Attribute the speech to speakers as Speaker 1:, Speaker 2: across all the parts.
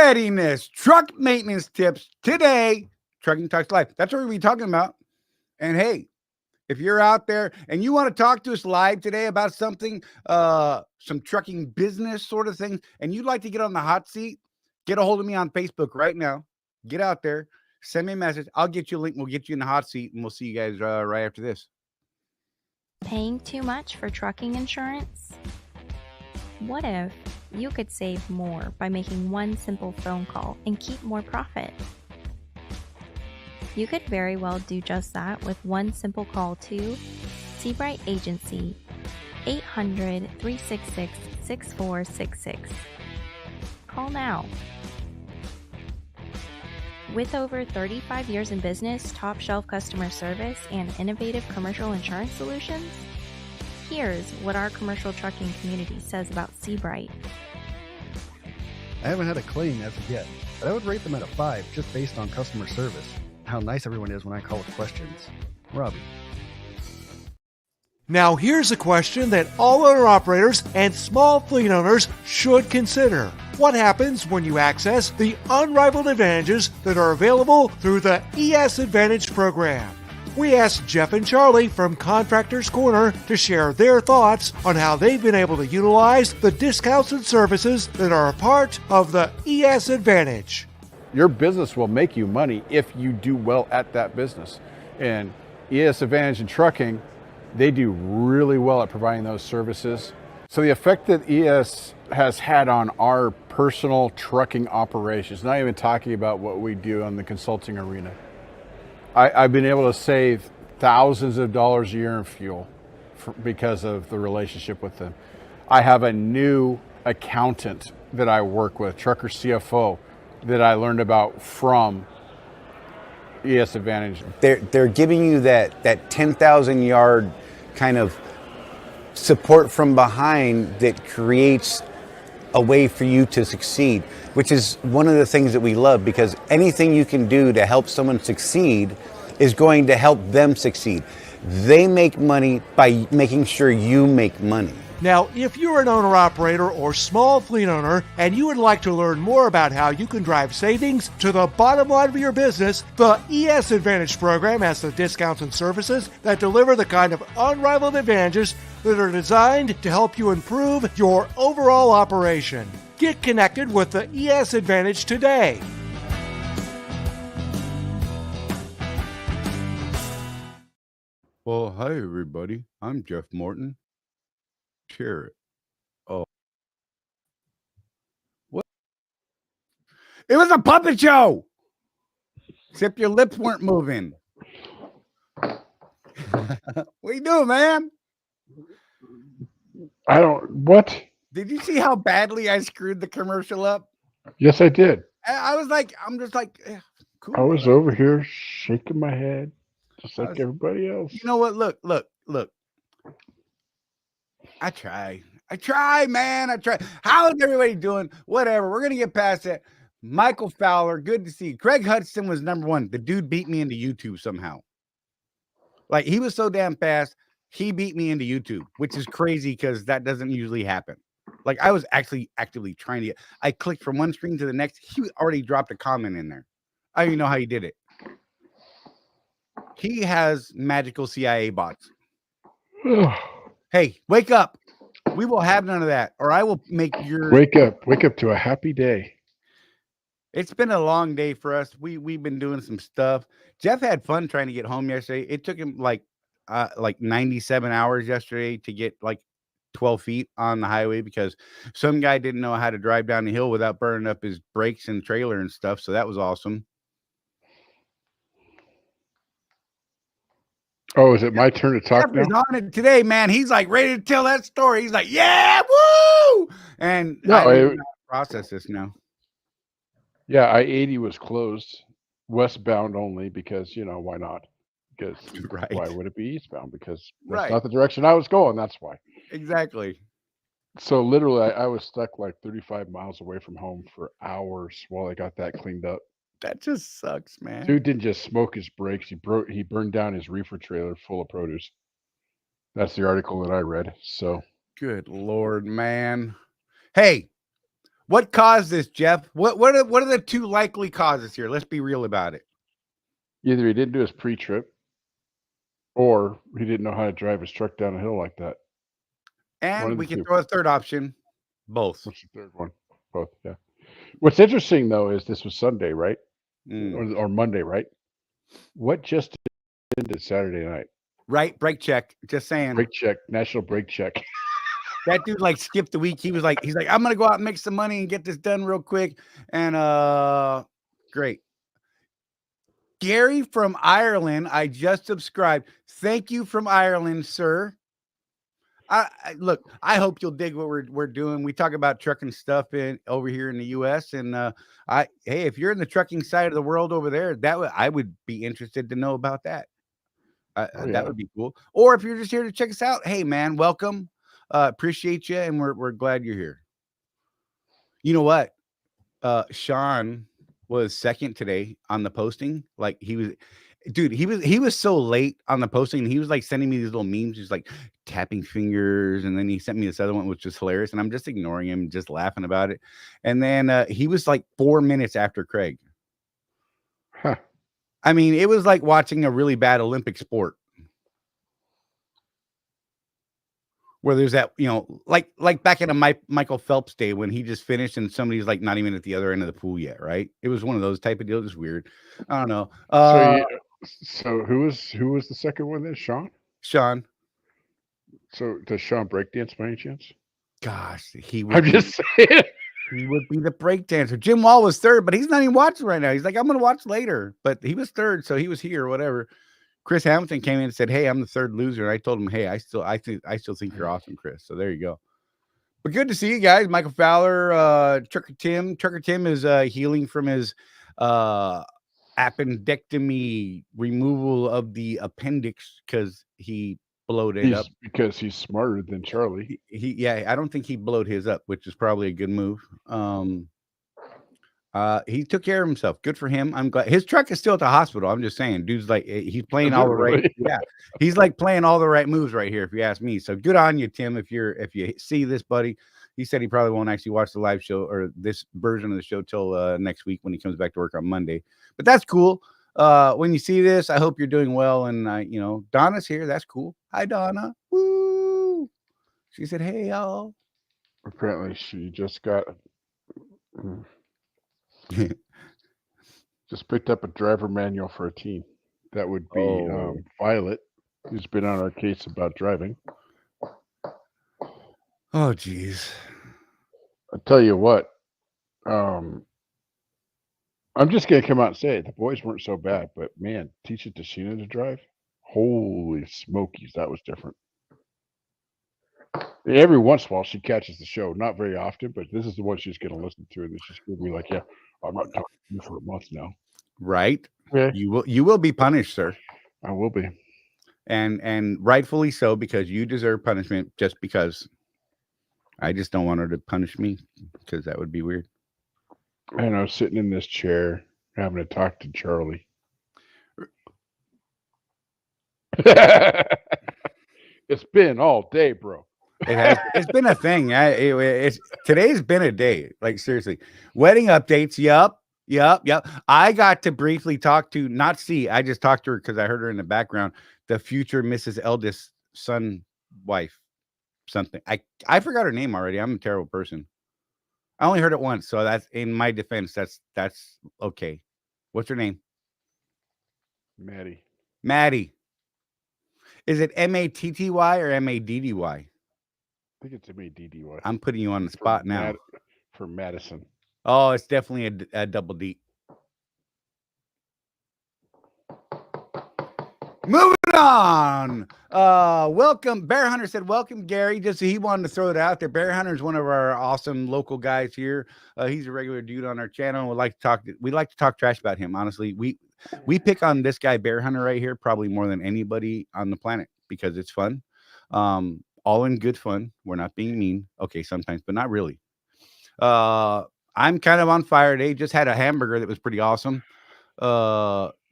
Speaker 1: Readiness, truck maintenance tips today. Trucking Talks Live. That's what we're be talking about. And hey, if you're out there and you want to talk to us live today about something, some trucking business sort of thing, and you'd like to get on the hot seat, get a hold of me on Facebook right now. Get out there, send me a message. I'll get you a link. We'll get you in the hot seat, and we'll see you guys right after this.
Speaker 2: Paying too much for trucking insurance? What if you could save more by making one simple phone call and keep more profit? You could very well do just that with one simple call to Seabright Agency, 800-366-6466. Call now. With over 35 years in business, top shelf customer service, and innovative commercial insurance solutions, here's what our commercial trucking community says about Seabright.
Speaker 3: I haven't had a claim as of yet, but I would rate them at a 5 just based on customer service. How nice everyone is when I call with questions. Robbie.
Speaker 4: Now here's a question that all owner-operators and small fleet owners should consider. What happens when you access the unrivaled advantages that are available through the ES Advantage program? We asked Jeff and Charley from Contractors Corner to share their thoughts on how they've been able to utilize the discounts and services that are a part of the ES Advantage.
Speaker 5: Your business will make you money if you do well at that business. And ES Advantage in trucking, they do really well at providing those services. So the effect that ES has had on our personal trucking operations, not even talking about what we do on the consulting arena, I've been able to save thousands of dollars a year in fuel because of the relationship with them. I have a new accountant that I work with, trucker CFO, that I learned about from ES Advantage.
Speaker 1: They're giving you that 10,000 yard kind of support from behind that creates a way for you to succeed, which is one of the things that we love, because anything you can do to help someone succeed is going to help them succeed. They make money by making sure you make money.
Speaker 4: Now, if you're an owner-operator or small fleet owner and you would like to learn more about how you can drive savings to the bottom line of your business, the ES Advantage program has the discounts and services that deliver the kind of unrivaled advantages that are designed to help you improve your overall operation. Get connected with the ES Advantage today.
Speaker 1: Well, hi everybody. I'm Jeff Morton. Share it. Oh. What? It was a puppet show. Except your lips weren't moving. What you doing, man?
Speaker 6: What?
Speaker 1: Did you see how badly I screwed the commercial up?
Speaker 6: Yes, I did.
Speaker 1: I'm just like, cool.
Speaker 6: I was over here shaking my head just like everybody else.
Speaker 1: You know what? Look. I try, man. I try. How is everybody doing? Whatever. We're going to get past that. Michael Fowler, good to see you. Craig Hudson was number one. The dude beat me into YouTube somehow. Like, he was so damn fast, he beat me into YouTube, which is crazy because that doesn't usually happen. Like, I was actually actively trying to get, I clicked from one screen to the next. He already dropped a comment in there. I don't even know how he did it. He has magical CIA bots. Hey, wake up. We will have none of that, or I will make your...
Speaker 6: Wake up to a happy day.
Speaker 1: It's been a long day for us. We've been doing some stuff. Jeff had fun trying to get home yesterday. It took him like 97 hours yesterday to get like 12 feet on the highway because some guy didn't know how to drive down the hill without burning up his brakes and trailer and stuff. So that was awesome.
Speaker 6: Oh, is it my turn to talk
Speaker 1: Jeff
Speaker 6: now?
Speaker 1: is on it today, man. He's like ready to tell that story. He's like, yeah, woo! And I don't know how to process this now.
Speaker 6: Yeah, I-80 was closed, westbound only because, why not? Because why would it be eastbound? Because that's not the direction I was going. That's why.
Speaker 1: Exactly.
Speaker 6: So literally, I was stuck like 35 miles away from home for hours while I got that cleaned up.
Speaker 1: That just sucks, man.
Speaker 6: Dude didn't just smoke his brakes. He burned down his reefer trailer full of produce. That's the article that I read. So
Speaker 1: good Lord, man. Hey, What caused this, Jeff? What are the two likely causes here? Let's be real about it.
Speaker 6: Either he didn't do his pre-trip, or he didn't know how to drive his truck down a hill like that.
Speaker 1: And we can throw a third option. Both.
Speaker 6: What's the third one? Both, yeah. What's interesting, though, is this was Sunday, right? Or Monday, right? What just ended Saturday night?
Speaker 1: Right, brake check. Just saying.
Speaker 6: Brake check, national brake check.
Speaker 1: That dude like skipped the week. He's like, I'm gonna go out and make some money and get this done real quick. And great. Gary from Ireland, I just subscribed. Thank you from Ireland, sir. Look, I hope you'll dig what we're doing. We talk about trucking stuff over here in the US, and hey, if you're in the trucking side of the world over there, I would be interested to know about that. That would be cool. Or if you're just here to check us out, hey man, welcome. Appreciate you, and we're glad you're here. You know what? Sean was second today on the posting. Like he was so late on the posting, and he was like sending me these little memes, just like tapping fingers, and then he sent me this other one, which was hilarious, and I'm just ignoring him, just laughing about it. And then he was like 4 minutes after Craig.
Speaker 6: Huh.
Speaker 1: I mean, it was like watching a really bad Olympic sport, where there's that, like back in a Michael Phelps day when he just finished and somebody's like not even at the other end of the pool yet, right? It was one of those type of deals. It's weird. I don't know.
Speaker 6: So who was the second one then? Sean? So does Sean breakdance by any chance?
Speaker 1: Gosh, he would.
Speaker 6: I'm just saying.
Speaker 1: He would be the breakdancer. Jim Wall was third, but he's not even watching right now. He's like, I'm going to watch later. But he was third, so he was here or whatever. Chris Hamilton came in and said, hey, I'm the third loser. And I told him, hey, I still think you're awesome, Chris. So there you go. But good to see you guys. Michael Fowler, Trucker Tim. Trucker Tim is healing from his appendectomy, removal of the appendix because he blowed it up.
Speaker 6: Because he's smarter than Charlie.
Speaker 1: I don't think he blowed his up, which is probably a good move. He took care of himself. Good for him. I'm glad his truck is still at the hospital. I'm just saying, dude's like, he's playing all the right. Yeah, he's like playing all the right moves right here, if you ask me. So good on you, Tim. If you see this, buddy. He said he probably won't actually watch the live show or this version of the show till next week when he comes back to work on Monday. But that's cool. When you see this, I hope you're doing well. And Donna's here. That's cool. Hi, Donna. Woo! She said, hey, y'all.
Speaker 6: Apparently, she just got just picked up a driver manual for a teen. That would be Violet, who's been on our case about driving.
Speaker 1: Oh, geez.
Speaker 6: I'll tell you what. I'm just going to come out and say it. The boys weren't so bad, but man, teaching Tashina to drive, holy smokies, that was different. Every once in a while, she catches the show. Not very often, but this is the one she's going to listen to, and she's going to be like, yeah, I'm not talking to you for a month now.
Speaker 1: Right.
Speaker 6: Yeah.
Speaker 1: You will be punished, sir.
Speaker 6: I will be.
Speaker 1: And rightfully so, because you deserve punishment just because. I just don't want her to punish me because that would be weird.
Speaker 6: And I was sitting in this chair having to talk to Charlie. It's been all day, bro.
Speaker 1: It's been a thing. Today's been a day. Like seriously, wedding updates. Yep. I got to briefly talk to I just talked to her because I heard her in the background. The future Mrs. Eldest son wife. Something I forgot her name already. I'm a terrible person. I only heard it once, so that's in my defense. That's okay. What's her name? Maddie. Is it Matty or Maddy?
Speaker 6: I think it's Maddy.
Speaker 1: I'm putting you on the spot now.
Speaker 6: For Madison.
Speaker 1: Oh, it's definitely a double D. Moving on. Welcome. Bear Hunter said, welcome, Gary. Just he wanted to throw it out there. Bear Hunter is one of our awesome local guys here. He's a regular dude on our channel. We like to talk trash about him. Honestly, we pick on this guy, Bear Hunter, right here, probably more than anybody on the planet because it's fun. All in good fun. We're not being mean. Okay, sometimes, but not really. I'm kind of on fire today. Just had a hamburger that was pretty awesome.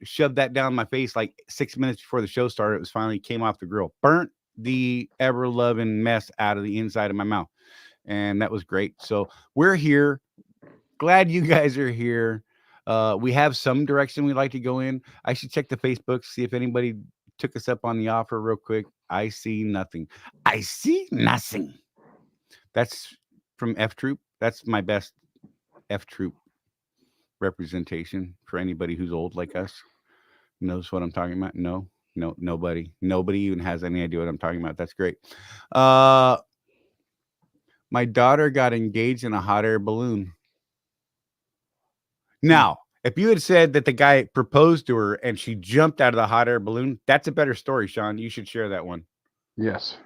Speaker 1: Shoved that down my face like 6 minutes before the show started. It was finally came off the grill. Burnt the ever-loving mess out of the inside of my mouth. and that was great. So we're here. Glad you guys are here. We have some direction we'd like to go in. I should check the Facebook, see if anybody took us up on the offer real quick. I see nothing. I see nothing. That's from F Troop. That's my best F Troop representation for anybody who's old like us. Knows what I'm talking about? No, nobody. Nobody even has any idea what I'm talking about. That's great. My daughter got engaged in a hot air balloon. Now, if you had said that the guy proposed to her and she jumped out of the hot air balloon, that's a better story, Sean. You should share that one.
Speaker 6: Yes.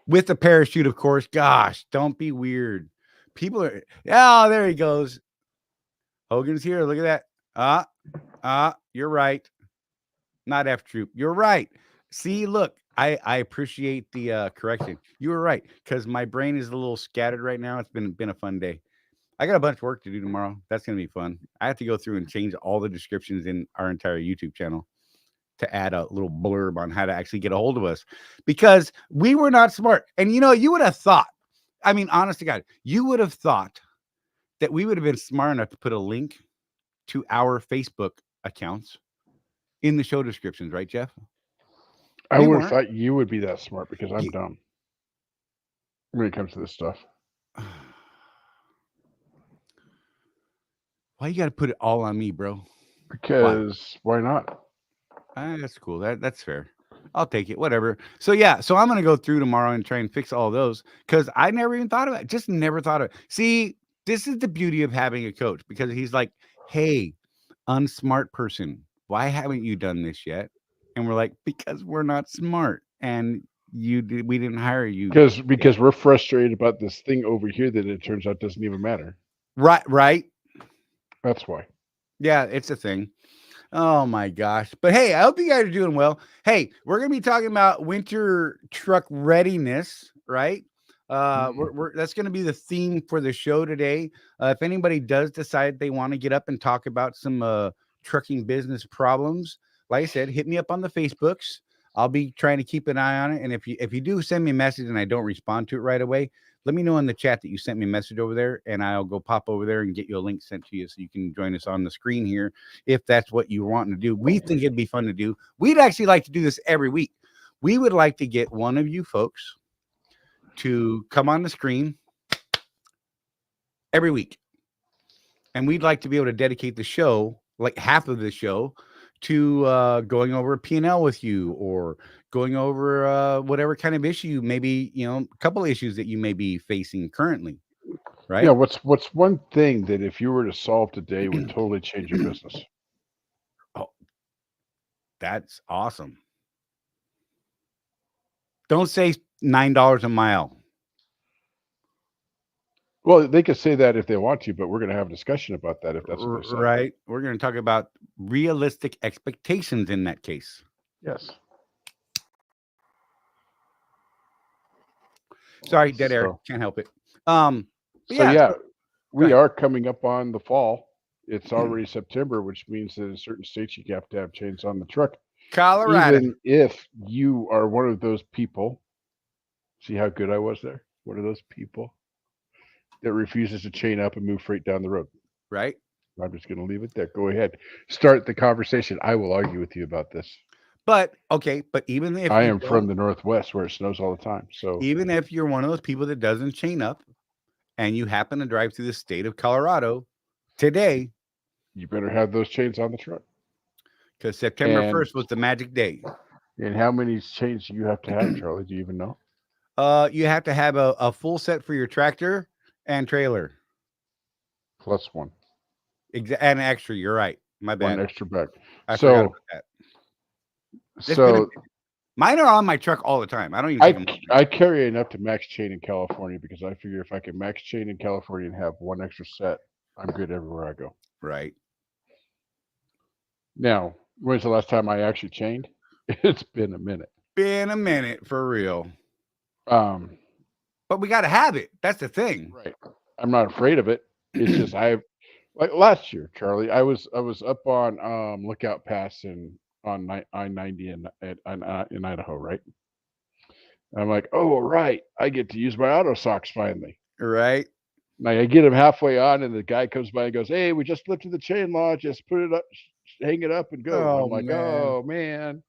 Speaker 1: With the parachute, of course. Gosh, don't be weird. People are, oh, there he goes. Hogan's here. Look at that. You're right. Not F Troop. You're right. See, look, I appreciate the correction. You were right, because my brain is a little scattered right now. It's been a fun day. I got a bunch of work to do tomorrow. That's going to be fun. I have to go through and change all the descriptions in our entire YouTube channel to add a little blurb on how to actually get a hold of us, because we were not smart. And, you would have thought, I mean, honest to God, you would have thought that we would have been smart enough to put a link to our Facebook accounts in the show descriptions, right, Jeff?
Speaker 6: I
Speaker 1: We
Speaker 6: would have
Speaker 1: weren't.
Speaker 6: thought you would be that smart, because I'm
Speaker 1: You-
Speaker 6: dumb when it comes to this stuff.
Speaker 1: Why you got to put it all on me, bro?
Speaker 6: Because why not?
Speaker 1: That's cool. That's fair. I'll take it. Whatever. So yeah. So I'm gonna go through tomorrow and try and fix all those, because I never even thought of it. Just never thought of it. See, this is the beauty of having a coach, because he's like, "Hey, unsmart person, why haven't you done this yet?" And we're like, "Because we're not smart, and we didn't hire you."
Speaker 6: Because we're frustrated about this thing over here that it turns out doesn't even matter.
Speaker 1: Right.
Speaker 6: That's why.
Speaker 1: Yeah, it's a thing. Oh my gosh. But hey, I hope you guys are doing well. Hey, we're going to be talking about winter truck readiness, right? That's going to be the theme for the show today. If anybody does decide they want to get up and talk about some trucking business problems, like I said, hit me up on the Facebooks. I'll be trying to keep an eye on it. And if you do send me a message and I don't respond to it right away, let me know in the chat that you sent me a message over there, and I'll go pop over there and get you a link sent to you so you can join us on the screen here if that's what you want to do. We think it'd be fun to do. We'd actually like to do this every week. We would like to get one of you folks to come on the screen every week. And we'd like to be able to dedicate the show, like half of the show, to going over a P&L with you, or going over whatever kind of issue, maybe, a couple issues that you may be facing currently, right?
Speaker 6: Yeah, what's one thing that if you were to solve today would totally change your business?
Speaker 1: Oh, that's awesome. Don't say $9 a mile.
Speaker 6: Well, they could say that if they want to, but we're going to have a discussion about that if that's what they say.
Speaker 1: Right. We're going to talk about realistic expectations in that case.
Speaker 6: Yes.
Speaker 1: Sorry, dead air. Can't help it.
Speaker 6: We are coming up on the fall. It's already September, which means that in certain states you have to have chains on the truck.
Speaker 1: Colorado.
Speaker 6: Even if you are one of those people, see how good I was there? One of those people that refuses to chain up and move freight down the road.
Speaker 1: Right.
Speaker 6: I'm just going to leave it there. Go ahead. Start the conversation. I will argue with you about this.
Speaker 1: But even if
Speaker 6: I am from the Northwest where it snows all the time. So
Speaker 1: even if you're one of those people that doesn't chain up and you happen to drive through the state of Colorado today,
Speaker 6: you better have those chains on the truck.
Speaker 1: Because September 1st was the magic day.
Speaker 6: And how many chains do you have to have, Charlie? Do you even know?
Speaker 1: You have to have a full set for your tractor and trailer.
Speaker 6: Plus one.
Speaker 1: And extra, you're right. My bad.
Speaker 6: One extra back.
Speaker 1: I forgot about that.
Speaker 6: So
Speaker 1: mine are on my truck all the time. I don't even
Speaker 6: I carry enough to max chain in California, because I figure if I can max chain in California and have one extra set, I'm good everywhere I go.
Speaker 1: Right.
Speaker 6: Now, when's the last time I actually chained? It's been a minute.
Speaker 1: Been a minute, for real.
Speaker 6: But
Speaker 1: we got to have it. That's the thing.
Speaker 6: Right. I'm not afraid of it. It's just like last year, Charlie, I was up on Lookout Pass on I-90 in Idaho, right? And I'm like, oh, right, I get to use my auto socks finally.
Speaker 1: Right.
Speaker 6: Like I get him halfway on, and the guy comes by and goes, "Hey, we just lifted the chain law. Just put it up, hang it up, and go." And
Speaker 1: Oh
Speaker 6: I'm like,
Speaker 1: man.
Speaker 6: "Oh man."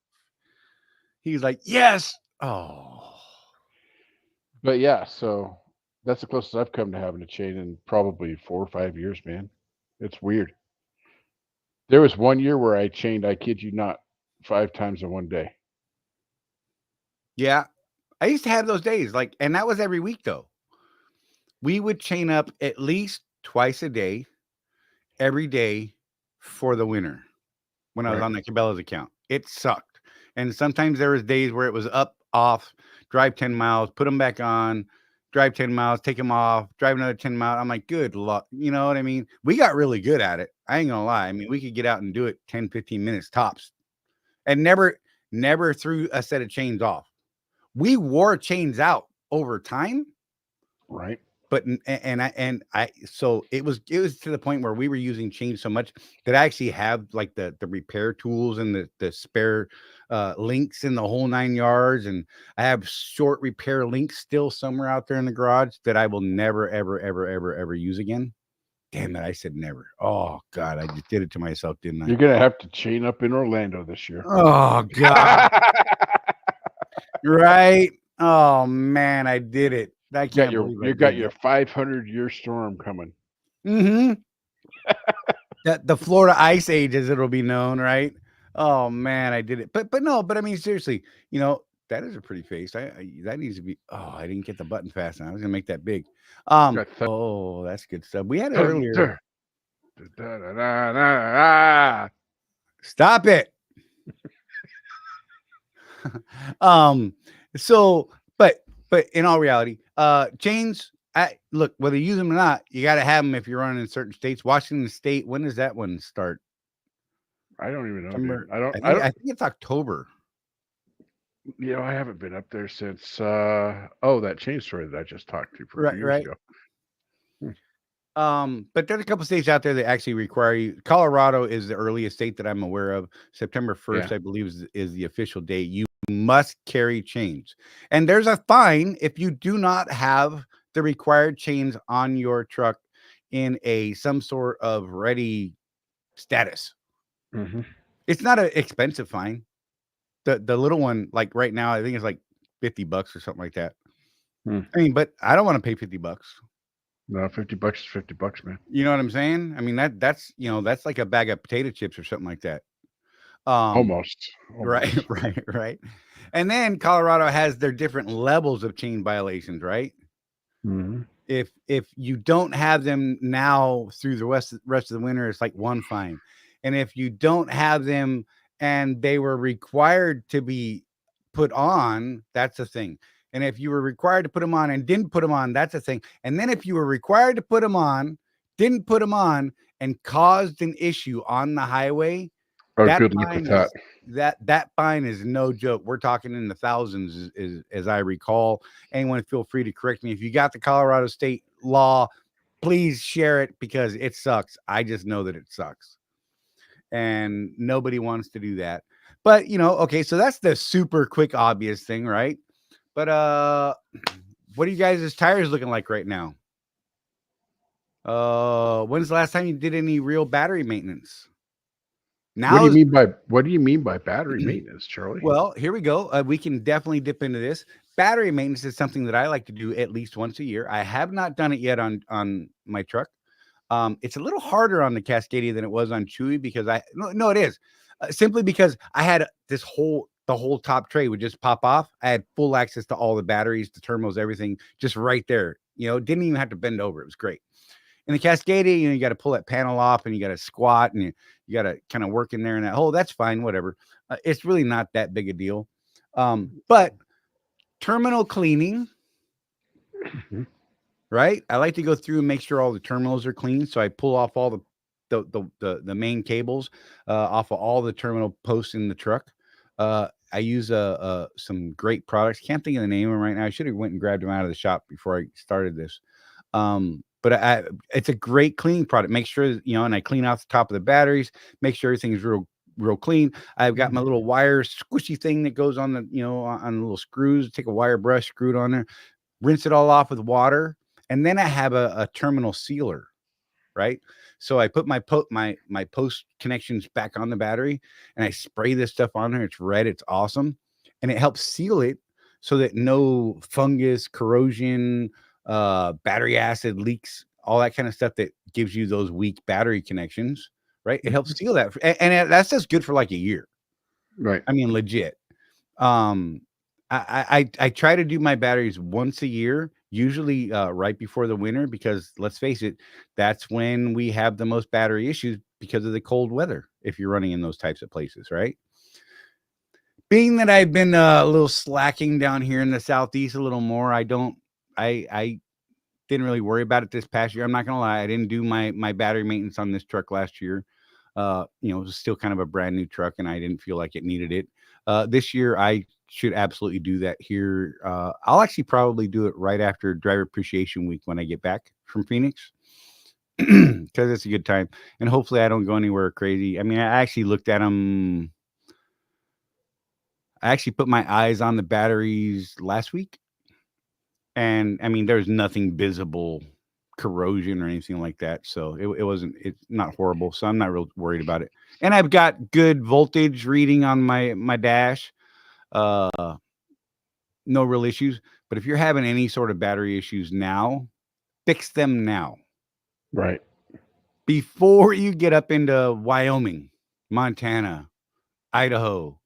Speaker 1: He's like, yes. Oh.
Speaker 6: But yeah, so that's the closest I've come to having a chain in probably 4 or 5 years, man. It's weird. There was one year where I chained, I kid you not, 5 times in one day.
Speaker 1: Yeah. I used to have those days, like, and that was every week though. We would chain up at least twice a day, every day for the winter when I was
Speaker 6: Right.
Speaker 1: on the Cabela's account. It sucked. And sometimes there was days where it was up, off, drive 10 miles, put them back on, drive 10 miles, take them off, drive another 10 miles. I'm like, good luck. You know what I mean? We got really good at it. I ain't gonna lie. I mean, we could get out and do it 10, 15 minutes tops and never threw a set of chains off. We wore chains out over time,
Speaker 6: Right.
Speaker 1: but so it was to the point where we were using chains so much that I actually have like the repair tools and the spare links in the whole 9 yards, and I have short repair links still somewhere out there in the garage that I will never ever use again. Damn it, I said never. Oh God, I just did it to myself, didn't I?
Speaker 6: You're gonna have to chain up in Orlando this year.
Speaker 1: Oh God. Right. Oh man, I did it. I can't believe I
Speaker 6: You got
Speaker 1: did
Speaker 6: your 500-year storm coming.
Speaker 1: that. Mm-hmm. The Florida Ice Age, as it'll be known, right? Oh man, I did it. But no, but I mean seriously, you know, that is a pretty face. That needs to be. Oh, I didn't get the button fast enough. I was gonna make that big. Oh, that's good stuff. We had it earlier. Stop it. So, but in all reality, chains, look, whether you use them or not, you got to have them if you're running in certain states. Washington State, when does that one start?
Speaker 6: I don't even know.
Speaker 1: September,
Speaker 6: Dude.
Speaker 1: I think it's October.
Speaker 6: You know, I haven't been up there since that chain story that I just talked to you for a few years ago.
Speaker 1: But there's a couple states out there that actually require you. Colorado is the earliest state that I'm aware of. September 1st, I believe, is the official date. You must carry chains, and there's a fine if you do not have the required chains on your truck in some sort of ready status.
Speaker 6: Mm-hmm.
Speaker 1: It's not an expensive fine. The little one, like right now, I think it's like $50 or something like that. I mean, but I don't want to pay $50.
Speaker 6: No, $50 is $50, man.
Speaker 1: You know what I'm saying? I mean, that's like a bag of potato chips or something like that.
Speaker 6: Almost.
Speaker 1: Right. And then Colorado has their different levels of chain violations, right?
Speaker 6: Mm-hmm.
Speaker 1: If you don't have them now through the rest of the winter, it's like one fine. And if you don't have them and they were required to be put on, that's a thing. And if you were required to put them on and didn't put them on, that's a thing. And then if you were required to put them on, didn't put them on, and caused an issue on the highway,
Speaker 6: good luck with that.
Speaker 1: That fine is no joke. We're talking in the thousands, as I recall. Anyone feel free to correct me. If you got the Colorado state law, please share it because it sucks. I just know that it sucks. And nobody wants to do that. But, okay, so that's the super quick, obvious thing, right? But what are you guys' tires looking like right now? When's the last time you did any real battery maintenance? Now,
Speaker 6: what do you mean by battery maintenance, Charlie?
Speaker 1: Well, here we go. We can definitely dip into this. Battery maintenance is something that I like to do at least once a year. I have not done it yet on my truck. It's a little harder on the Cascadia than it was on Chewy because no, it is simply because I had the whole top tray would just pop off. I had full access to all the batteries, the terminals, everything just right there. Didn't even have to bend over. It was great. In the Cascadia, you got to pull that panel off and you got to squat and you got to kind of work in there in that hole. That's fine, whatever. It's really not that big a deal. But terminal cleaning, right? I like to go through and make sure all the terminals are clean. So I pull off all the main cables off of all the terminal posts in the truck. I use some great products. Can't think of the name of them right now. I should have went and grabbed them out of the shop before I started this. But it's a great cleaning product. Make sure, and I clean off the top of the batteries, make sure everything is real clean. I've got my little wire squishy thing that goes on the, on the little screws. Take a wire brush, screw it on there, rinse it all off with water. And then I have a terminal sealer, right? So I put my post connections back on the battery, and I spray this stuff on there. It's red. It's awesome, and it helps seal it so that no fungus, corrosion, battery acid leaks, all that kind of stuff that gives you those weak battery connections, right? It helps seal that, and that's just good for like a year.
Speaker 6: Right.
Speaker 1: I mean, legit. I try to do my batteries once a year, usually right before the winter, because let's face it, that's when we have the most battery issues because of the cold weather. If you're running in those types of places, right? Being that I've been a little slacking down here in the Southeast a little more, I didn't really worry about it this past year. I'm not gonna lie, I didn't do my battery maintenance on this truck last year. It was still kind of a brand new truck, and I didn't feel like it needed it. This year, I should absolutely do that here. I'll actually probably do it right after Driver Appreciation Week when I get back from Phoenix, because it's a good time, and hopefully I don't go anywhere crazy. I mean, I actually looked at them. I actually put my eyes on the batteries last week, and I mean, there's nothing visible corrosion or anything like that, so it's not horrible, so I'm not real worried about it. And I've got good voltage reading on my dash, no real issues. But if you're having any sort of battery issues now, fix them now
Speaker 6: Right.
Speaker 1: before you get up into Wyoming, Montana, Idaho,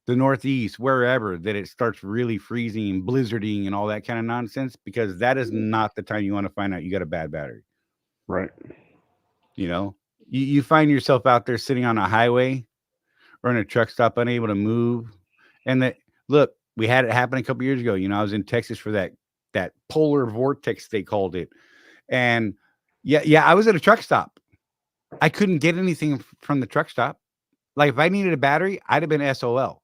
Speaker 1: the Northeast, wherever, that it starts really freezing and blizzarding and all that kind of nonsense, because that is not the time you want to find out you got a bad battery.
Speaker 6: Right.
Speaker 1: You find yourself out there sitting on a highway or in a truck stop, unable to move. And look, we had it happen a couple years ago. I was in Texas for that polar vortex, they called it. And yeah, I was at a truck stop. I couldn't get anything from the truck stop. Like, if I needed a battery, I'd have been SOL.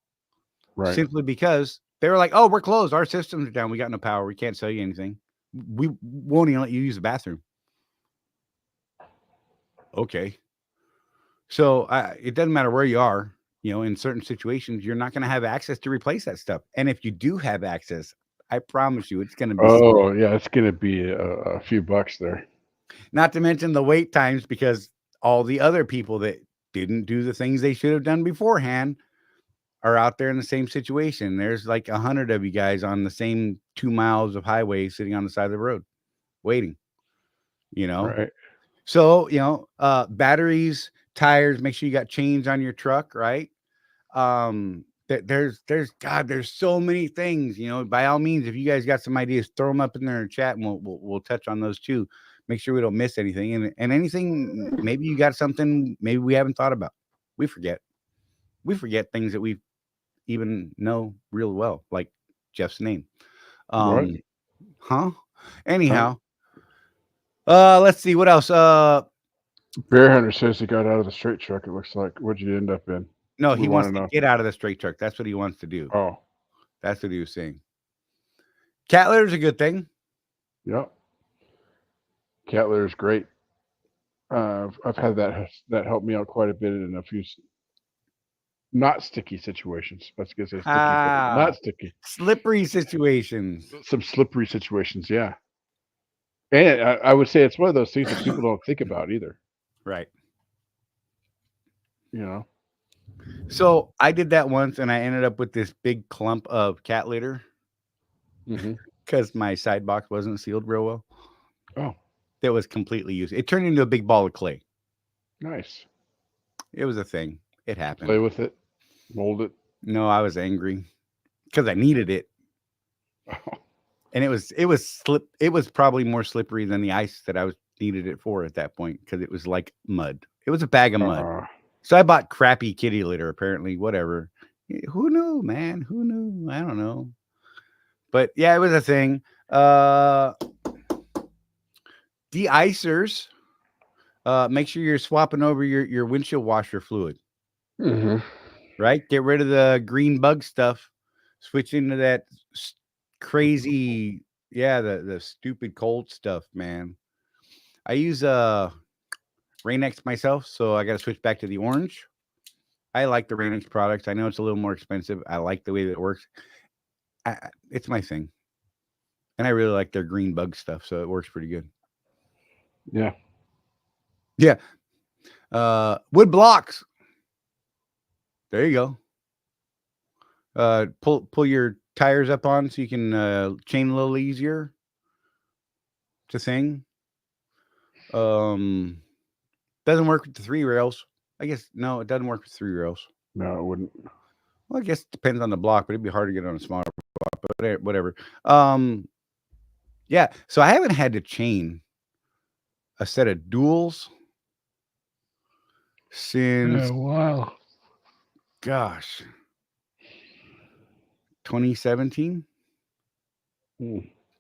Speaker 6: Right.
Speaker 1: Simply because they were like, "Oh, we're closed. Our systems are down. We got no power. We can't sell you anything. We won't even let you use the bathroom." Okay. So it doesn't matter where you are, in certain situations, you're not going to have access to replace that stuff. And if you do have access, I promise you, it's going to be,
Speaker 6: Oh, yeah, it's going to be a few bucks there.
Speaker 1: not to mention the wait times, because all the other people that didn't do the things they should have done beforehand are out there in the same situation. There's like 100 of you guys on the same 2 miles of highway sitting on the side of the road waiting,
Speaker 6: Right.
Speaker 1: So, batteries, tires, make sure you got chains on your truck, right? There's so many things, by all means, if you guys got some ideas, throw them up in there in chat, and we'll touch on those too. Make sure we don't miss anything, and anything, maybe you got something maybe we haven't thought about. We forget things that we even know real well, like Jeff's name.
Speaker 6: Right.
Speaker 1: Anyhow, let's see what else.
Speaker 6: Bear Hunter says he got out of the straight truck, it looks like. What'd you end up in?
Speaker 1: No,
Speaker 6: We
Speaker 1: he wants
Speaker 6: wanna
Speaker 1: to
Speaker 6: know.
Speaker 1: get out of the straight truck. That's what he wants to do.
Speaker 6: Oh,
Speaker 1: That's what he was saying. Cat litter is a good thing.
Speaker 6: yeah. Cat litter is great. I've had that help me out quite a bit in a few not sticky situations. Let's get say sticky, but not sticky.
Speaker 1: Slippery situations.
Speaker 6: Some slippery situations, yeah. And I would say it's one of those things that people don't think about either.
Speaker 1: Right.
Speaker 6: So
Speaker 1: I did that once, and I ended up with this big clump of cat litter because my side box wasn't sealed real well.
Speaker 6: Oh,
Speaker 1: that was completely useless. It turned into a big ball of clay.
Speaker 6: nice.
Speaker 1: It was a thing. It happened.
Speaker 6: Play with it, mold it.
Speaker 1: No, I was angry because I needed it,
Speaker 6: Oh,
Speaker 1: and it was probably more slippery than the ice that I needed it for at that point, because it was like mud. It was a bag of mud. So I bought crappy kitty litter, apparently. Whatever. Who knew, man? Who knew? I don't know. But yeah, it was a thing. De-icers. Make sure you're swapping over your windshield washer fluid. Right? Get rid of the green bug stuff. Switch into that crazy, the stupid cold stuff, man. I use Rain-X myself, so I got to switch back to the orange. I like the Rain-X products. I know it's a little more expensive. I like the way that it works. It's my thing. And I really like their green bug stuff, so it works pretty good.
Speaker 6: Yeah.
Speaker 1: Yeah. Wood blocks. There you go. Pull your tires up on so you can chain a little easier. It's a thing. Doesn't work with the 3 rails. I guess no, it doesn't work with 3 rails.
Speaker 6: No, it wouldn't.
Speaker 1: Well, I guess it depends on the block, but it'd be hard to get on a smaller block. But whatever. Yeah. So I haven't had to chain a set of duals since
Speaker 6: wow.
Speaker 1: gosh, 2017,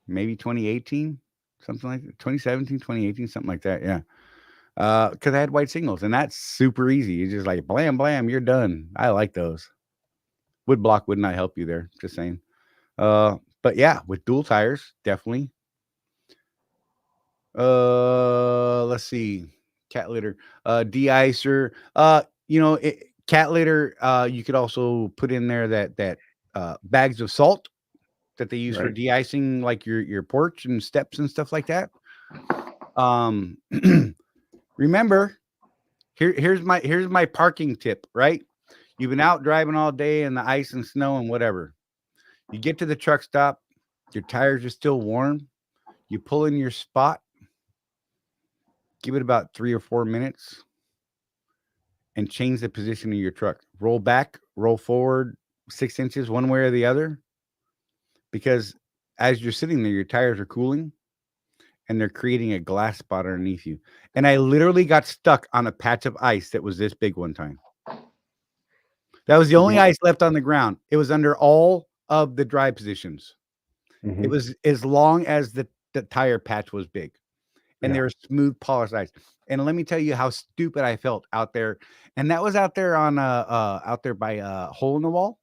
Speaker 1: maybe 2018, something like that. 2017, 2018, something like that. Yeah. Because I had white signals, and that's super easy. It's just like blam, blam, you're done. I like those. Wood block would not help you there. Just saying. But yeah, with dual tires, definitely. Let's see. Cat litter, de-icer. Cat litter. You could also put in there that bags of salt that they use for de-icing, like your porch and steps and stuff like that. Remember, here's my parking tip, right? You've been out driving all day in the ice and snow and whatever. You get to the truck stop, your tires are still warm. You pull in your spot, give it about 3 or 4 minutes, and change the position of your truck. Roll back, roll forward 6 inches one way or the other, because as you're sitting there, your tires are cooling and they're creating a glass spot underneath you. And I literally got stuck on a patch of ice that was this big one time. That was the only ice left on the ground. It was under all of the dry positions. It was as long as the tire patch was big. And they were smooth, polished ice. And let me tell you how stupid I felt out there. And that was out there on out there by Hole in the Wall.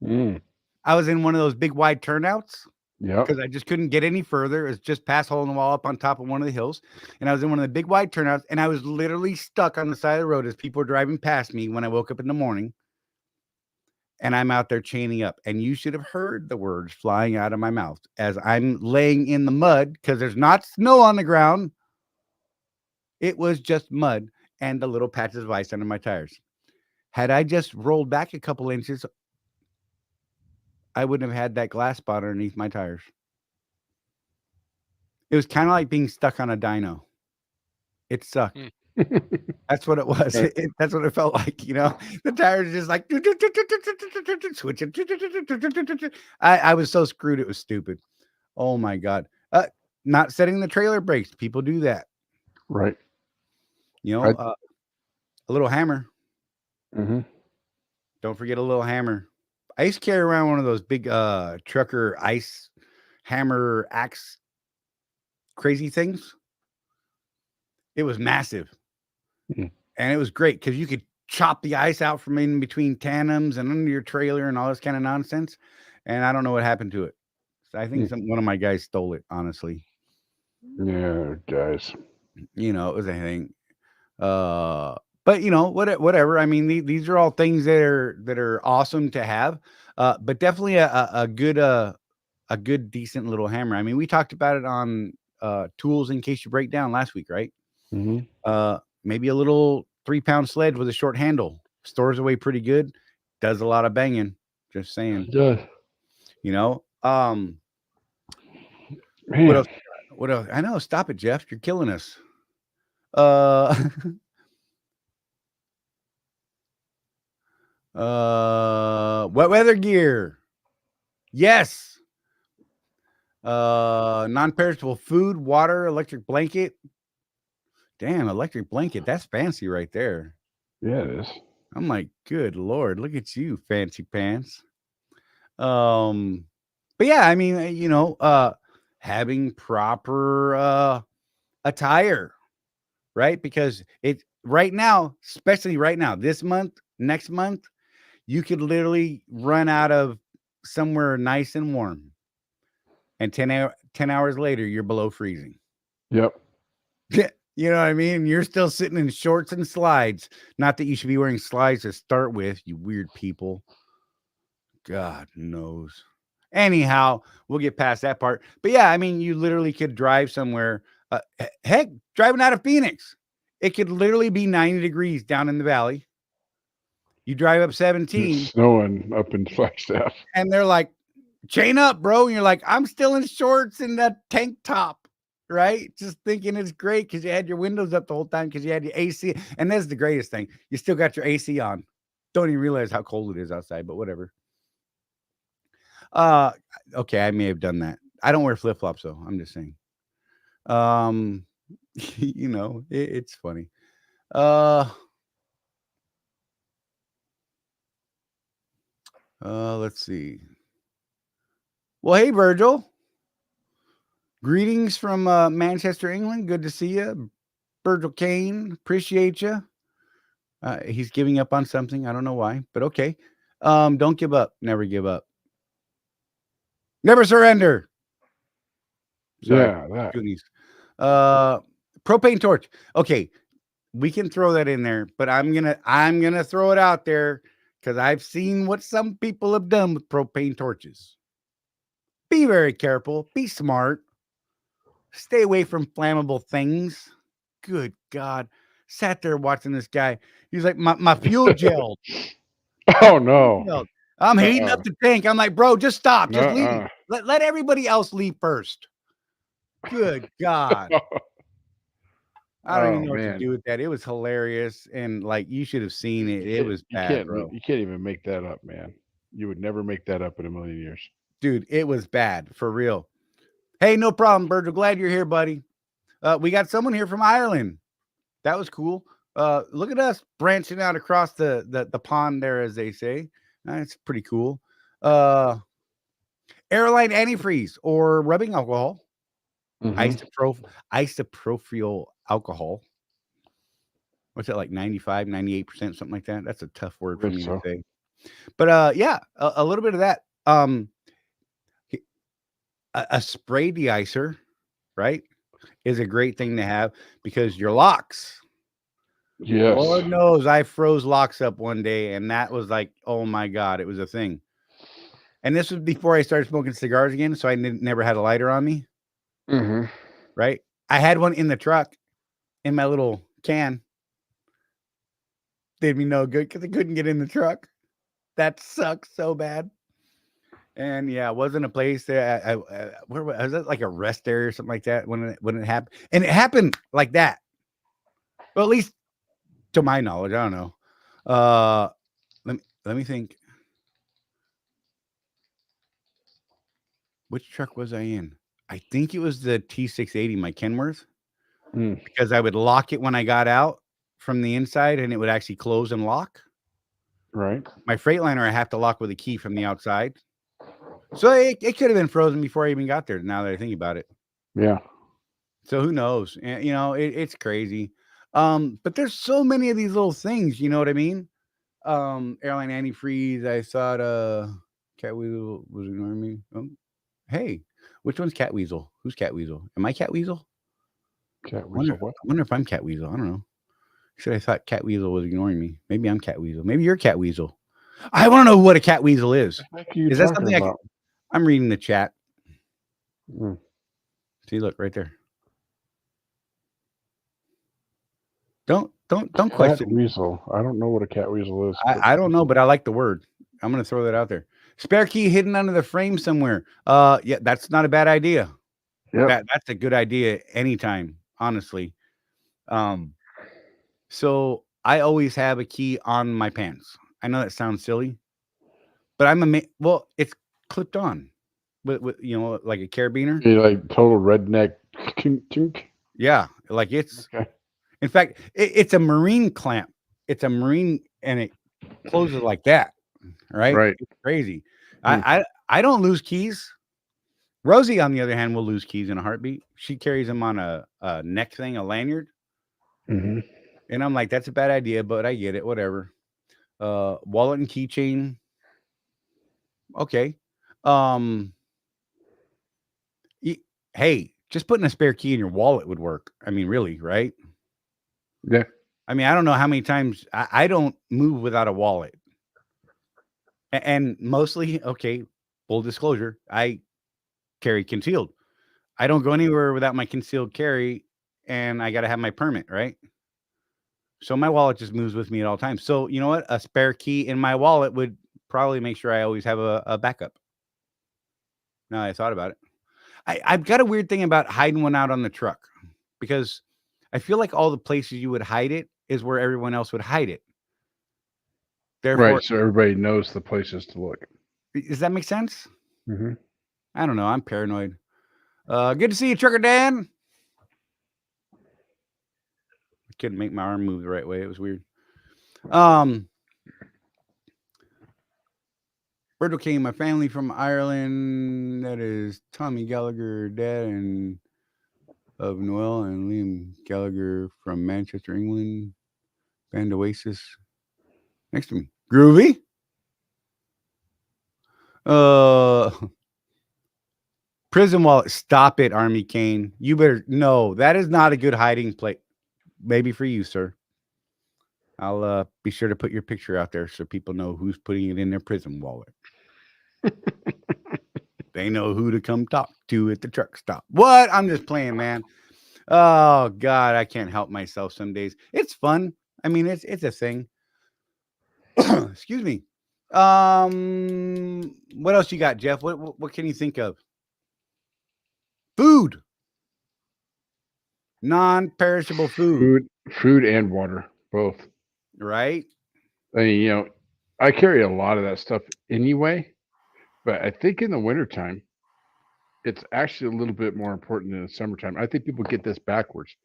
Speaker 1: I was in one of those big wide turnouts.
Speaker 6: Yeah.
Speaker 1: Because I just couldn't get any further. It was just past Hole in the Wall up on top of one of the hills. And I was in one of the big wide turnouts, and I was literally stuck on the side of the road as people were driving past me when I woke up in the morning. And I'm out there chaining up. And you should have heard the words flying out of my mouth as I'm laying in the mud, because there's not snow on the ground. It was just mud and the little patches of ice under my tires. Had I just rolled back a couple inches, I wouldn't have had that glass spot underneath my tires. It was kind of like being stuck on a dyno. It sucked. That's what it was. That's what it felt like, The tires just like switching. I was so screwed. It was stupid. Oh my God. Not setting the trailer brakes. People do that.
Speaker 6: Right.
Speaker 1: A little hammer. Don't forget a little hammer. I used to carry around one of those big trucker ice hammer axe crazy things. It was massive. And it was great because you could chop the ice out from in between tandems and under your trailer and all this kind of nonsense. And I don't know what happened to it. So I think one of my guys stole it, honestly.
Speaker 6: Yeah, guys.
Speaker 1: It was a thing. But whatever. I mean, these are all things that are awesome to have. But definitely a good, decent little hammer. I mean, we talked about it on tools in case you break down last week, right? Maybe a little 3-pound sled with a short handle stores away pretty good. Does a lot of banging. Just saying.
Speaker 6: It does.
Speaker 1: Man. What else? I know. Stop it, Jeff. You're killing us. Wet weather gear. Yes. Non-perishable food, water, electric blanket. Damn, electric blanket. That's fancy right there.
Speaker 6: Yeah, it is.
Speaker 1: I'm like, good Lord, look at you, fancy pants. But yeah, I mean, having proper attire, right? Because right now, especially right now, this month, next month, you could literally run out of somewhere nice and warm. And 10 hours later, you're below freezing.
Speaker 6: Yep.
Speaker 1: You know what I mean? You're still sitting in shorts and slides. Not that you should be wearing slides to start with, you weird people. God knows. Anyhow, we'll get past that part. But yeah, I mean, you literally could drive somewhere. Heck, driving out of Phoenix, it could literally be 90 degrees down in the valley. You drive up 17,
Speaker 6: It's snowing up in Flagstaff.
Speaker 1: and they're like, chain up, bro. And you're like, I'm still in shorts and a tank top, right? Just thinking it's great because you had your windows up the whole time because you had your AC. And that's the greatest thing. You still got your AC on. Don't even realize how cold it is outside, but whatever. Okay, I may have done that. I don't wear flip-flops though. I'm just saying. You know, it's funny. Let's see. Well, hey, Virgil. Greetings from Manchester, England. Good to see you. Virgil Kane, appreciate you. He's giving up on something. I don't know why, but okay. Don't give up. Never give up. Never surrender. Sorry.
Speaker 6: Yeah, that.
Speaker 1: Goonies. Propane torch. Okay, we can throw that in there, but I'm gonna throw it out there because I've seen what some people have done with propane torches. Be very careful. Be smart. Stay away from flammable things. Good God. Sat there watching this guy. He's like, my fuel gel.
Speaker 6: Oh no.
Speaker 1: I'm heating up the tank. I'm like, bro, just stop. Just leave.
Speaker 6: Nuh-uh.
Speaker 1: Let everybody else leave first. Good God. I don't even know what to do with that. It was hilarious. And like, you should have seen it. It was bad, bro.
Speaker 6: You can't even make that up, man. You would never make that up in a million years.
Speaker 1: Dude, it was bad for real. Hey, no problem, Virgil. Glad you're here, buddy. We got someone here from Ireland. That was cool. Look at us branching out across the pond there, as they say. That's pretty cool. Airline antifreeze or rubbing alcohol.
Speaker 6: Mm-hmm.
Speaker 1: Isopropyl alcohol. What's that, like 95, 98%, something like that? That's a tough word for me to say. But yeah, a little bit of that. A spray de-icer, right, is a great thing to have because your locks.
Speaker 6: Yes.
Speaker 1: Lord knows I froze locks up one day, and that was like, oh my God, it was a thing. And this was before I started smoking cigars again, so I never had a lighter on me.
Speaker 6: Mm-hmm.
Speaker 1: Right? I had one in the truck in my little can. Did me no good because I couldn't get in the truck. That sucks so bad. And yeah, it wasn't a place that where was it, like a rest area or something like that when it happened. And it happened like that. Well, at least to my knowledge, I don't know. Let me think. Which truck was I in? I think it was the T680, my Kenworth, because I would lock it when I got out from the inside, and it would actually close and lock.
Speaker 6: Right.
Speaker 1: My Freightliner, I have to lock with a key from the outside. So it could have been frozen before I even got there. Now that I think about it.
Speaker 6: Yeah.
Speaker 1: So who knows? You know, it's crazy. But there's so many of these little things. You know what I mean? Airline antifreeze. I thought Cat Weasel was ignoring me. Oh, hey, which one's Cat Weasel? Who's Cat Weasel? Am I Cat Weasel?
Speaker 6: Cat Weasel. What?
Speaker 1: I wonder if I'm Cat Weasel. I don't know. I thought Cat Weasel was ignoring me. Maybe I'm Cat Weasel. Maybe you're Cat Weasel. I want to know what a Cat Weasel is. Is that something I'm reading the chat? See, look right there. Don't question
Speaker 6: weasel. I don't know what a cat weasel is.
Speaker 1: I don't know, but I like the word. I'm going to throw that out there. Spare key hidden under the frame somewhere. Yeah, that's not a bad idea. Yeah, that's a good idea anytime, honestly. So I always have a key on my pants. I know that sounds silly, but well, it's clipped on with you know, like a carabiner.
Speaker 6: You're like total redneck.
Speaker 1: Yeah, like it's. Okay. In fact, it's a marine clamp. It's a marine, and it closes like that. Right.
Speaker 6: Right.
Speaker 1: It's crazy. I don't lose keys. Rosie, on the other hand, will lose keys in a heartbeat. She carries them on a neck thing, a lanyard.
Speaker 6: Mm-hmm.
Speaker 1: And I'm like, that's a bad idea, but I get it. Whatever. Wallet and keychain. Okay. Hey, just putting a spare key in your wallet would work. I mean, really, right?
Speaker 6: Yeah.
Speaker 1: I mean, I don't know how many times I don't move without a wallet. And mostly, okay, full disclosure, I carry concealed. I don't go anywhere without my concealed carry, and I got to have my permit, right? So my wallet just moves with me at all times. So you know what? A spare key in my wallet would probably make sure I always have a backup. Now I thought about it. I've got a weird thing about hiding one out on the truck because I feel like all the places you would hide it is where everyone else would hide it. Therefore,
Speaker 6: Right. So everybody knows the places to look.
Speaker 1: does that make sense?
Speaker 6: Mm-hmm.
Speaker 1: I don't know. I'm paranoid. Good to see you, Trucker Dan. I couldn't make my arm move the right way. It was weird. Berto came, my family from Ireland. That is Tommy Gallagher, dad, and of Noel and Liam Gallagher from Manchester, England. Band Oasis. Next to me. Groovy. Prison wallet. Stop it, Army Kane. You better no, that is not a good hiding place. Maybe for you, sir. I'll be sure to put your picture out there so people know who's putting it in their prison wallet. They know who to come talk to at the truck stop. What? I'm just playing, man. Oh God, I can't help myself some days. It's fun. I mean, it's a thing. Excuse me. What else you got, Jeff? What can you think of? Food. Non-perishable food.
Speaker 6: Food and water, both.
Speaker 1: Right?
Speaker 6: I mean, I carry a lot of that stuff anyway, but I think in the wintertime, it's actually a little bit more important than the summertime. I think people get this backwards.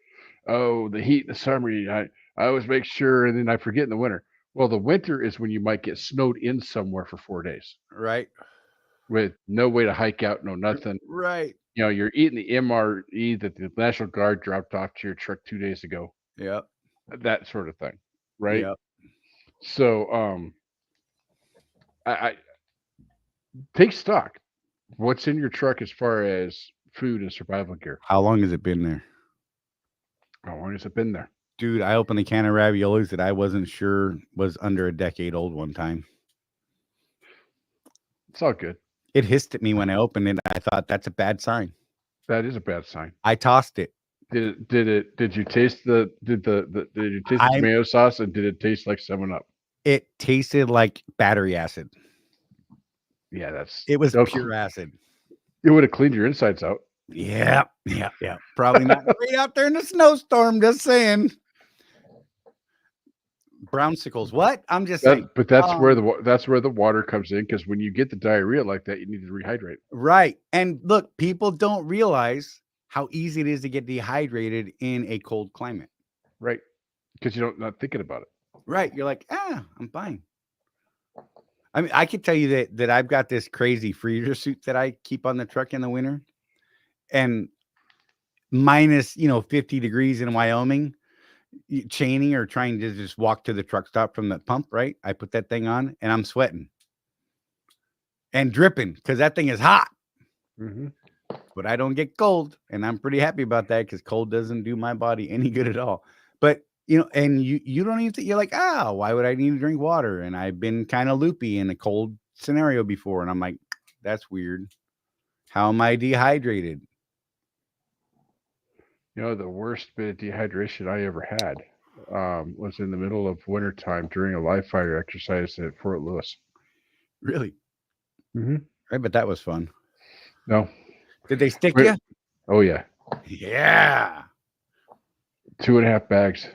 Speaker 6: Oh, the heat in the summer, I always make sure, and then I forget in the winter. Well, the winter is when you might get snowed in somewhere for 4 days.
Speaker 1: Right.
Speaker 6: With no way to hike out, no nothing.
Speaker 1: Right.
Speaker 6: You're eating the MRE that the National Guard dropped off to your truck 2 days ago.
Speaker 1: Yep.
Speaker 6: That sort of thing. Right.
Speaker 1: Yep.
Speaker 6: So, I take stock. What's in your truck as far as food and survival gear?
Speaker 1: How long has it been there?
Speaker 6: How long has it been there?
Speaker 1: Dude, I opened a can of raviolis that I wasn't sure was under a decade old one time.
Speaker 6: It's all good.
Speaker 1: It hissed at me when I opened it. I thought that's a bad sign.
Speaker 6: That is a bad sign.
Speaker 1: I tossed it.
Speaker 6: Did you taste the tomato sauce, and did it taste like 7-Up?
Speaker 1: It tasted like battery acid.
Speaker 6: Yeah,
Speaker 1: it was pure acid.
Speaker 6: It would have cleaned your insides out.
Speaker 1: Yeah. Probably not great out there in the snowstorm. Just saying. Brownsickles. What? I'm just saying.
Speaker 6: But that's where the water comes in, because when you get the diarrhea like that, you need to rehydrate.
Speaker 1: Right. And look, people don't realize how easy it is to get dehydrated in a cold climate.
Speaker 6: Right. Because you're not thinking about it.
Speaker 1: Right. You're like, I'm fine. I mean, I could tell you that I've got this crazy freezer suit that I keep on the truck in the winter, and minus, 50 degrees in Wyoming, chaining or trying to just walk to the truck stop from the pump, right? I put that thing on and I'm sweating and dripping because that thing is hot.
Speaker 6: Mm-hmm.
Speaker 1: But I don't get cold, and I'm pretty happy about that because cold doesn't do my body any good at all. But and you don't even think, you're like, why would I need to drink water? And I've been kind of loopy in a cold scenario before, and I'm like, that's weird. How am I dehydrated?
Speaker 6: The worst bit of dehydration I ever had was in the middle of wintertime during a live fire exercise at Fort Lewis.
Speaker 1: Really?
Speaker 6: Mm-hmm.
Speaker 1: I bet that was fun.
Speaker 6: No.
Speaker 1: Did they stick you?
Speaker 6: Oh, yeah.
Speaker 1: Yeah.
Speaker 6: 2.5 bags.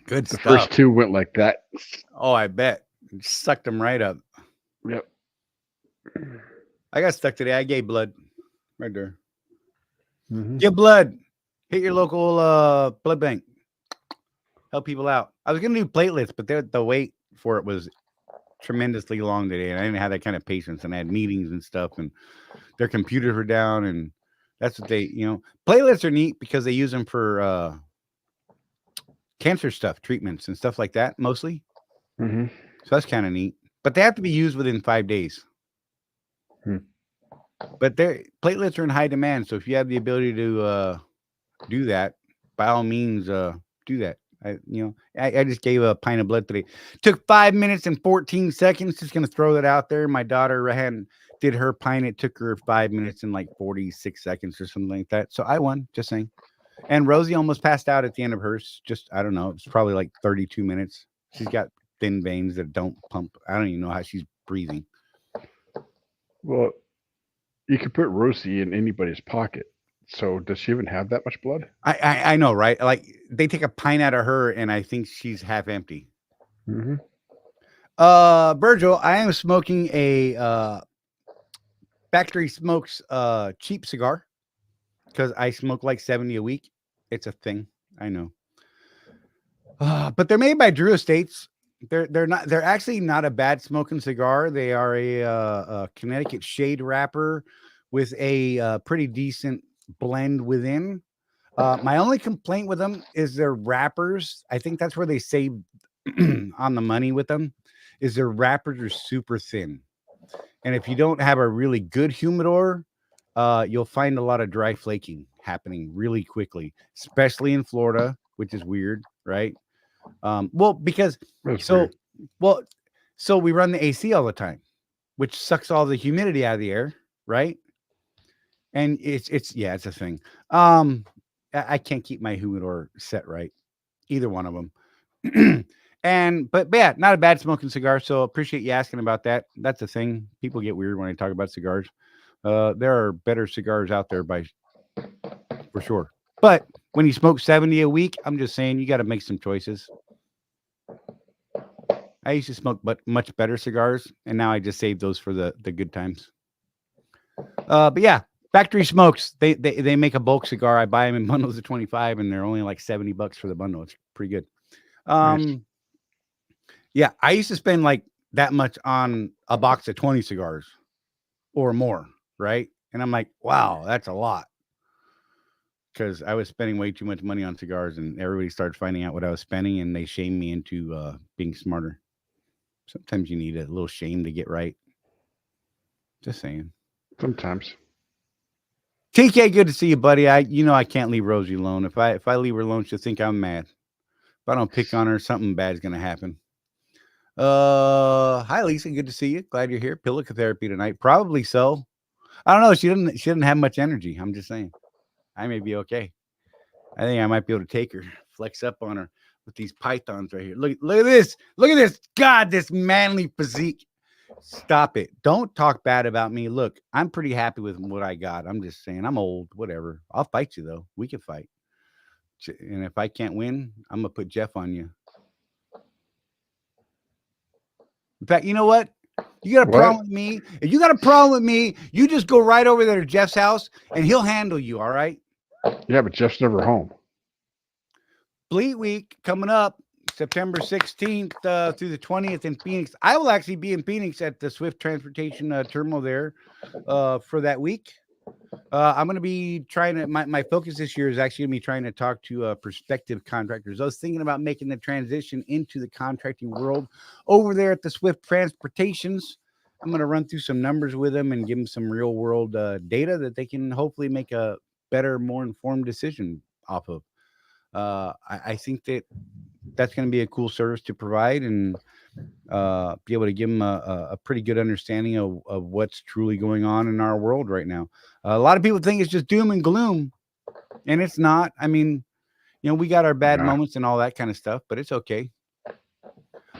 Speaker 1: Good
Speaker 6: the
Speaker 1: stuff.
Speaker 6: First 2 went like that.
Speaker 1: Oh, I bet. Sucked them right up.
Speaker 6: Yep.
Speaker 1: I got stuck today. I gave blood right there.
Speaker 6: Mm-hmm.
Speaker 1: Give blood. Hit your local blood bank. Help people out. I was going to do platelets, but the wait for it was tremendously long today, and I didn't have that kind of patience, and I had meetings and stuff, and their computers were down, and that's what they, platelets are neat because they use them for cancer stuff, treatments and stuff like that, mostly.
Speaker 6: Mm-hmm.
Speaker 1: So that's kind of neat, but they have to be used within 5 days. But platelets are in high demand, so if you have the ability to do that, by all means, do that. I just gave a pint of blood today. Took 5 minutes and 14 seconds. Just gonna throw that out there. My daughter did her pint. It took her 5 minutes and like 46 seconds or something like that. So I won. Just saying. And Rosie almost passed out at the end of hers. Just I don't know. It's probably like 32 minutes. She's got thin veins that don't pump. I don't even know how she's breathing.
Speaker 6: Well, you could put Rosie in anybody's pocket. So does she even have that much blood?
Speaker 1: I know, right? Like they take a pint out of her, and I think she's half empty.
Speaker 6: Mm-hmm.
Speaker 1: Virgil, I am smoking a Factory Smokes cheap cigar because I smoke like 70 a week. It's a thing, I know. But they're made by Drew Estates. They're actually not a bad smoking cigar. They are a Connecticut shade wrapper with a pretty decent blend within. My only complaint with them is their wrappers. I think that's where they save on the money with them, is their wrappers are super thin. And if you don't have a really good humidor, you'll find a lot of dry flaking happening really quickly, especially in Florida, which is weird, right? Because so we run the AC all the time, which sucks all the humidity out of the air, right? And it's a thing. I can't keep my humidor set right, either one of them. But yeah, not a bad smoking cigar. So appreciate you asking about that. That's a thing. People get weird when I talk about cigars. There are better cigars out there for sure. But when you smoke 70 a week, I'm just saying you got to make some choices. I used to smoke much better cigars, and now I just save those for the good times. But yeah, Factory Smokes, they make a bulk cigar. I buy them in bundles of 25, and they're only like $70 for the bundle. It's pretty good.
Speaker 6: Nice.
Speaker 1: Yeah, I used to spend like that much on a box of 20 cigars or more, right? And I'm like, wow, that's a lot. Because I was spending way too much money on cigars, and everybody started finding out what I was spending, and they shamed me into being smarter. Sometimes you need a little shame to get right. Just saying.
Speaker 6: Sometimes.
Speaker 1: TK, good to see you, buddy. I can't leave Rosie alone. If I leave her alone, she'll think I'm mad. If I don't pick on her, something bad's gonna happen. Hi Lisa, good to see you. Glad you're here. Pillow therapy tonight. Probably so. I don't know. She didn't have much energy. I'm just saying. I may be okay. I think I might be able to take her, flex up on her with these pythons right here. Look at this. Look at this. God, this manly physique. Stop it. Don't talk bad about me. Look, I'm pretty happy with what I got. I'm just saying, I'm old, whatever. I'll fight you though. We can fight. And if I can't win, I'm gonna put Jeff on you. In fact, you know what? You got a problem with me. If you got a problem with me, you just go right over there to Jeff's house and he'll handle you. All right.
Speaker 6: Yeah, but Jeff's never home.
Speaker 1: Fleet Week coming up September 16th through the 20th in Phoenix. I will actually be in Phoenix at the Swift Transportation Terminal there for that week. I'm going to be trying to, my focus this year is actually going to be trying to talk to prospective contractors. I was thinking about making the transition into the contracting world over there at the Swift Transportations. I'm going to run through some numbers with them and give them some real world data that they can hopefully make a better, more informed decision off of. I think that's going to be a cool service to provide and be able to give them a pretty good understanding of what's truly going on in our world right now. A lot of people think it's just doom and gloom, and it's not. I mean, we got our bad moments and all that kind of stuff, but it's okay.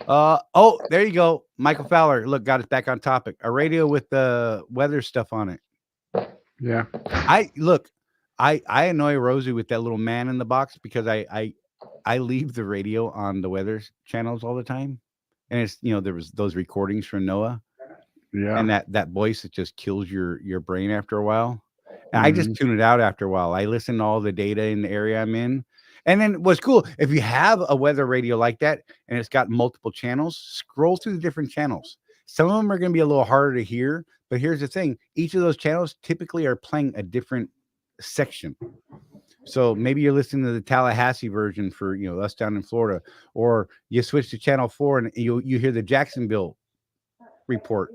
Speaker 1: Oh, there you go. Michael Fowler, look, got us back on topic. A radio with the weather stuff on it.
Speaker 6: Yeah.
Speaker 1: I annoy Rosie with that little man in the box because I leave the radio on the weather channels all the time. And it's, there was those recordings from NOAA.
Speaker 6: Yeah.
Speaker 1: And that voice that just kills your brain after a while. And I just tune it out after a while. I listen to all the data in the area I'm in. And then what's cool, if you have a weather radio like that and it's got multiple channels, scroll through the different channels. Some of them are going to be a little harder to hear, but here's the thing. Each of those channels typically are playing a different section. So maybe you're listening to the Tallahassee version for, us down in Florida, or you switch to channel 4 and you hear the Jacksonville report.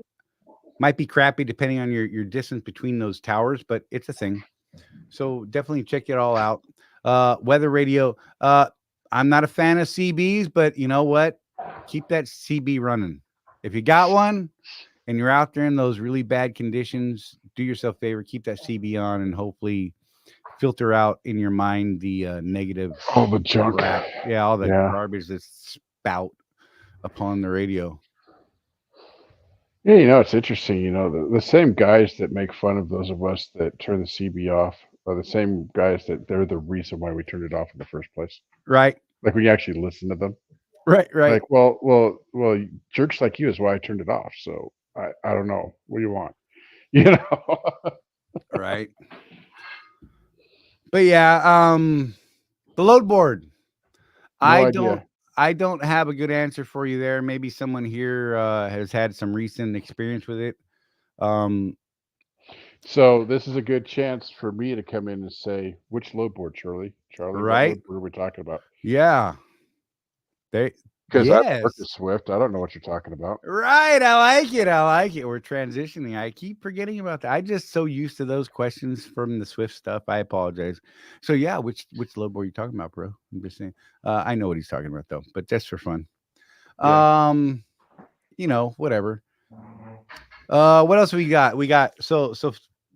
Speaker 1: Might be crappy depending on your distance between those towers, but it's a thing. So definitely check it all out. Weather radio. I'm not a fan of CBs, but you know what? Keep that CB running. If you got one and you're out there in those really bad conditions, do yourself a favor, keep that CB on, and hopefully filter out in your mind the negative,
Speaker 6: all the junk.
Speaker 1: crap. Yeah, all the
Speaker 6: Yeah.
Speaker 1: garbage that spout upon the radio.
Speaker 6: Yeah, you know, it's interesting. You know, the same guys that make fun of those of us that turn the CB off are the same guys that they're the reason why we turned it off in the first place.
Speaker 1: Right,
Speaker 6: Like when you actually listen to them.
Speaker 1: right.
Speaker 6: Like, well, jerks like you is why I turned it off. So I don't know. What do you want? You know.
Speaker 1: Right. But yeah, the load board.
Speaker 6: No
Speaker 1: I
Speaker 6: idea.
Speaker 1: don't have a good answer for you there. Maybe someone here has had some recent experience with it.
Speaker 6: So this is a good chance for me to come in and say, which load board, Charlie? Charlie,
Speaker 1: Right.
Speaker 6: what load board are we talking about?
Speaker 1: Yeah.
Speaker 6: Because I
Speaker 1: Yes.
Speaker 6: work with Swift. I don't know what you're talking about.
Speaker 1: Right. I like it. We're transitioning. I keep forgetting about that. I just so used to those questions from the Swift stuff. I apologize. So yeah, which load board are you talking about, bro? I'm just saying. I know what he's talking about though, but just for fun.
Speaker 6: Yeah.
Speaker 1: You know, whatever. What else we got? We got so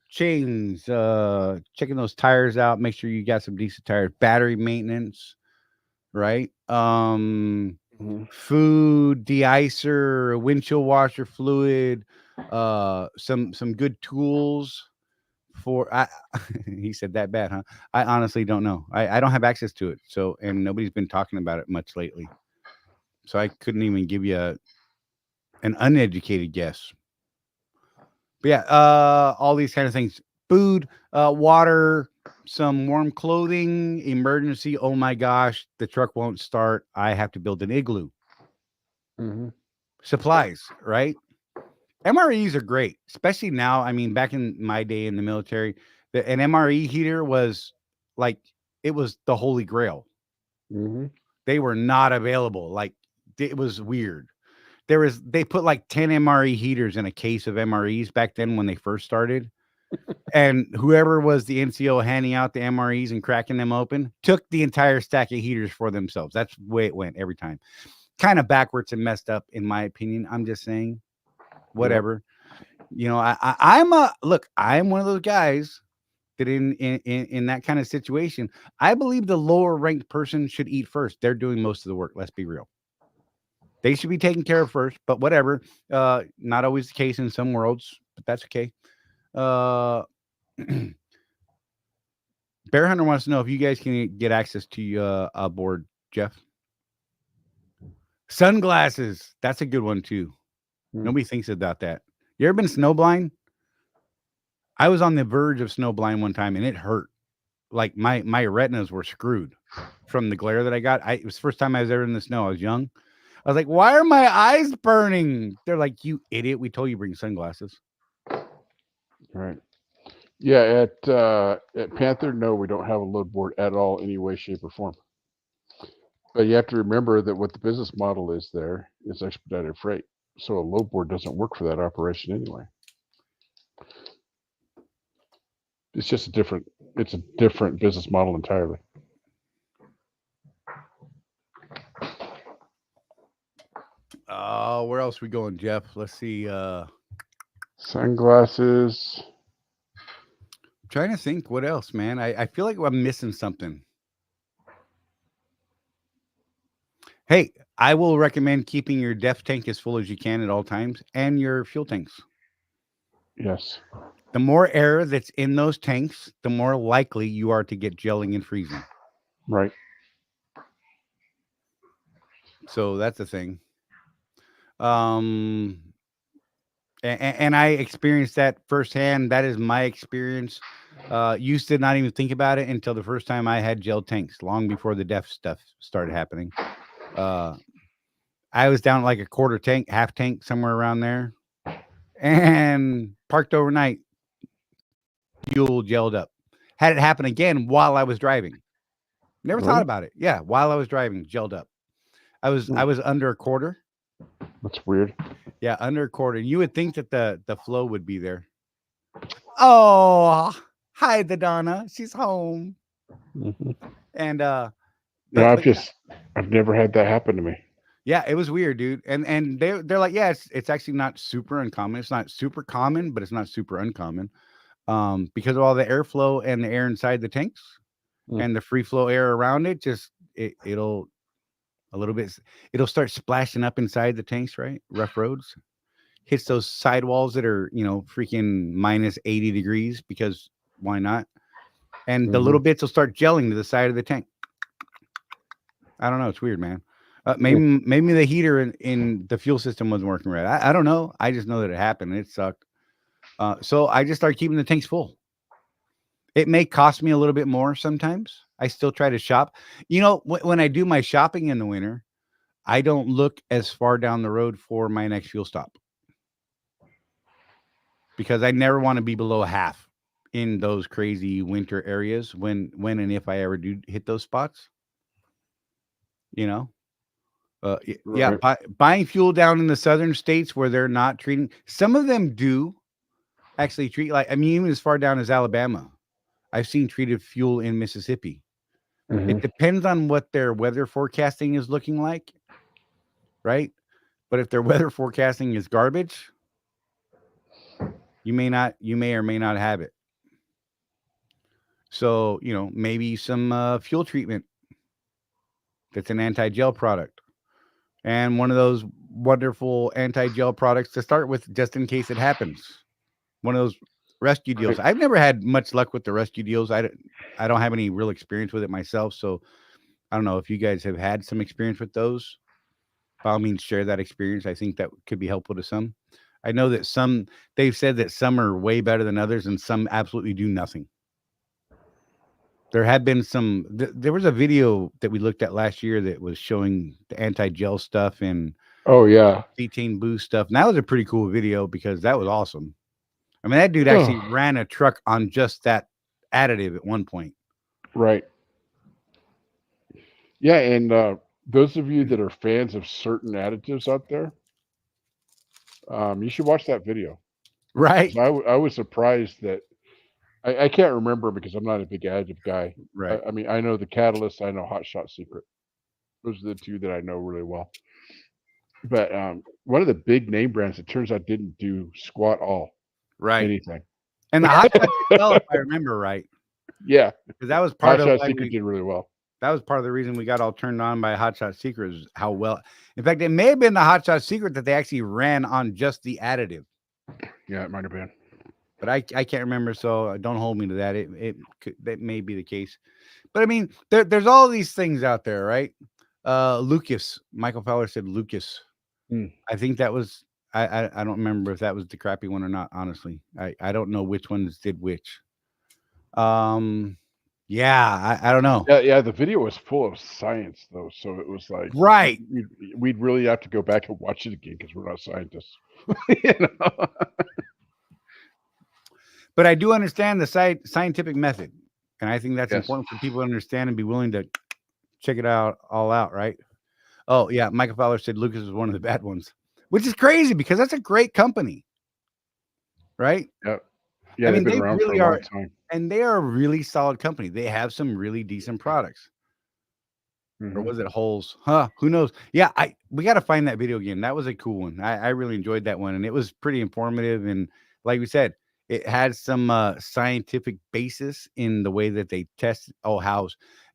Speaker 1: chains, checking those tires out, make sure you got some decent tires, battery maintenance, right? Food, de-icer, windshield washer fluid, some good tools for he said that bad, huh? I honestly don't know. I don't have access to it. So, and nobody's been talking about it much lately. So I couldn't even give you an uneducated guess. But yeah, all these kind of things. Food, water, some warm clothing, emergency. Oh my gosh, the truck won't start. I have to build an igloo. Supplies, right? MREs are great, especially now. I mean, back in my day in the military, an MRE heater was like, it was the holy grail. They were not available. Like, it was weird. They put like 10 MRE heaters in a case of MREs back then when they first started. And whoever was the NCO handing out the MREs and cracking them open took the entire stack of heaters for themselves. That's the way it went every time. Kind of backwards and messed up, in my opinion. I'm just saying, whatever. You know, I'm one of those guys that in that kind of situation, I believe the lower ranked person should eat first. They're doing most of the work. Let's be real. They should be taken care of first, but whatever. Not always the case in some worlds, but that's okay. Bear Hunter wants to know if you guys can get access to a board, Jeff. Sunglasses. That's a good one too. Nobody thinks about that. You ever been snowblind? I was on the verge of snowblind one time and it hurt. Like my retinas were screwed from the glare that I got. It was the first time I was ever in the snow. I was young. I was like, why are my eyes burning? They're like, you idiot. We told you bring sunglasses.
Speaker 6: Right. Yeah, at Panther, no, we don't have a load board at all, any way, shape, or form. But you have to remember that what the business model is there is expedited freight. So a load board doesn't work for that operation anyway. It's just a different business model entirely.
Speaker 1: Where else we going, Jeff? Let's see.
Speaker 6: Sunglasses.
Speaker 1: I'm trying to think what else, man. I feel like I'm missing something. Hey, I will recommend keeping your def tank as full as you can at all times and your fuel tanks.
Speaker 6: Yes.
Speaker 1: The more air that's in those tanks, the more likely you are to get gelling and freezing.
Speaker 6: Right.
Speaker 1: So that's the thing. And I experienced that firsthand. That is my experience. Used to not even think about it until the first time I had gel tanks, long before the def stuff started happening. I was down like a quarter tank, half tank, somewhere around there, and parked overnight. Fuel gelled up. Had it happen again while I was driving. Never thought about it. Yeah, while I was driving, gelled up. I was under a quarter.
Speaker 6: That's weird.
Speaker 1: Yeah, under a quarter. You would think that the flow would be there. Oh, hi, the Donna. She's home. And
Speaker 6: No,
Speaker 1: But
Speaker 6: I've never had that happen to me.
Speaker 1: yeah, it was weird, dude. And they're like, yeah, it's actually not super uncommon. It's not super common, but it's not super uncommon. Because of all the airflow and the air inside the tanks and the free flow air around it, it'll a little bit, it'll start splashing up inside the tanks, right? Rough roads. Hits those sidewalls that are, freaking minus 80 degrees, because why not? And the little bits will start gelling to the side of the tank. I don't know. It's weird, man. Maybe the heater in the fuel system wasn't working right. I don't know. I just know that it happened and it sucked. So I just started keeping the tanks full. It may cost me a little bit more sometimes. I still try to shop. When I do my shopping in the winter, I don't look as far down the road for my next fuel stop, because I never want to be below half in those crazy winter areas when and if I ever do hit those spots. Yeah, buying fuel down in the southern states where they're not treating, some of them do actually treat, like, I mean, even as far down as Alabama, I've seen treated fuel in Mississippi. It depends on what their weather forecasting is looking like, right? But if their weather forecasting is garbage, you may or may not have it. So, maybe some fuel treatment that's an anti-gel product, and one of those wonderful anti-gel products to start with, just in case it happens. One of those rescue deals. I've never had much luck with the rescue deals. I don't have any real experience with it myself, so I don't know if you guys have had some experience with those. By all means, share that experience. I think that could be helpful to some. I know that they've said that some are way better than others, and some absolutely do nothing. There had been there was a video that we looked at last year that was showing the anti-gel stuff and cetane boost stuff. And that was a pretty cool video, because that was awesome. I mean, that dude actually ran a truck on just that additive at one point.
Speaker 6: Right. Yeah, and those of you that are fans of certain additives out there, you should watch that video.
Speaker 1: Right.
Speaker 6: I was surprised that I can't remember, because I'm not a big additive guy.
Speaker 1: Right.
Speaker 6: I mean, I know the Catalyst, I know Hot Shot Secret. Those are the two that I know really well. But one of the big name brands, it turns out, didn't do squat all.
Speaker 1: Right.
Speaker 6: Anything.
Speaker 1: And the Hot Shot Secret, if I remember right.
Speaker 6: Yeah.
Speaker 1: Because that was part
Speaker 6: Hot
Speaker 1: of
Speaker 6: Shot Secret did really well.
Speaker 1: That was part of the reason we got all turned on by Hot Shot Secret, is how well. In fact, it may have been the Hot Shot Secret that they actually ran on just the additive.
Speaker 6: Yeah, it might have been.
Speaker 1: But I can't remember, so don't hold me to that. That may be the case. But I mean, there's all these things out there, right? Lucas, Michael Fowler said Lucas. I think that was, I don't remember if that was the crappy one or not, honestly. I don't know which ones did which. Yeah, I don't know.
Speaker 6: Yeah, the video was full of science, though, so it was like,
Speaker 1: right.
Speaker 6: We'd really have to go back and watch it again, because we're not scientists. You know?
Speaker 1: But I do understand the scientific method, and I think that's important for people to understand and be willing to check it all out, right? Oh, yeah, Michael Fowler said Lucas was one of the bad ones, which is crazy, because that's a great company, right?
Speaker 6: Yep. Yeah, I mean, they really are,
Speaker 1: and they are a really solid company. They have some really decent products. Or was it Holes? Who knows? Yeah, we got to find that video again. That was a cool one. I really enjoyed that one, and it was pretty informative. And like we said, it had some scientific basis in the way that they tested.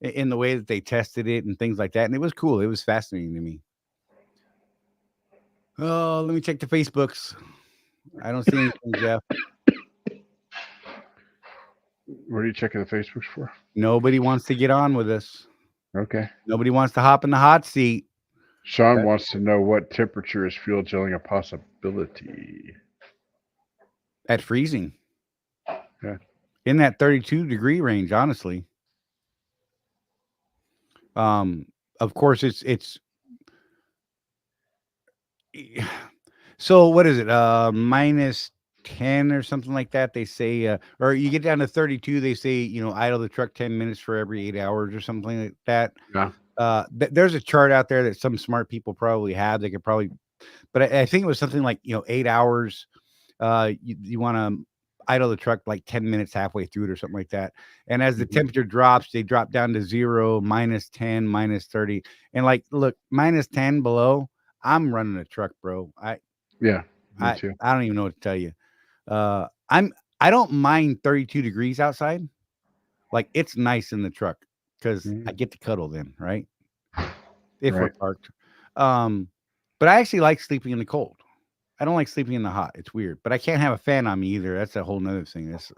Speaker 1: In the way that they tested it and things like that. And it was cool. It was fascinating to me. Oh, let me check the Facebooks. I don't see anything, Jeff.
Speaker 6: What are you checking the Facebooks for?
Speaker 1: Nobody wants to get on with us.
Speaker 6: Okay.
Speaker 1: Nobody wants to hop in the hot seat.
Speaker 6: Sean wants to know, what temperature is fuel gelling a possibility?
Speaker 1: At freezing.
Speaker 6: Yeah.
Speaker 1: In that 32-degree range, honestly. Of course, it's so what is it? Minus 10 or something like that. They say, or you get down to 32, they say, idle the truck 10 minutes for every 8 hours or something like that.
Speaker 6: Yeah.
Speaker 1: There's a chart out there that some smart people probably have. They could probably, but I think it was something like, 8 hours. You want to idle the truck like 10 minutes halfway through it or something like that. And as the temperature drops, they drop down to 0, -10, -30. And like, look, -10 below, I'm running a truck, bro.
Speaker 6: Yeah, me
Speaker 1: I
Speaker 6: too.
Speaker 1: I don't even know what to tell you. I don't mind 32 degrees outside. Like, it's nice in the truck because I get to cuddle then, right? If we're
Speaker 6: Right.
Speaker 1: parked. But I actually like sleeping in the cold. I don't like sleeping in the hot. It's weird, but I can't have a fan on me either. That's a whole nother thing. This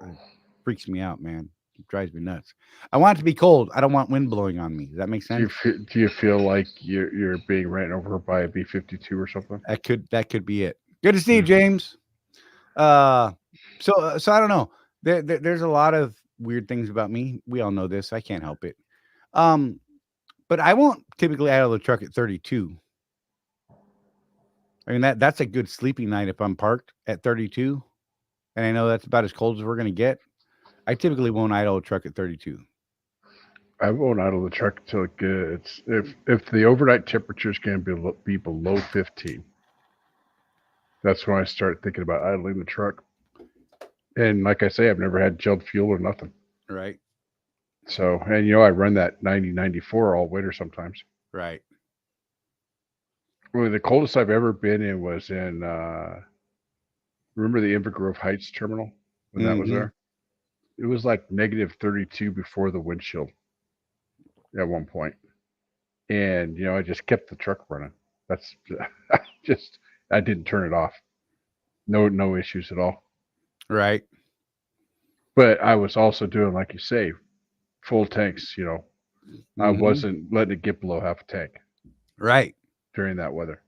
Speaker 1: freaks me out, man. It drives me nuts. I want it to be cold. I don't want wind blowing on me. Does that make sense?
Speaker 6: Do you feel like you're being ran over by a B-52 or something?
Speaker 1: That could be it. Good to see you, James. So I don't know. There's a lot of weird things about me. We all know this. I can't help it. But I won't typically idle the truck at 32. I mean, that's a good sleeping night if I'm parked at 32, and I know that's about as cold as we're gonna get. I typically won't idle a truck at 32.
Speaker 6: I won't idle the truck until it gets if the overnight temperature is going to be below 15. That's when I start thinking about idling the truck. And like I say, I've never had gelled fuel or nothing.
Speaker 1: Right.
Speaker 6: So, and I run that 90-94 all winter sometimes.
Speaker 1: Right.
Speaker 6: Well, the coldest I've ever been in was in, remember the Inver Grove Heights terminal when that was there? It was like -32 before the windshield at one point. And, I just kept the truck running. That's I didn't turn it off. No issues at all.
Speaker 1: Right.
Speaker 6: But I was also doing, like you say, full tanks, I wasn't letting it get below half a tank.
Speaker 1: Right.
Speaker 6: During that weather.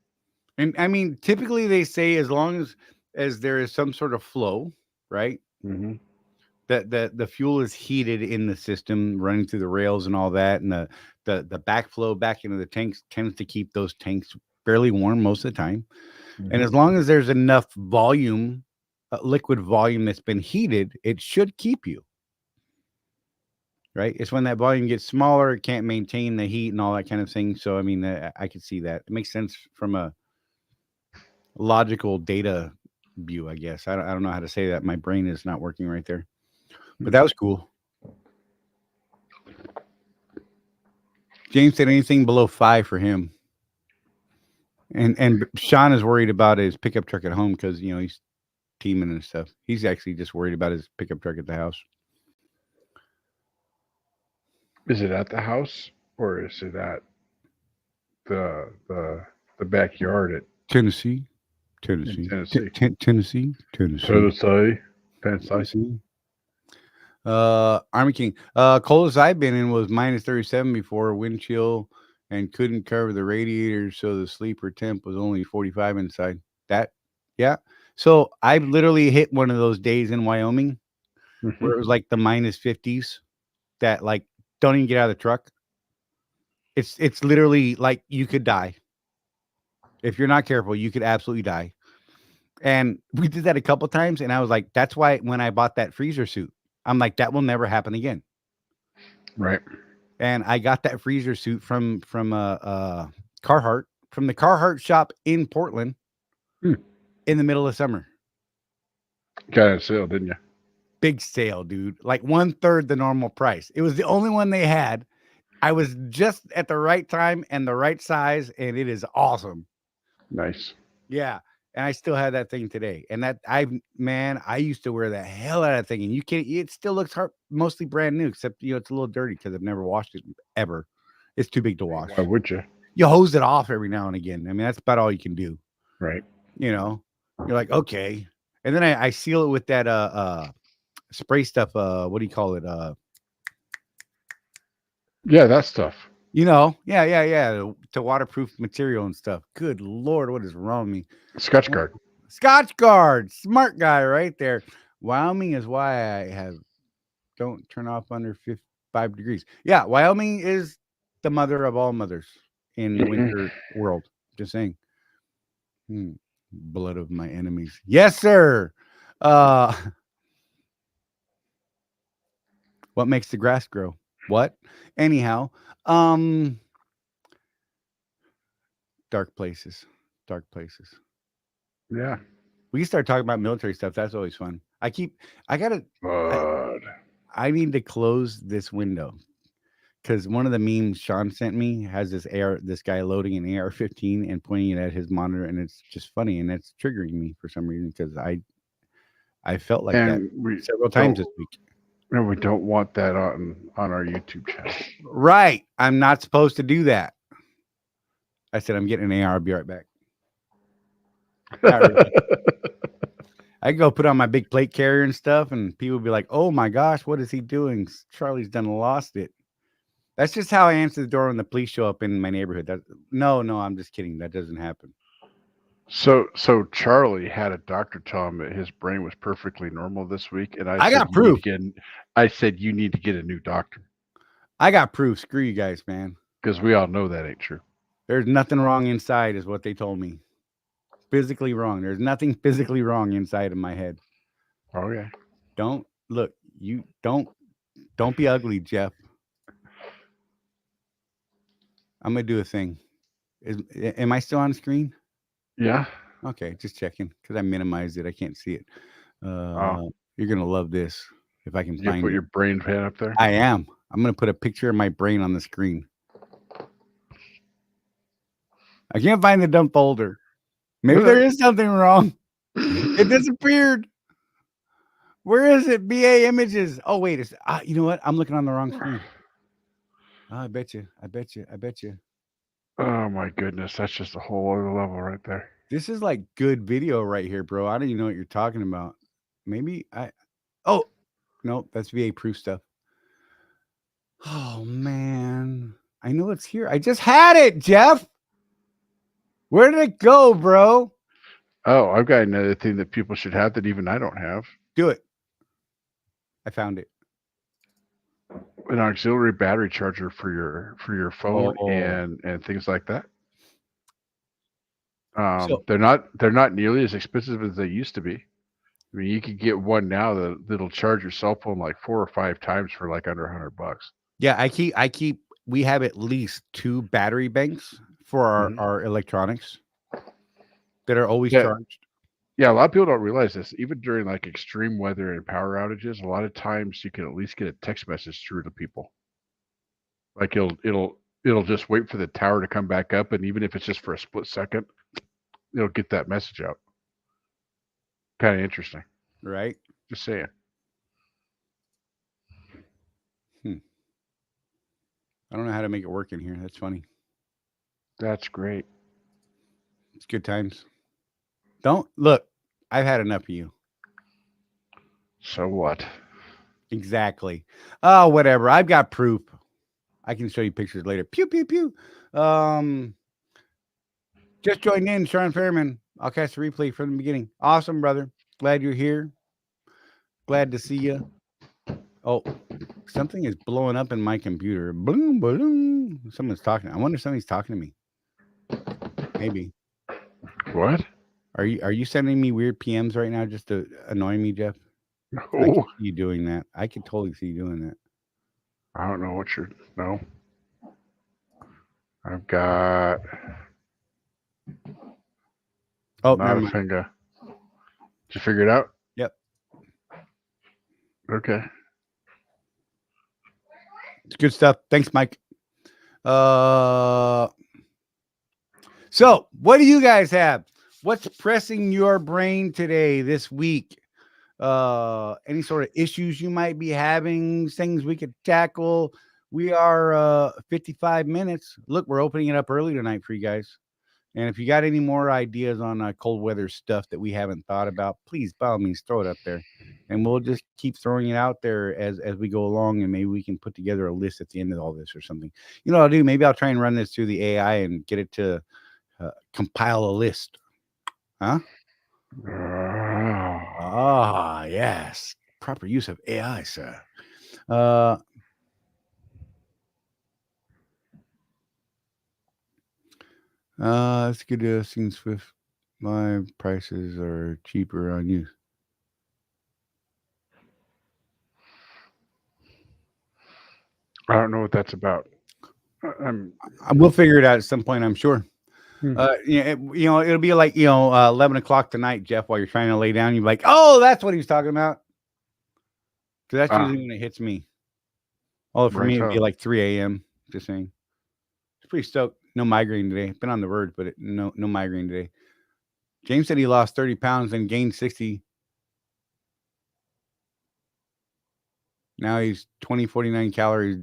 Speaker 1: And I mean, typically they say as long as there is some sort of flow, right? That the fuel is heated in the system, running through the rails and all that, and the backflow back into the tanks tends to keep those tanks fairly warm most of the time. And as long as there's enough volume, liquid volume that's been heated, it should keep you. Right? It's when that volume gets smaller, it can't maintain the heat and all that kind of thing. So, I mean, I could see that. It makes sense from a logical data view, I guess. I don't know how to say that. My brain is not working right there. But that was cool. James said anything below 5 for him. And Sean is worried about his pickup truck at home because, he's teaming and stuff. He's actually just worried about his pickup truck at the house.
Speaker 6: Is it at the house or is it at the backyard at
Speaker 1: Tennessee? Army King. Coldest I've been in was -37 before, wind chill, and couldn't cover the radiator, so the sleeper temp was only 45 inside. Yeah. So I've literally hit one of those days in Wyoming where it was like the -50s that like don't even get out of the truck. It's literally like you could die. If you're not careful, you could absolutely die. And we did that a couple times, and I was like, that's why when I bought that freezer suit, I'm like, that will never happen again.
Speaker 6: Right.
Speaker 1: And I got that freezer suit from Carhartt, from the Carhartt shop in Portland in the middle of summer.
Speaker 6: Got it on sale, didn't you?
Speaker 1: Big sale, dude. Like 1/3 the normal price. It was the only one they had. I was just at the right time and the right size, and it is awesome.
Speaker 6: Nice.
Speaker 1: Yeah. And I still have that thing today. And that I used to wear the hell out of that thing. And it still looks mostly brand new, except it's a little dirty because I've never washed it ever. It's too big to wash.
Speaker 6: Why would you?
Speaker 1: You hose it off every now and again. I mean, that's about all you can do.
Speaker 6: Right.
Speaker 1: You're like, okay. And then I seal it with that spray stuff. What do you call it?
Speaker 6: Yeah, that stuff.
Speaker 1: Yeah. To waterproof material and stuff. Good Lord, what is wrong with me?
Speaker 6: Scotch Guard.
Speaker 1: Scotch Guard. Smart guy right there. Wyoming is why I don't turn off under 5 degrees. Yeah, Wyoming is the mother of all mothers in the winter world. Just saying. Blood of my enemies. Yes, sir. What makes the grass grow? What? Anyhow, dark places.
Speaker 6: Yeah.
Speaker 1: We can start talking about military stuff. That's always fun. I need to close this window because one of the memes Sean sent me has this guy loading an AR-15 and pointing it at his monitor, and it's just funny, and it's triggering me for some reason because I felt like that several times this week.
Speaker 6: No, we don't want that on our YouTube channel.
Speaker 1: Right. I'm not supposed to do that. I said, I'm getting an AR. I'll be right back. Really. I go put on my big plate carrier and stuff, and people be like, oh my gosh, what is he doing? Charlie's done lost it. That's just how I answer the door when the police show up in my neighborhood. No, I'm just kidding. That doesn't happen.
Speaker 6: So Charlie had a doctor tell him that his brain was perfectly normal this week, and I
Speaker 1: got proof.
Speaker 6: I said you need to get a new doctor.
Speaker 1: I got proof. Screw you guys, man.
Speaker 6: Because we all know that ain't true.
Speaker 1: There's nothing wrong inside, is what they told me. Physically wrong. There's nothing physically wrong inside of my head.
Speaker 6: Oh yeah.
Speaker 1: Don't be ugly, Jeff. I'm gonna do a thing. Am I still on screen?
Speaker 6: Yeah.
Speaker 1: Okay, just checking because I minimized it. I can't see it. You're gonna love this if I can find it.
Speaker 6: You put your brain pan up there?
Speaker 1: I am. I'm gonna put a picture of my brain on the screen. I can't find the dumb folder. Maybe there is something wrong. It disappeared. Where is it? BA images. Oh wait, you know what? I'm looking on the wrong screen. Oh, I bet you.
Speaker 6: Oh my goodness, that's just a whole other level right there.
Speaker 1: This is like good video right here, bro. I don't even know what you're talking about. Maybe oh no, that's VA proof stuff. Oh man, I know it's here. I just had it, Jeff. Where did it go, bro?
Speaker 6: Oh, I've got another thing that people should have that even I don't have.
Speaker 1: Do it. I found it.
Speaker 6: An auxiliary battery charger for your phone and things like that. They're not nearly as expensive as they used to be. I mean, you could get one now that'll charge your cell phone like 4 or 5 times for like under $100.
Speaker 1: Yeah, we have at least 2 battery banks for our electronics that are always charged.
Speaker 6: Yeah, a lot of people don't realize this. Even during like extreme weather and power outages, a lot of times you can at least get a text message through to people. Like it'll just wait for the tower to come back up, and even if it's just for a split second, it'll get that message out. Kind of interesting,
Speaker 1: right?
Speaker 6: Just saying.
Speaker 1: I don't know how to make it work in here. That's funny.
Speaker 6: That's great.
Speaker 1: It's good times. Don't look. I've had enough of you.
Speaker 6: So what?
Speaker 1: Exactly. Oh, whatever. I've got proof. I can show you pictures later. Pew pew pew. Just joined in, Sean Fairman. I'll catch the replay from the beginning. Awesome, brother. Glad you're here. Glad to see you. Oh, something is blowing up in my computer. Boom, boom. Someone's talking. I wonder if somebody's talking to me. Maybe.
Speaker 6: What?
Speaker 1: Are you sending me weird PMs right now just to annoy me, Jeff?
Speaker 6: No.
Speaker 1: I can see you doing that. I can totally see you doing that.
Speaker 6: I don't know what no. I've got not a finger. Did you figure it out?
Speaker 1: Yep.
Speaker 6: Okay.
Speaker 1: It's good stuff. Thanks, Mike. So what do you guys have? What's pressing your brain today, this week? Any sort of issues you might be having, things we could tackle. We are 55 minutes. Look, we're opening it up early tonight for you guys. And if you got any more ideas on cold weather stuff that we haven't thought about, please, by all means, throw it up there. And we'll just keep throwing it out there as we go along, and maybe we can put together a list at the end of all this or something. You know what I'll do? Maybe I'll try and run this through the AI and get it to compile a list. Huh? Ah, yes. Proper use of AI, sir. Let's get things Swift. My prices are cheaper on you.
Speaker 6: I don't know what that's about.
Speaker 1: We'll figure it out at some point, I'm sure. It'll be like 11 o'clock tonight, Jeff, while you're trying to lay down. You're like, oh, that's what he's talking about. Because that's usually when it hits me. Oh, for me, it'd be like 3 a.m. Just saying. It's pretty stoked. No migraine today. Been on the verge, but no migraine today. James said he lost 30 pounds and gained 60. Now he's 2049 calories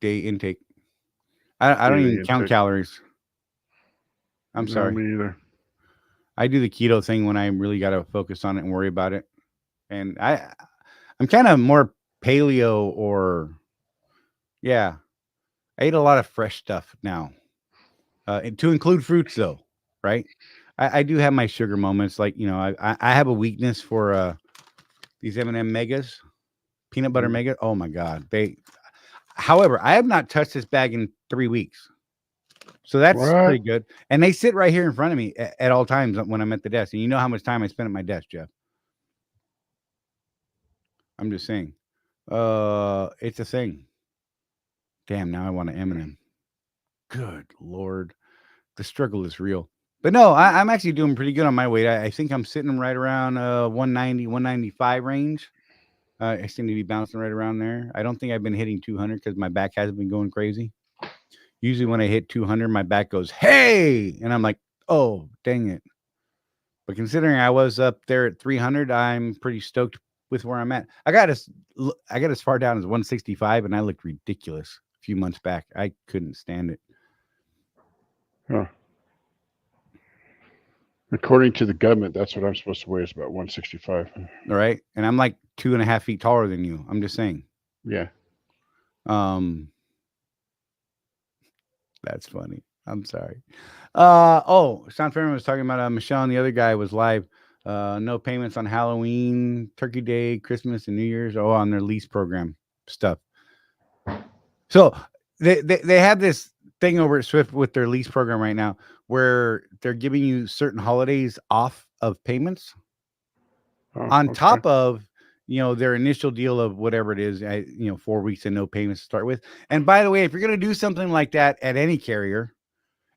Speaker 1: day intake. I don't even count calories. I'm sorry.
Speaker 6: Me either.
Speaker 1: I do the keto thing when I really got to focus on it and worry about it. And I'm kind of more paleo or, I ate a lot of fresh stuff now. To include fruits though, right? I do have my sugar moments. Like, I have a weakness for these M&M Megas, peanut butter Mega. Oh my God. However, I have not touched this bag in 3 weeks. So that's pretty good. And they sit right here in front of me at all times when I'm at the desk. And you know how much time I spend at my desk, Jeff. I'm just saying. It's a thing. Damn, now I want an M&M. Good Lord. The struggle is real. But no, I'm actually doing pretty good on my weight. I think I'm sitting right around 190, 195 range. I seem to be bouncing right around there. I don't think I've been hitting 200 because my back hasn't been going crazy. Usually when I hit 200, my back goes, hey! And I'm like, oh, dang it. But considering I was up there at 300, I'm pretty stoked with where I'm at. I got as far down as 165, and I looked ridiculous a few months back. I couldn't stand it.
Speaker 6: Huh. According to the government, that's what I'm supposed to weigh is about 165.
Speaker 1: All right. And I'm like 2.5 feet taller than you. I'm just saying.
Speaker 6: Yeah.
Speaker 1: That's funny. I'm sorry. Sean Fairman was talking about Michelle and the other guy was live. No payments on Halloween, Turkey Day, Christmas, and New Year's. Oh, on their lease program stuff. So they have this thing over at Swift with their lease program right now where they're giving you certain holidays off of payments on top of their initial deal of whatever it is, 4 weeks and no payments to start with. And by the way, if you're going to do something like that at any carrier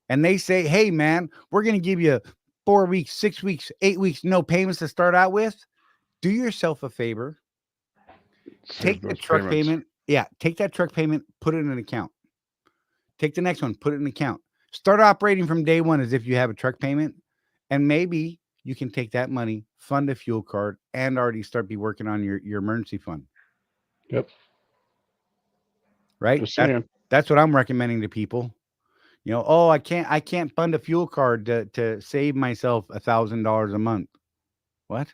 Speaker 1: and they say, hey man, we're going to give you 4 weeks, 6 weeks, 8 weeks, no payments to start out with, do yourself a favor. Take the truck payment. Yeah. Take that truck payment, put it in an account. Take the next one, put it in an account. Start operating from day one as if you have a truck payment. And maybe you can take that money, fund a fuel card, and already start working on your emergency fund.
Speaker 6: Yep.
Speaker 1: Right? That's what I'm recommending to people. I can't fund a fuel card to save myself $1,000 a month. What?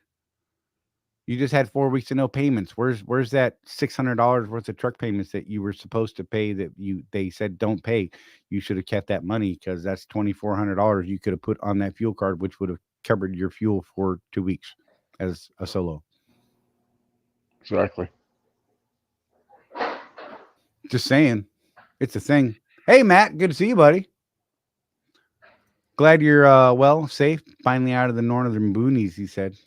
Speaker 1: You just had 4 weeks of no payments. Where's that $600 worth of truck payments that you were supposed to pay that they said don't pay? You should have kept that money because that's $2,400 you could have put on that fuel card, which would have covered your fuel for 2 weeks as a solo.
Speaker 6: Exactly.
Speaker 1: Just saying. It's a thing. Hey, Matt, good to see you, buddy. Glad you're safe, finally out of the northern boonies, he said.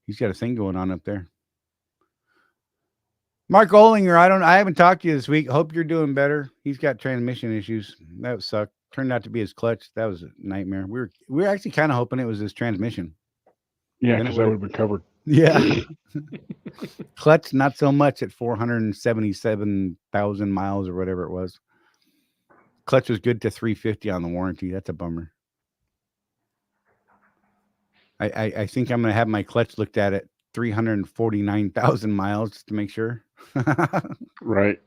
Speaker 1: He's got a thing going on up there. Mark Olinger, I haven't talked to you this week. Hope you're doing better. He's got transmission issues. That would suck. Turned out to be his clutch. That was a nightmare. We were actually kind of hoping it was his transmission.
Speaker 6: Yeah, because that would have been covered.
Speaker 1: Yeah. Clutch, not so much at 477,000 miles or whatever it was. Clutch was good to 350 on the warranty. That's a bummer. I think I'm going to have my clutch looked at 349,000 miles just to make sure.
Speaker 6: Right.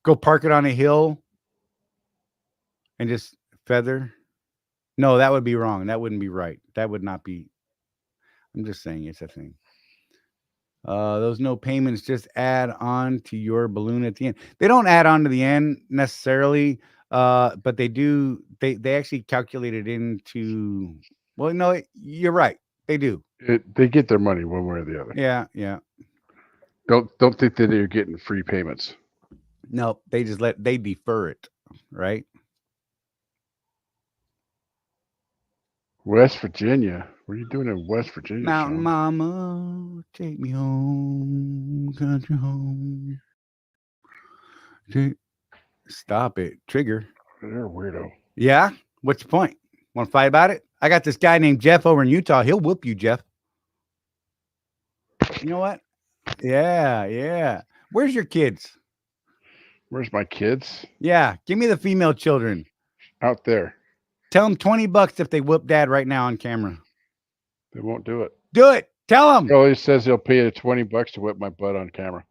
Speaker 1: Go park it on a hill and just feather. No, that would be wrong. That wouldn't be right. That would not be. I'm just saying it's a thing. Those no payments just add on to your balloon at the end. They don't add on to the end necessarily, but they do. They actually calculate it into. Well, no, you're right. They do.
Speaker 6: They get their money one way or the other.
Speaker 1: Yeah.
Speaker 6: Don't think that they're getting free payments.
Speaker 1: No, they just they defer it, right?
Speaker 6: West Virginia. What are you doing in West Virginia?
Speaker 1: Mountain
Speaker 6: Sean?
Speaker 1: Mama, take me home, country home. Stop it, Trigger.
Speaker 6: You're a weirdo.
Speaker 1: Yeah. What's your point? Want to fight about it? I got this guy named Jeff over in Utah. He'll whoop you, Jeff. You know what? Yeah, yeah. Where's your kids?
Speaker 6: Where's my kids?
Speaker 1: Yeah, give me the female children.
Speaker 6: Out there.
Speaker 1: Tell them $20 if they whoop dad right now on camera.
Speaker 6: They won't do it.
Speaker 1: Do it. Tell them.
Speaker 6: He always says he'll pay you $20 to whip my butt on camera.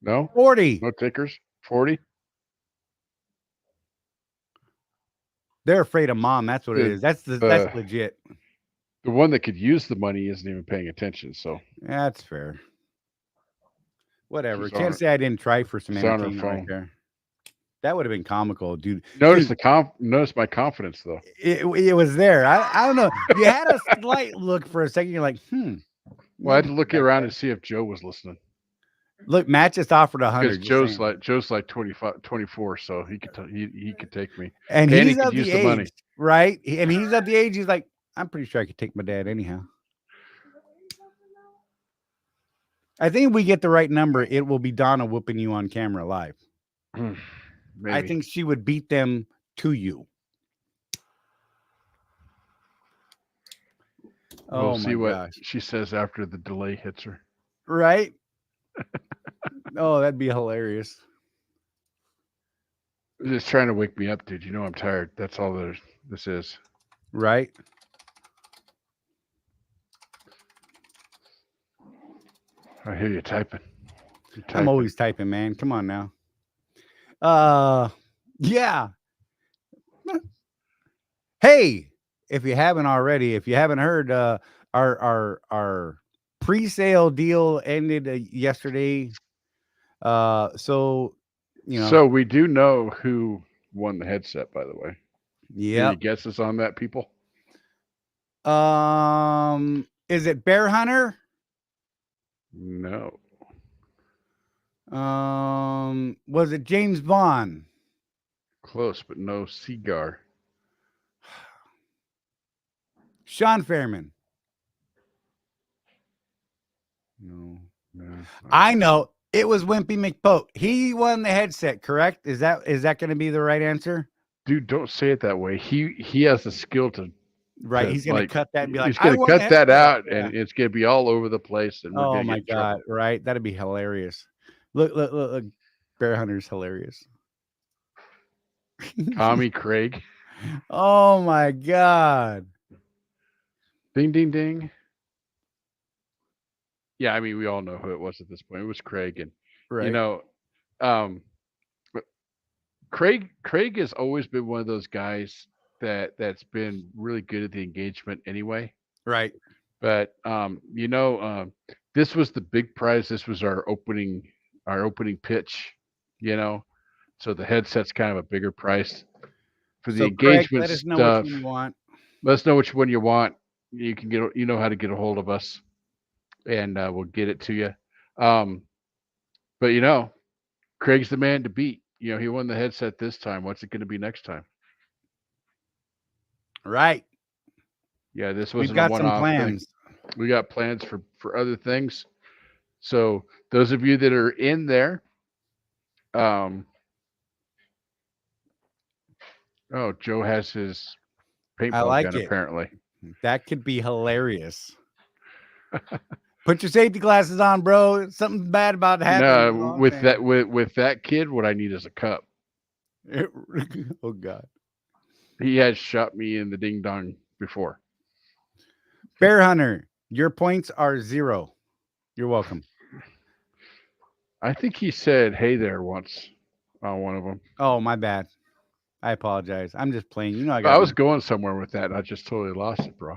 Speaker 6: No?
Speaker 1: 40.
Speaker 6: No takers? 40?
Speaker 1: They're afraid of mom. That's what it is. That's legit.
Speaker 6: The one that could use the money isn't even paying attention. So
Speaker 1: That's fair. Whatever.
Speaker 6: She's
Speaker 1: Can't
Speaker 6: on-
Speaker 1: say I didn't try for some
Speaker 6: she's on her
Speaker 1: entertainment right
Speaker 6: phone.
Speaker 1: there. That would have been comical, dude.
Speaker 6: notice
Speaker 1: Dude,
Speaker 6: notice my confidence though.
Speaker 1: it was there. I don't know. You had a slight look for a second. You're like,
Speaker 6: Well, I had to look around and see if Joe was listening.
Speaker 1: Look, Matt just offered
Speaker 6: Because
Speaker 1: 100.
Speaker 6: Joe's like 25, 24, so he could take me.
Speaker 1: And
Speaker 6: he
Speaker 1: he's
Speaker 6: could
Speaker 1: of
Speaker 6: use
Speaker 1: the
Speaker 6: the
Speaker 1: age,
Speaker 6: money.
Speaker 1: right? And he's of the age. He's like, I'm pretty sure I could take my dad anyhow. I think if we get the right number, it will be Donna whooping you on camera live.
Speaker 6: Maybe.
Speaker 1: I think she would beat them to you.
Speaker 6: We'll
Speaker 1: Oh
Speaker 6: see
Speaker 1: my
Speaker 6: what
Speaker 1: gosh.
Speaker 6: she says after the delay hits her.
Speaker 1: Right? Oh, that'd be hilarious.
Speaker 6: Just trying to wake me up, dude. You know I'm tired. That's all this is.
Speaker 1: Right?
Speaker 6: I hear you typing.
Speaker 1: I'm always typing, man. Come on now. Yeah. Hey, if you haven't already, if you haven't heard, our pre-sale deal ended yesterday. So you know.
Speaker 6: So we do know who won the headset, by the way.
Speaker 1: Yeah.
Speaker 6: Any guesses on that, people?
Speaker 1: Is it Bear Hunter?
Speaker 6: No.
Speaker 1: Was it James Bond?
Speaker 6: Close, but no cigar.
Speaker 1: Sean Fairman.
Speaker 6: No.
Speaker 1: I know it was Wimpy McPoke. He won the headset, correct? Is that going to be the right answer?
Speaker 6: Dude, don't say it that way. He has the skill to
Speaker 1: Right. He's going to cut that and be like,
Speaker 6: he's going to cut that out, and it's going to be all over the place. And we're
Speaker 1: oh
Speaker 6: gonna
Speaker 1: my
Speaker 6: get in trouble.
Speaker 1: God. Right. That'd be hilarious. Look. Bear Hunter's hilarious.
Speaker 6: Tommy Craig.
Speaker 1: Oh my God.
Speaker 6: Ding, ding, ding. Yeah, I mean, we all know who it was at this point. It was Craig, and
Speaker 1: Right.
Speaker 6: you know, but Craig has always been one of those guys that's been really good at the engagement anyway.
Speaker 1: Right.
Speaker 6: But this was the big prize. This was our opening pitch. So the headset's kind of a bigger price for the engagement
Speaker 1: Craig, let us know
Speaker 6: stuff.
Speaker 1: which one you want.
Speaker 6: Let us know which one you want. You can know how to get a hold of us, and we'll get it to you. But Craig's the man to beat. He won the headset this time. What's it going to be next time?
Speaker 1: Right.
Speaker 6: Yeah, this
Speaker 1: We've
Speaker 6: wasn't
Speaker 1: got
Speaker 6: a
Speaker 1: some
Speaker 6: one-off
Speaker 1: plans.
Speaker 6: thing. We got plans for other things. So those of you that are in there, oh, Joe has his paintball gun apparently.
Speaker 1: That could be hilarious. Put your safety glasses on, bro. Something bad about to happen.
Speaker 6: No, with that kid, what I need is a cup.
Speaker 1: Oh God.
Speaker 6: He has shot me in the ding dong before.
Speaker 1: Bear Hunter, your points are 0. You're welcome.
Speaker 6: I think he said "Hey there" once on one of them.
Speaker 1: Oh, my bad. I apologize. I'm just playing.
Speaker 6: I was going somewhere with that. And I just totally lost it, bro.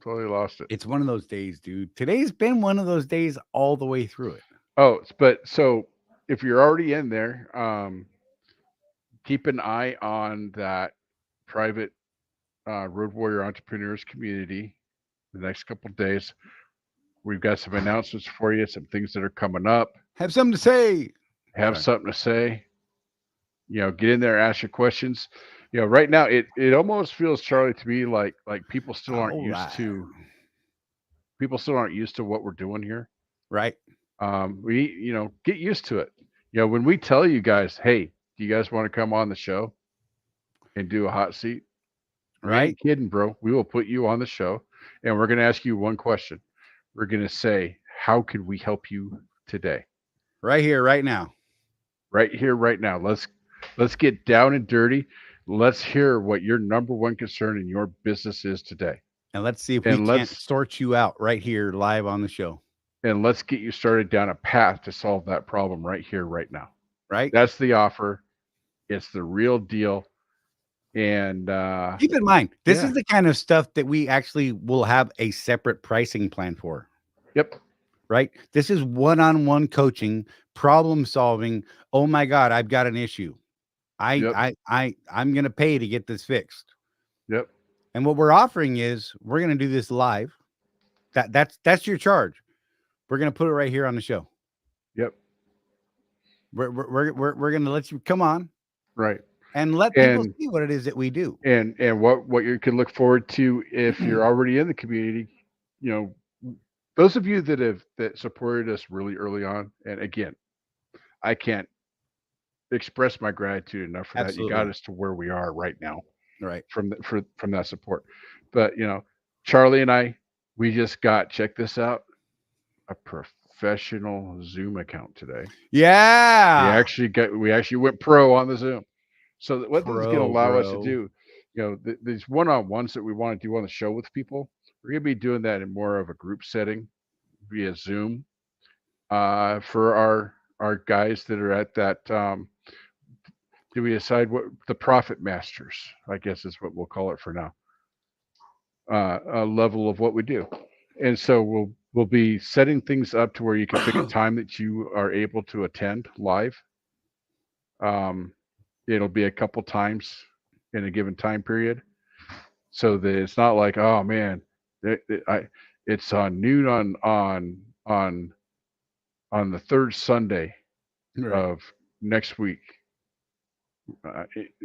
Speaker 6: Totally lost it.
Speaker 1: It's one of those days, dude. Today's been one of those days all the way through it.
Speaker 6: Oh, but so if you're already in there, keep an eye on that private Road Warrior Entrepreneurs community the next couple of days. We've got some announcements for you, some things that are coming up.
Speaker 1: Have something to say.
Speaker 6: Something to say. Get in there, ask your questions. Right now it almost feels, Charlie, to me like people still aren't used to what we're doing here.
Speaker 1: Right.
Speaker 6: We get used to it. When we tell you guys, hey, do you guys want to come on the show? and do a hot seat. We
Speaker 1: Right?
Speaker 6: ain't kidding, bro. We will put you on the show, and we're going to ask you one question. We're going to say, how can we help you today?
Speaker 1: Right here, right now.
Speaker 6: Right here, right now. Let's get down and dirty. Let's hear what your number one concern in your business is today.
Speaker 1: And let's see if we
Speaker 6: And
Speaker 1: can't sort you out right here live on the show.
Speaker 6: and let's get you started down a path to solve that problem right here, right now.
Speaker 1: Right?
Speaker 6: That's the offer. It's the real deal. And
Speaker 1: Keep in mind, this
Speaker 6: yeah.
Speaker 1: is the kind of stuff that we actually will have a separate pricing plan for.
Speaker 6: Yep.
Speaker 1: Right? This is one-on-one coaching, problem solving. Oh my God, I've got an issue. I'm going to pay to get this fixed.
Speaker 6: Yep.
Speaker 1: And what we're offering is we're going to do this live. That's your charge. We're going to put it right here on the show.
Speaker 6: Yep.
Speaker 1: We're going to let you come on.
Speaker 6: Right.
Speaker 1: And let people see what it is that we do.
Speaker 6: And what you can look forward to if you're already in the community, you know, those of you that supported us really early on, and again, I can't express my gratitude enough for that. You got us to where we are right now.
Speaker 1: Right.
Speaker 6: From that support. But you know, Charlie and I, we just got, check this out, a professional Zoom account today.
Speaker 1: Yeah.
Speaker 6: We actually went pro on the Zoom. So what this is going to allow us to do, you know, these one-on-ones that we want to do on the show with people, we're going to be doing that in more of a group setting via Zoom for our guys that are at that. Do we decide what the profit masters, I guess is what we'll call it for now, a level of what we do. And so we'll be setting things up to where you can pick a time that you are able to attend live. It'll be a couple times in a given time period, so that it's not like, oh man, it's on noon on the third Sunday of next week.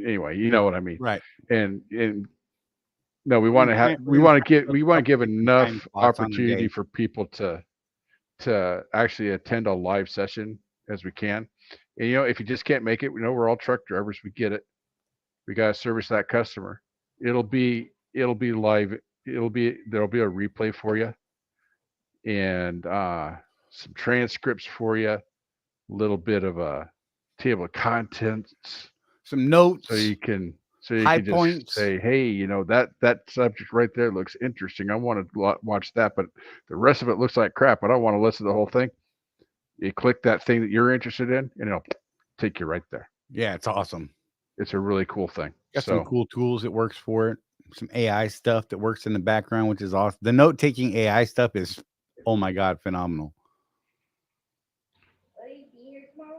Speaker 6: Anyway, you know what I mean,
Speaker 1: right?
Speaker 6: And no, we want to give enough opportunity for people to actually attend a live session as we can. And you know, if you just can't make it, we know we're all truck drivers. We get it. We got to service that customer. It'll be live. There'll be a replay for you, and some transcripts for you, a little bit of a table of contents,
Speaker 1: some notes,
Speaker 6: so you can just points. Say, hey, you know, that subject right there looks interesting. I want to watch that, but the rest of it looks like crap. I don't want to listen to the whole thing. You click that thing that you're interested in, and it'll take you right there.
Speaker 1: Yeah, it's awesome.
Speaker 6: It's a really cool thing.
Speaker 1: Got some cool tools that works for it. Some AI stuff that works in the background, which is awesome. The note-taking AI stuff is, oh my God, phenomenal.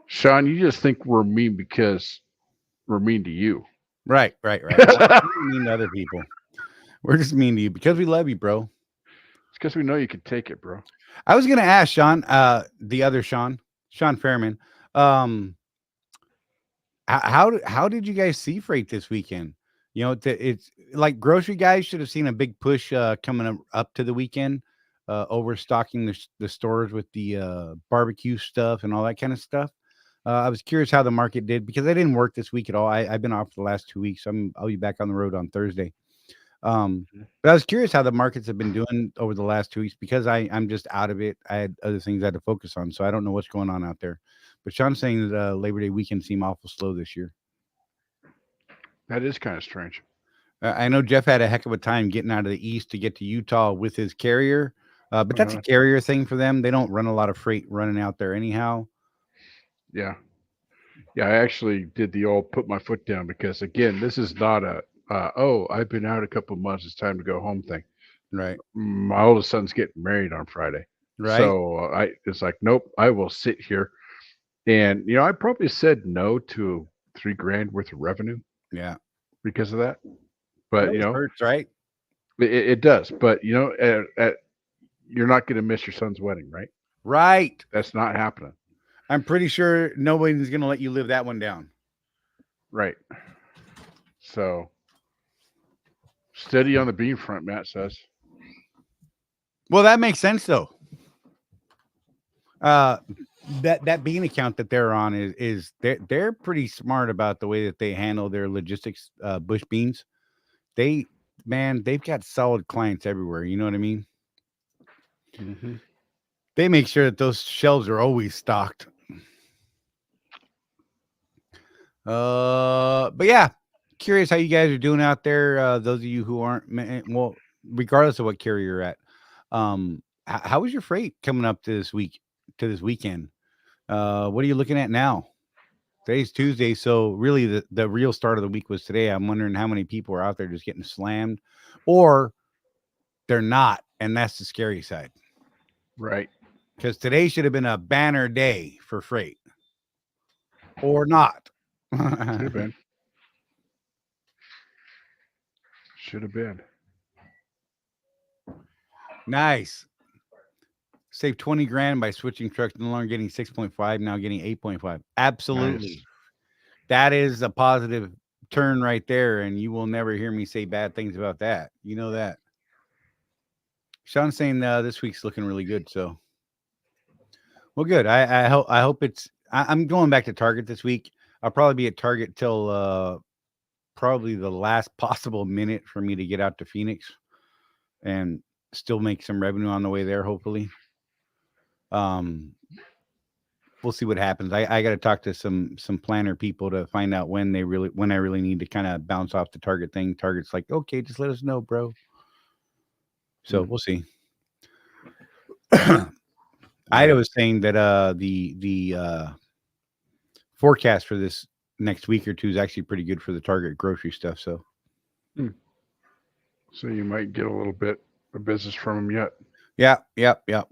Speaker 6: Sean, you just think we're mean because we're mean to you.
Speaker 1: Right. We're mean to other people. We're just mean to you because we love you, bro.
Speaker 6: It's because we know you can take it, bro.
Speaker 1: I was gonna ask Sean, the other Sean Fairman, how did you guys see freight this weekend? You know, it's like grocery guys should have seen a big push coming up to the weekend, overstocking the stores with the barbecue stuff and all that kind of stuff. I was curious how the market did because I didn't work this week at all. I've been off for the last 2 weeks. I'll be back on the road on Thursday. But I was curious how the markets have been doing over the last 2 weeks because I'm just out of it. I had other things I had to focus on, so I don't know what's going on out there. But Sean's saying that Labor Day weekend seemed awful slow this year.
Speaker 6: That is kind of strange.
Speaker 1: I know Jeff had a heck of a time getting out of the east to get to Utah with his carrier, but that's a carrier thing for them. They don't run a lot of freight running out there anyhow.
Speaker 6: Yeah, I actually did the old put my foot down because, again, this is not a I've been out a couple of months, it's time to go home thing.
Speaker 1: Right.
Speaker 6: My oldest son's getting married on Friday.
Speaker 1: Right.
Speaker 6: So it's like, nope, I will sit here. And, you know, I probably said no to $3,000 worth of revenue.
Speaker 1: Yeah.
Speaker 6: Because of that. But, you know,
Speaker 1: hurts, right?
Speaker 6: It does. But, you know, you're not going to miss your son's wedding, right?
Speaker 1: Right.
Speaker 6: That's not happening.
Speaker 1: I'm pretty sure nobody's going to let you live that one down.
Speaker 6: Right. So steady on the beam front, Matt says.
Speaker 1: Well, that makes sense, though. that bean account that they're on is they're pretty smart about the way that they handle their logistics. Bush Beans, they've got solid clients everywhere. You know what I mean?
Speaker 6: Mm-hmm.
Speaker 1: They make sure that those shelves are always stocked. But yeah, curious how you guys are doing out there. Those of you who aren't, well, regardless of what carrier you're at, how was your freight coming up to this weekend? What are you looking at now? Today's Tuesday, so really the real start of the week was today. I'm wondering how many people are out there just getting slammed, or they're not, and that's the scary side.
Speaker 6: Right.
Speaker 1: Because today should have been a banner day for freight, or not.
Speaker 6: Should have been. Should have been.
Speaker 1: Nice. Save 20 grand by switching trucks, no longer getting 6.5, now getting 8.5. Absolutely.
Speaker 6: Nice.
Speaker 1: That is a positive turn right there, and you will never hear me say bad things about that. You know that. Sean's saying this week's looking really good, so well, good. I hope it's. I'm going back to Target this week. I'll probably be at Target till probably the last possible minute for me to get out to Phoenix, and still make some revenue on the way there. Hopefully, we'll see what happens. I got to talk to some planner people to find out when I really need to kind of bounce off the Target thing. Target's like, okay, just let us know, bro. So we'll see. Ida was saying that the forecast for this next week or two is actually pretty good for the Target grocery stuff. So
Speaker 6: you might get a little bit of business from them yet.
Speaker 1: Yeah.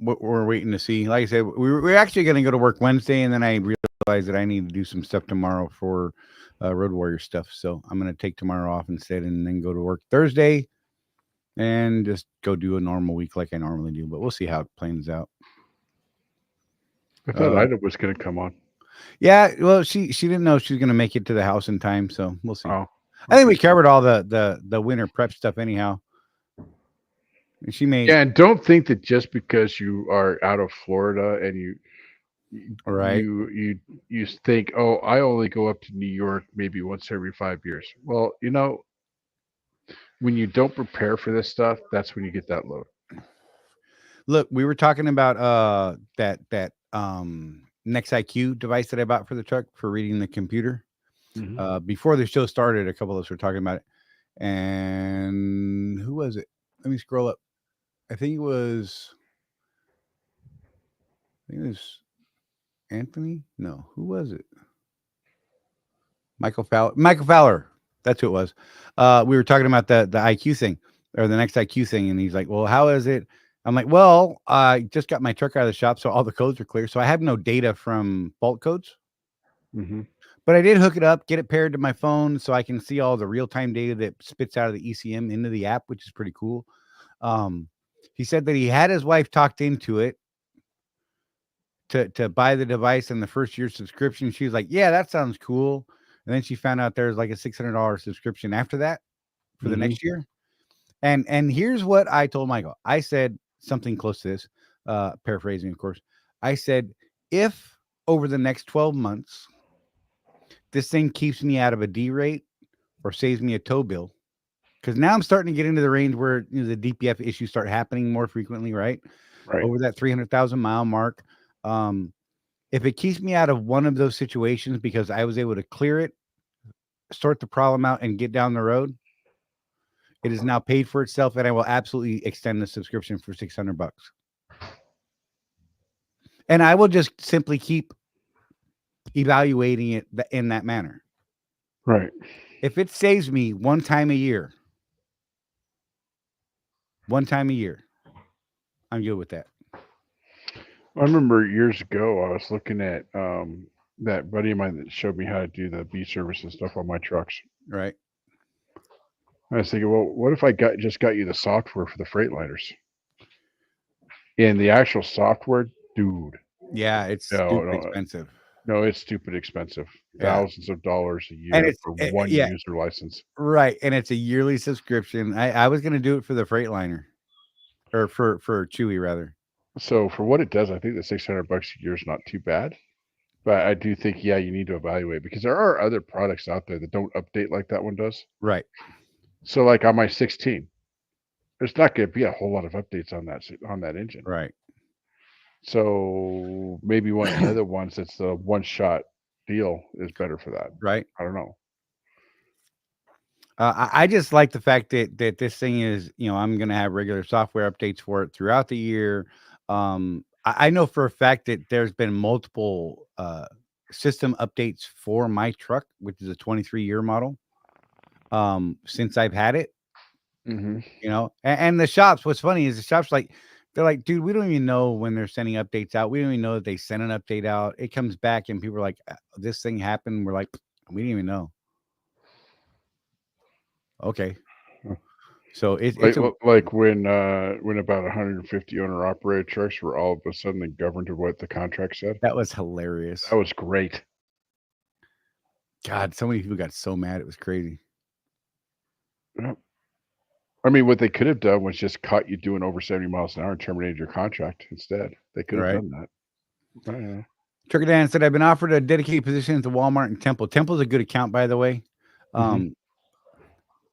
Speaker 1: We're waiting to see. Like I said, we're actually going to go to work Wednesday, and then I realized that I need to do some stuff tomorrow for Road Warrior stuff. So I'm going to take tomorrow off instead, and then go to work Thursday, and just go do a normal week like I normally do. But we'll see how it plans out.
Speaker 6: I thought Ida was going to come on.
Speaker 1: Yeah, well, she didn't know she was going to make it to the house in time, so we'll see.
Speaker 6: Oh,
Speaker 1: I think we covered all the winter prep stuff anyhow. She may.
Speaker 6: Yeah, and don't think that just because you are out of Florida and you think, oh, I only go up to New York maybe once every 5 years. Well, when you don't prepare for this stuff, that's when you get that load.
Speaker 1: Look, we were talking about that Next IQ device that I bought for the truck for reading the computer. Mm-hmm. Before the show started, a couple of us were talking about it. And who was it? Let me scroll up. I think it was Anthony. No, who was it? Michael Fowler. That's who it was. We were talking about the IQ thing, or the Next IQ thing, and he's like, well, how is it? I'm like, well, I just got my truck out of the shop, so all the codes are clear. So I have no data from fault codes.
Speaker 6: Mm-hmm.
Speaker 1: But I did hook it up, get it paired to my phone, so I can see all the real-time data that spits out of the ECM into the app, which is pretty cool. He said that he had his wife talked into it to buy the device and the first year subscription. She was like, yeah, that sounds cool. And then she found out there's like a $600 subscription after that for the next year. And here's what I told Michael. I said something close to this, paraphrasing, of course. I said, if over the next 12 months, this thing keeps me out of a D rate or saves me a tow bill, because now I'm starting to get into the range where the DPF issues start happening more frequently, right? Over that 300,000 mile mark. If it keeps me out of one of those situations because I was able to clear it, sort the problem out, and get down the road, it is now paid for itself, and I will absolutely extend the subscription for $600. And I will just simply keep evaluating it in that manner.
Speaker 6: Right.
Speaker 1: If it saves me one time a year, I'm good with that.
Speaker 6: I remember years ago, I was looking at that buddy of mine that showed me how to do the B service and stuff on my trucks.
Speaker 1: Right.
Speaker 6: I was thinking, well, what if I just got you the software for the Freightliners? And the actual software, dude.
Speaker 1: Yeah, it's stupid expensive.
Speaker 6: No, it's stupid expensive. Thousands of dollars a year for one user license.
Speaker 1: Right, and it's a yearly subscription. I was going to do it for the Freightliner, or for Chewy rather.
Speaker 6: So for what it does, I think the $600 a year is not too bad. But I do think, yeah, you need to evaluate because there are other products out there that don't update like that one does.
Speaker 1: Right.
Speaker 6: So like on my 16, there's not going to be a whole lot of updates on that engine.
Speaker 1: Right.
Speaker 6: So maybe one of the other ones that's a one-shot deal is better for that.
Speaker 1: Right.
Speaker 6: I don't know.
Speaker 1: I just like the fact that this thing is, I'm going to have regular software updates for it throughout the year. I know for a fact that there's been multiple system updates for my truck, which is a 23-year model, since I've had it.
Speaker 6: Mm-hmm.
Speaker 1: And the shops. What's funny is the shops they're like, dude, we don't even know when they're sending updates out. We don't even know that they sent an update out. It comes back and people are like, this thing happened. We're like, we didn't even know. Okay. So it's
Speaker 6: like when about 150 owner operated trucks were all of a sudden governed to what the contract said.
Speaker 1: That was hilarious.
Speaker 6: That was great.
Speaker 1: God, so many people got so mad. It was crazy.
Speaker 6: Yep. I mean, what they could have done was just caught you doing over 70 miles an hour and terminated your contract instead. They could have done that.
Speaker 1: Trucker Dan said, I've been offered a dedicated position at the Walmart in Temple. Temple's a good account, by the way.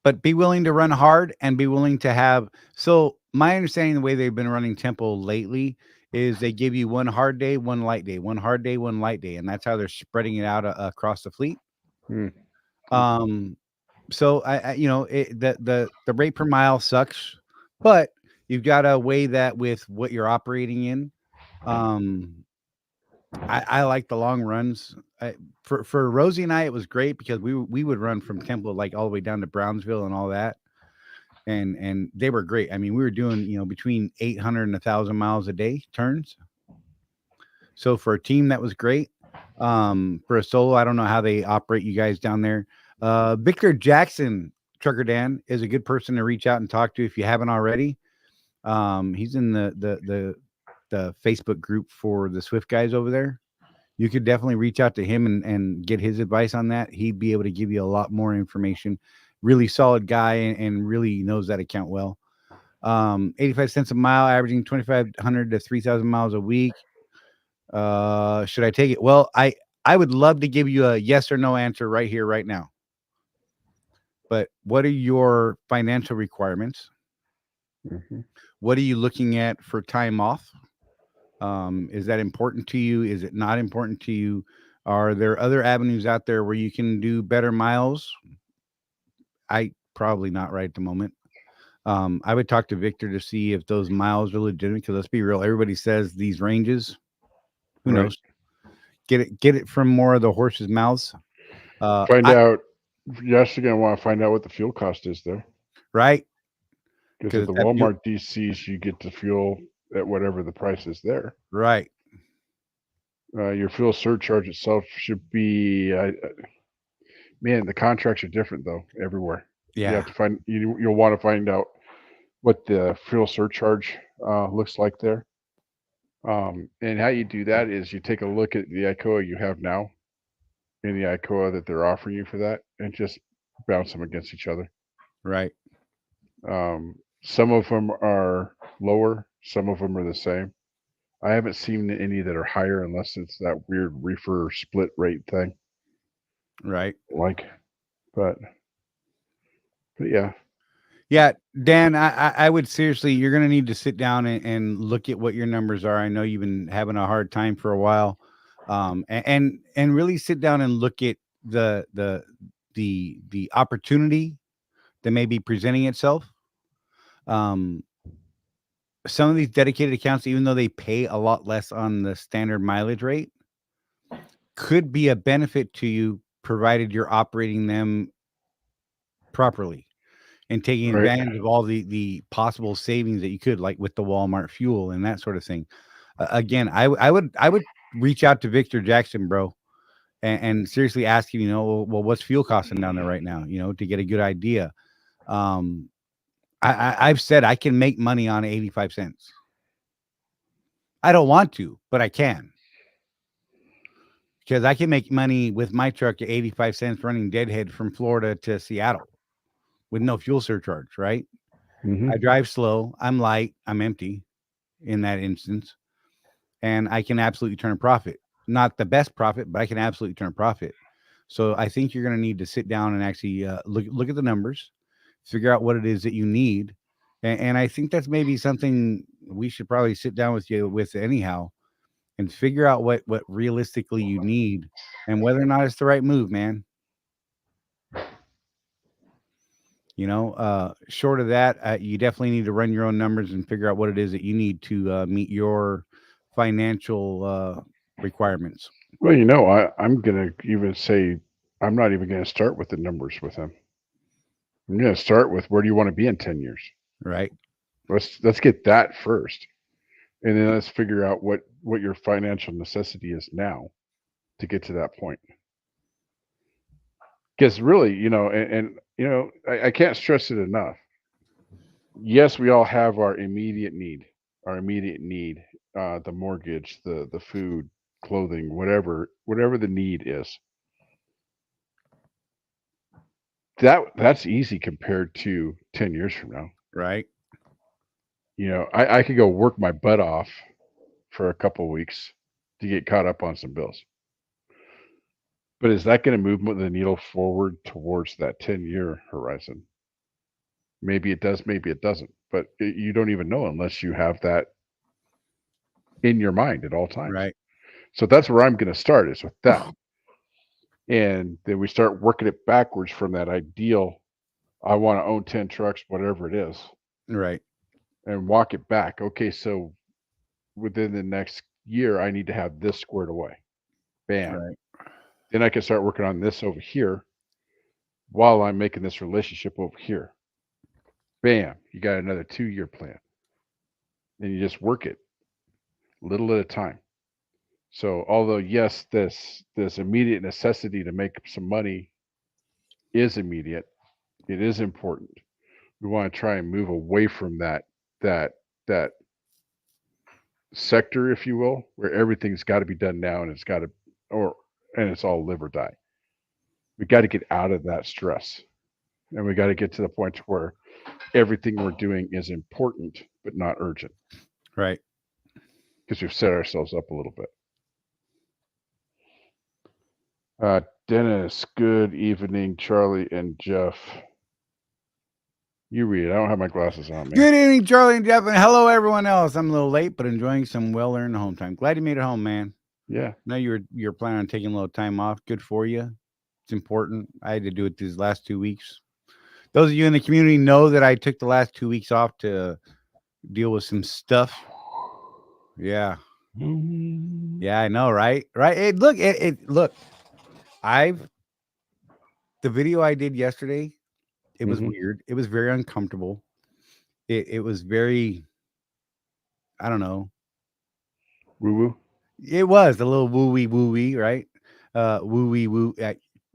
Speaker 1: But be willing to run hard and be willing to have. So my understanding, the way they've been running Temple lately is they give you one hard day, one light day, one hard day, one light day. And that's how they're spreading it out across the fleet. So the rate per mile sucks, but you've got to weigh that with what you're operating in. I like the long runs. For Rosie and I, it was great because we would run from Temple like all the way down to Brownsville and all that, and they were great. I mean, we were doing between 800 and 1,000 miles a day turns. So for a team, that was great. For a solo, I don't know how they operate you guys down there. Victor Jackson, Trucker Dan, is a good person to reach out and talk to if you haven't already. He's in the Facebook group for the Swift guys over there. You could definitely reach out to him and get his advice on that. He'd be able to give you a lot more information. Really solid guy and really knows that account well. 85 cents a mile, averaging 2,500 to 3,000 miles a week. Should I take it? Well, I would love to give you a yes or no answer right here, right now. But what are your financial requirements? What are you looking at for time off? Is that important to you? Is it not important to you? Are there other avenues out there where you can do better miles? Probably not right at the moment. I would talk to Victor to see if those miles are legitimate, because let's be real, everybody says these ranges. Who knows? Get it from more of the horse's mouths.
Speaker 6: Find out. You're actually going to want to find out what the fuel cost is there.
Speaker 1: Right.
Speaker 6: Because at the Walmart DCs, you get the fuel at whatever the price is there.
Speaker 1: Right.
Speaker 6: Your fuel surcharge itself should be, man, the contracts are different though everywhere.
Speaker 1: Yeah.
Speaker 6: You have to find, you'll want to find out what the fuel surcharge looks like there. And how you do that is you take a look at the ICOA you have now and the ICOA that they're offering you for that, and just bounce them against each other.
Speaker 1: Right.
Speaker 6: Some of them are lower, some of them are the same. I haven't seen any that are higher unless it's that weird reefer split rate thing.
Speaker 1: Right.
Speaker 6: But yeah.
Speaker 1: Yeah, Dan, I would seriously, you're going to need to sit down and look at what your numbers are. I know you've been having a hard time for a while. And really sit down and look at the opportunity that may be presenting itself. Some of these dedicated accounts, even though they pay a lot less on the standard mileage rate, could be a benefit to you, provided you're operating them properly and taking advantage of all the possible savings that you could, like with the Walmart fuel and that sort of thing. Again, I would reach out to Victor Jackson, bro, and seriously ask him, well, what's fuel costing down there right now, to get a good idea. I've said I can make money on 85 cents. I don't want to, but I can. Because I can make money with my truck at 85 cents running deadhead from Florida to Seattle with no fuel surcharge, right? I drive slow. I'm light. I'm empty. in that instance, and I can absolutely turn a profit. Not the best profit, but I can absolutely turn a profit. So I think you're going to need to sit down and actually look at the numbers, figure out what it is that you need, and I think that's maybe something we should probably sit down with you with anyhow, and figure out what realistically you need and whether or not it's the right move, man. Short of that, you definitely need to run your own numbers and figure out what it is that you need to meet your financial requirements.
Speaker 6: Well, I'm going to even say I'm not even going to start with the numbers with him. I'm going to start with where do you want to be in 10 years?
Speaker 1: Right.
Speaker 6: Let's get that first. And then let's figure out what your financial necessity is now to get to that point. Because really, I can't stress it enough. Yes, we all have our immediate need, the mortgage, the food, clothing, whatever the need is. That's easy compared to 10 years from now.
Speaker 1: Right.
Speaker 6: I could go work my butt off for a couple of weeks to get caught up on some bills. But is that going to move the needle forward towards that 10-year horizon? Maybe it does, maybe it doesn't. But you don't even know unless you have that in your mind at all times.
Speaker 1: Right.
Speaker 6: So that's where I'm going to start, is with that. And then we start working it backwards from that ideal. I want to own 10 trucks, whatever it is.
Speaker 1: Right.
Speaker 6: And walk it back. Okay, so within the next year, I need to have this squared away. Bam.
Speaker 1: Right.
Speaker 6: Then I can start working on this over here while I'm making this relationship over here. Bam. You got another 2-year plan. And you just work it little at a time. So although, yes, this immediate necessity to make some money is immediate, it is important. We want to try and move away from that sector, if you will, where everything's got to be done now and it's all live or die. We got to get out of that stress, and we got to get to the point where everything we're doing is important but not urgent.
Speaker 1: Right.
Speaker 6: Because we've set ourselves up a little bit. Dennis, good evening, Charlie and Jeff. You read it. I don't have my glasses on, man.
Speaker 1: Good evening, Charlie and Jeff, and hello, everyone else. I'm a little late, but enjoying some well-earned home time. Glad you made it home, man.
Speaker 6: Yeah.
Speaker 1: I know you're planning on taking a little time off. Good for you. It's important. I had to do it these last 2 weeks. Those of you in the community know that I took the last 2 weeks off to deal with some stuff. Yeah. Yeah, I know, right? Right. Look. The video I did yesterday, it was weird. It was very uncomfortable. It was very, I don't know.
Speaker 6: Woo-woo?
Speaker 1: It was a little woo-wee, right? Woo-wee.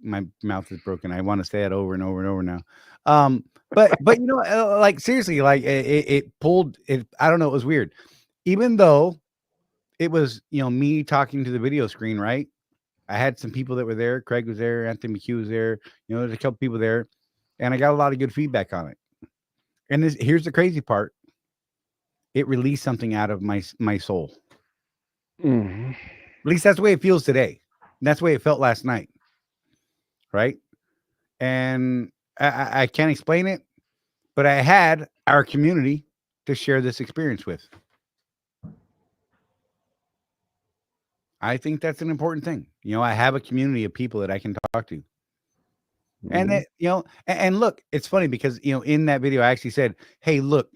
Speaker 1: My mouth is broken. I want to say it over and over and over now. But like seriously, like it pulled it. I don't know. It was weird. Even though it was, me talking to the video screen, right? I had some people that were there. Craig was there. Anthony McHugh was there. There's a couple people there, and I got a lot of good feedback on it. And here's the crazy part. It released something out of my soul.
Speaker 6: Mm-hmm.
Speaker 1: At least that's the way it feels today. That's the way it felt last night. Right. And I can't explain it, but I had our community to share this experience with. I think that's an important thing. I have a community of people that I can talk to. And that, and look, it's funny because, in that video, I actually said, hey, look,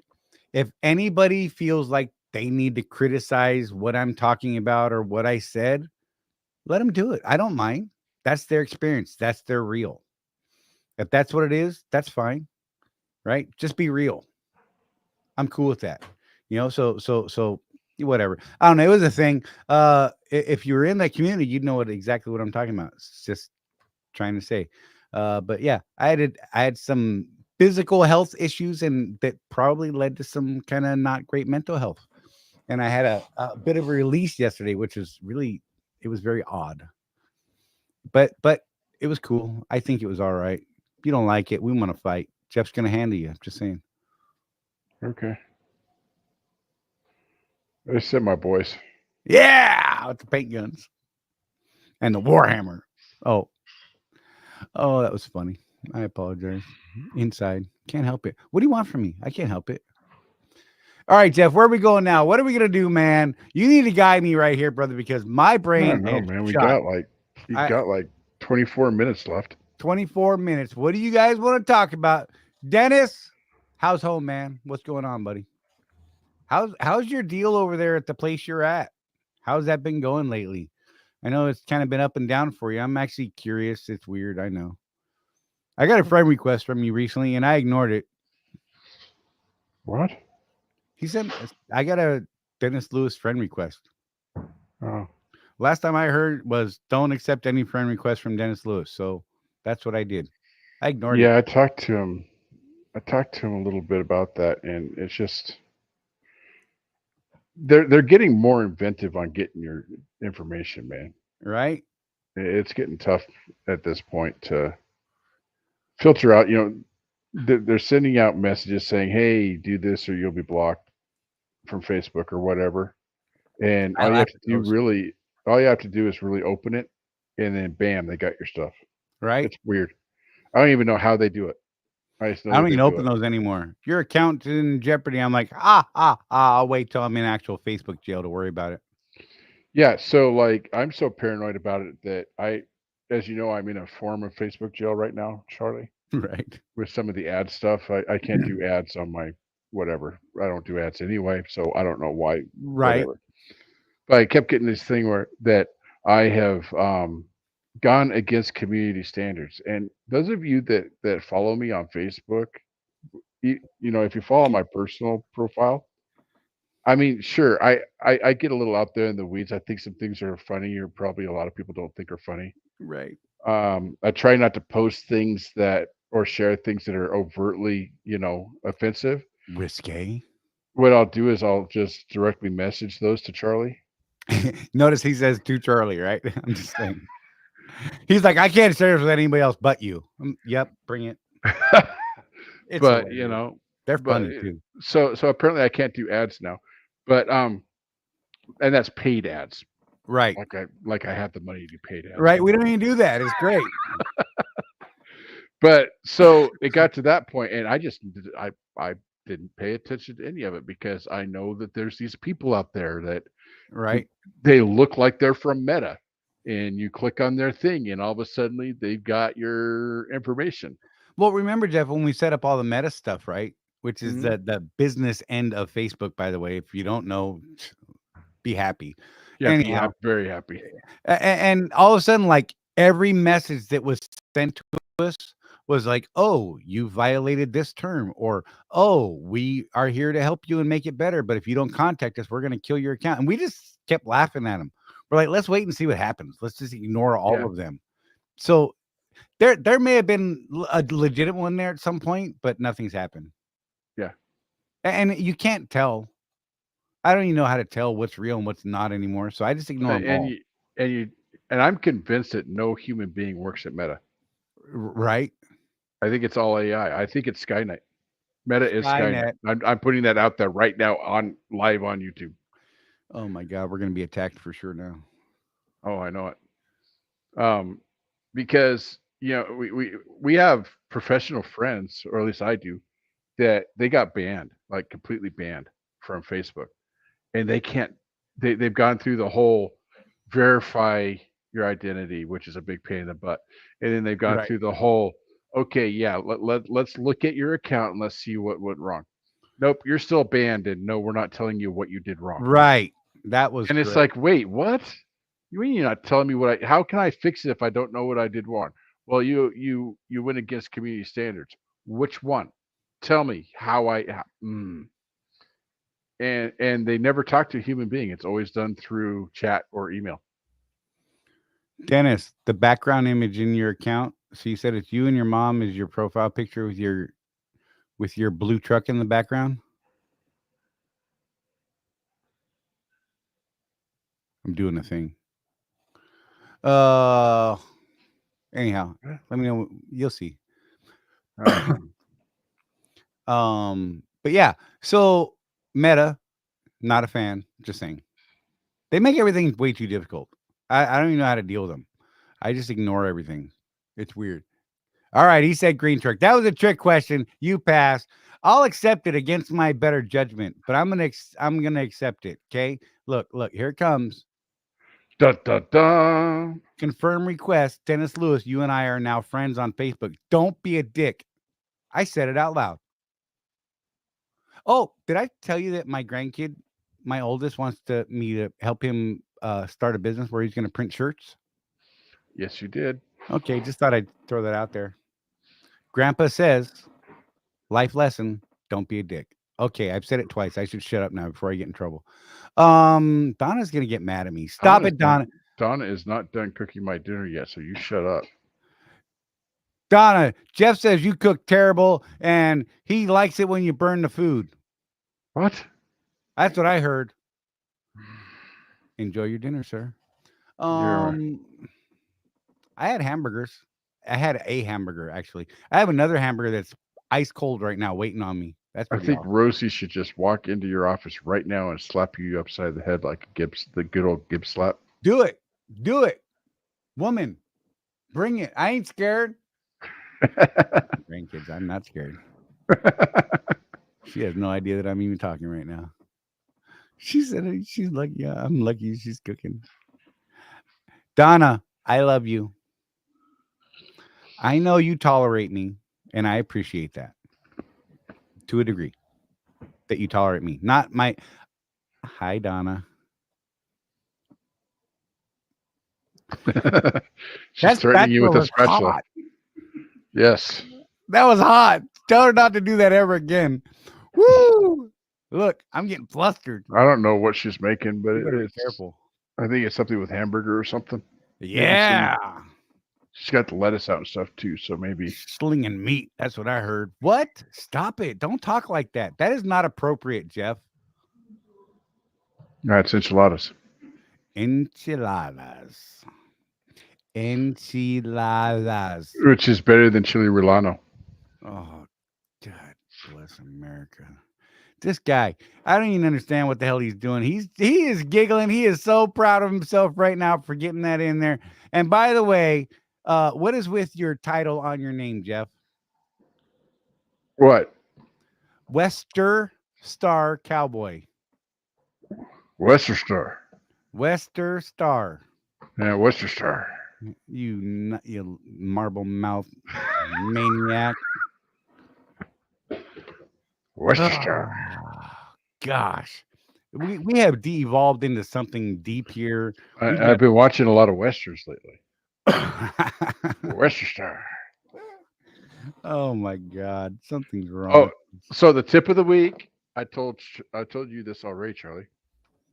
Speaker 1: if anybody feels like they need to criticize what I'm talking about or what I said, let them do it. I don't mind. That's their experience. That's their real. If that's what it is, that's fine. Right. Just be real. I'm cool with that. So whatever. I don't know. It was a thing. If you were in that community, you'd know exactly what I'm talking about. It's just trying to say. But yeah, I had some physical health issues, and that probably led to some kind of not great mental health. And I had a bit of a release yesterday, which was it was very odd. But it was cool. I think it was all right. If you don't like it, we want to fight. Jeff's going to handle you. I'm just saying.
Speaker 6: Okay. I sent my boys.
Speaker 1: Yeah, with the paint guns and the Warhammer. Oh, that was funny. I apologize. Inside, can't help it. What do you want from me? I can't help it. All right, Jeff, where are we going now? What are we gonna do, man? You need to guide me right here, brother, because my
Speaker 6: I
Speaker 1: brain
Speaker 6: don't know,
Speaker 1: is
Speaker 6: man. We
Speaker 1: shot.
Speaker 6: got like 24 minutes left.
Speaker 1: 24 minutes. What do you guys want to talk about? Dennis, how's home, man? What's going on, buddy? How's your deal over there at the place you're at? How's that been going lately? I know it's kind of been up and down for you. I'm actually curious. It's weird. I know. I got a friend request from you recently, and I ignored it.
Speaker 6: What?
Speaker 1: He said, I got a Dennis Lewis friend request.
Speaker 6: Oh,
Speaker 1: Last time I heard was don't accept any friend requests from Dennis Lewis. So that's what I did. I ignored it.
Speaker 6: yeah. I talked to him a little bit about that, and it's just they're getting more inventive on getting your information, man.
Speaker 1: Right?
Speaker 6: It's getting tough at this point to filter out. They're sending out messages saying, "Hey, do this or you'll be blocked from Facebook or whatever." And
Speaker 1: I laugh at those.
Speaker 6: all you have to do is really open it, and then bam, they got your stuff.
Speaker 1: Right?
Speaker 6: It's weird. I don't even know how they do it. I just know
Speaker 1: I don't
Speaker 6: that they
Speaker 1: even
Speaker 6: do
Speaker 1: open
Speaker 6: it.
Speaker 1: those anymore. If your account's in jeopardy, I'm like, I'll wait till I'm in actual Facebook jail to worry about it.
Speaker 6: Yeah, so like I'm so paranoid about it that as you know, I'm in a form of Facebook jail right now, Charlie,
Speaker 1: Right.
Speaker 6: with some of the ad stuff. I can't do ads on my whatever. I don't do ads anyway, so I don't know why.
Speaker 1: Right.
Speaker 6: Whatever. But I kept getting this thing where that I have gone against community standards. And those of you that follow me on Facebook, if you follow my personal profile, I mean, sure, I get a little out there in the weeds. I think some things are funny, or probably a lot of people don't think are funny.
Speaker 1: Right.
Speaker 6: I try not to post things or share things that are overtly, offensive.
Speaker 1: Risque.
Speaker 6: What I'll do is I'll just directly message those to Charlie.
Speaker 1: Notice he says to Charlie, right? I'm just saying. He's like, I can't share this with anybody else but you. Yep, bring it. It's
Speaker 6: But
Speaker 1: hilarious. They're
Speaker 6: but
Speaker 1: funny too.
Speaker 6: so apparently I can't do ads now. But and that's paid ads.
Speaker 1: Right.
Speaker 6: Like I have the money to do paid ads.
Speaker 1: Right. We don't even do that. It's great.
Speaker 6: But so it got to that point, and I didn't pay attention to any of it because I know that there's these people out there that
Speaker 1: Right.
Speaker 6: they look like they're from Meta, and you click on their thing, and all of a sudden they've got your information.
Speaker 1: Well, remember, Jeff, when we set up all the Meta stuff, right? Which is
Speaker 6: Mhm.
Speaker 1: the business end of Facebook, by the way. If you don't know, be happy.
Speaker 6: Yeah,
Speaker 1: Anyhow,
Speaker 6: very happy.
Speaker 1: and all of a sudden, like every message that was sent to us was like, "Oh, you violated this term," or "Oh, we are here to help you and make it better, but if you don't contact us, we're going to kill your account." And we just kept laughing at them. We're like, "Let's wait and see what happens. Let's just ignore all
Speaker 6: Yeah.
Speaker 1: of them." So there may have been a legitimate one there at some point, but nothing's happened.
Speaker 6: Yeah.
Speaker 1: And you can't tell. I don't even know how to tell what's real and what's not anymore. So I just ignore them
Speaker 6: And
Speaker 1: all.
Speaker 6: and I'm convinced that no human being works at Meta.
Speaker 1: Right?
Speaker 6: I think it's all AI. I think it's Skynet. Meta is Skynet.
Speaker 1: Skynet.
Speaker 6: I'm putting that out there right now live on YouTube.
Speaker 1: Oh my God, we're gonna be attacked for sure now.
Speaker 6: Oh, I know it. Because we have professional friends, or at least I do, that they got banned, like completely banned from Facebook, and they can't. They've gone through the whole verify your identity, which is a big pain in the butt, and then they've gone
Speaker 1: Right.
Speaker 6: through the whole. Okay, yeah, let's look at your account and let's see what went wrong. Nope, you're still banned, and no, we're not telling you what you did wrong.
Speaker 1: Right. That was
Speaker 6: And it's
Speaker 1: correct.
Speaker 6: like, wait, what? You mean you're not telling me how can I fix it if I don't know what I did wrong? Well, you went against community standards. Which one? Tell me and they never talk to a human being. It's always done through chat or email.
Speaker 1: Dennis, the background image in your account. So you said it's you and your mom is your profile picture with your blue truck in the background. I'm doing a thing. Anyhow, let me know. You'll see.
Speaker 6: Um,
Speaker 1: But yeah, so Meta, Not a fan. Just saying. They make everything way too difficult. I don't even know how to deal with them. I just ignore everything. It's weird. All right, he said green truck. That was a trick question. You pass. I'll accept it against my better judgment, but I'm gonna accept it. Okay. Look, here it comes.
Speaker 6: Da da da.
Speaker 1: Confirm request. Dennis Lewis, you and I are now friends on Facebook. Don't be a dick. I said it out loud. Oh, did I tell you that my grandkid, my oldest, wants me to help him start a business where he's going to print shirts?
Speaker 6: Yes, you did.
Speaker 1: Okay, just thought I'd throw that out there. Grandpa says, life lesson, don't be a dick. Okay, I've said it twice. I should shut up now before I get in trouble. Donna's going to get mad at me. Stop it, Donna.
Speaker 6: Donna is not done cooking my dinner yet, so you shut up.
Speaker 1: Donna, Jeff says you cook terrible and he likes it when you burn the food.
Speaker 6: What?
Speaker 1: That's what I heard. Enjoy your dinner, sir. I had hamburgers. I had a hamburger, actually. I have another hamburger that's ice cold right now waiting on me. That's
Speaker 6: I
Speaker 1: pretty
Speaker 6: think
Speaker 1: awesome.
Speaker 6: Rosie should just walk into your office right now and slap you upside the head like the good old Gibbs slap.
Speaker 1: Do it. Do it. Woman, bring it. I ain't scared. Grandkids, I'm not scared. She has no idea that I'm even talking right now. She said she's like, yeah, I'm lucky she's cooking. Donna, I love you. I know you tolerate me, and I appreciate that to a degree that you tolerate me. Not my. Hi, Donna.
Speaker 6: She's threatening you with a spatula.
Speaker 1: Hot.
Speaker 6: Yes.
Speaker 1: That was hot. Tell her not to do that ever again. Woo! Look, I'm getting flustered.
Speaker 6: I don't know what she's making, but
Speaker 1: it's careful.
Speaker 6: I think it's something with hamburger or something.
Speaker 1: Yeah.
Speaker 6: She's got the lettuce out and stuff too, so maybe
Speaker 1: slinging meat. That's what I heard. What? Stop it! Don't talk like that. That is not appropriate, Jeff.
Speaker 6: No, it's enchiladas.
Speaker 1: Enchiladas.
Speaker 6: Which is better than chili relleno.
Speaker 1: Oh, God bless America. This guy, I don't even understand what the hell he's doing. He is giggling. He is so proud of himself right now for getting that in there. And by the way, what is with your title on your name, Jeff?
Speaker 6: What?
Speaker 1: Wester Star Cowboy.
Speaker 6: Wester Star.
Speaker 1: Wester Star.
Speaker 6: Yeah, Wester Star.
Speaker 1: You marble mouth maniac.
Speaker 6: Wester Star.
Speaker 1: Gosh. We have de-evolved into something deep here.
Speaker 6: I've been watching a lot of Westerns lately. Wester Star.
Speaker 1: Oh my God, something's wrong.
Speaker 6: Oh, so the tip of the week, I told you this already, Charlie.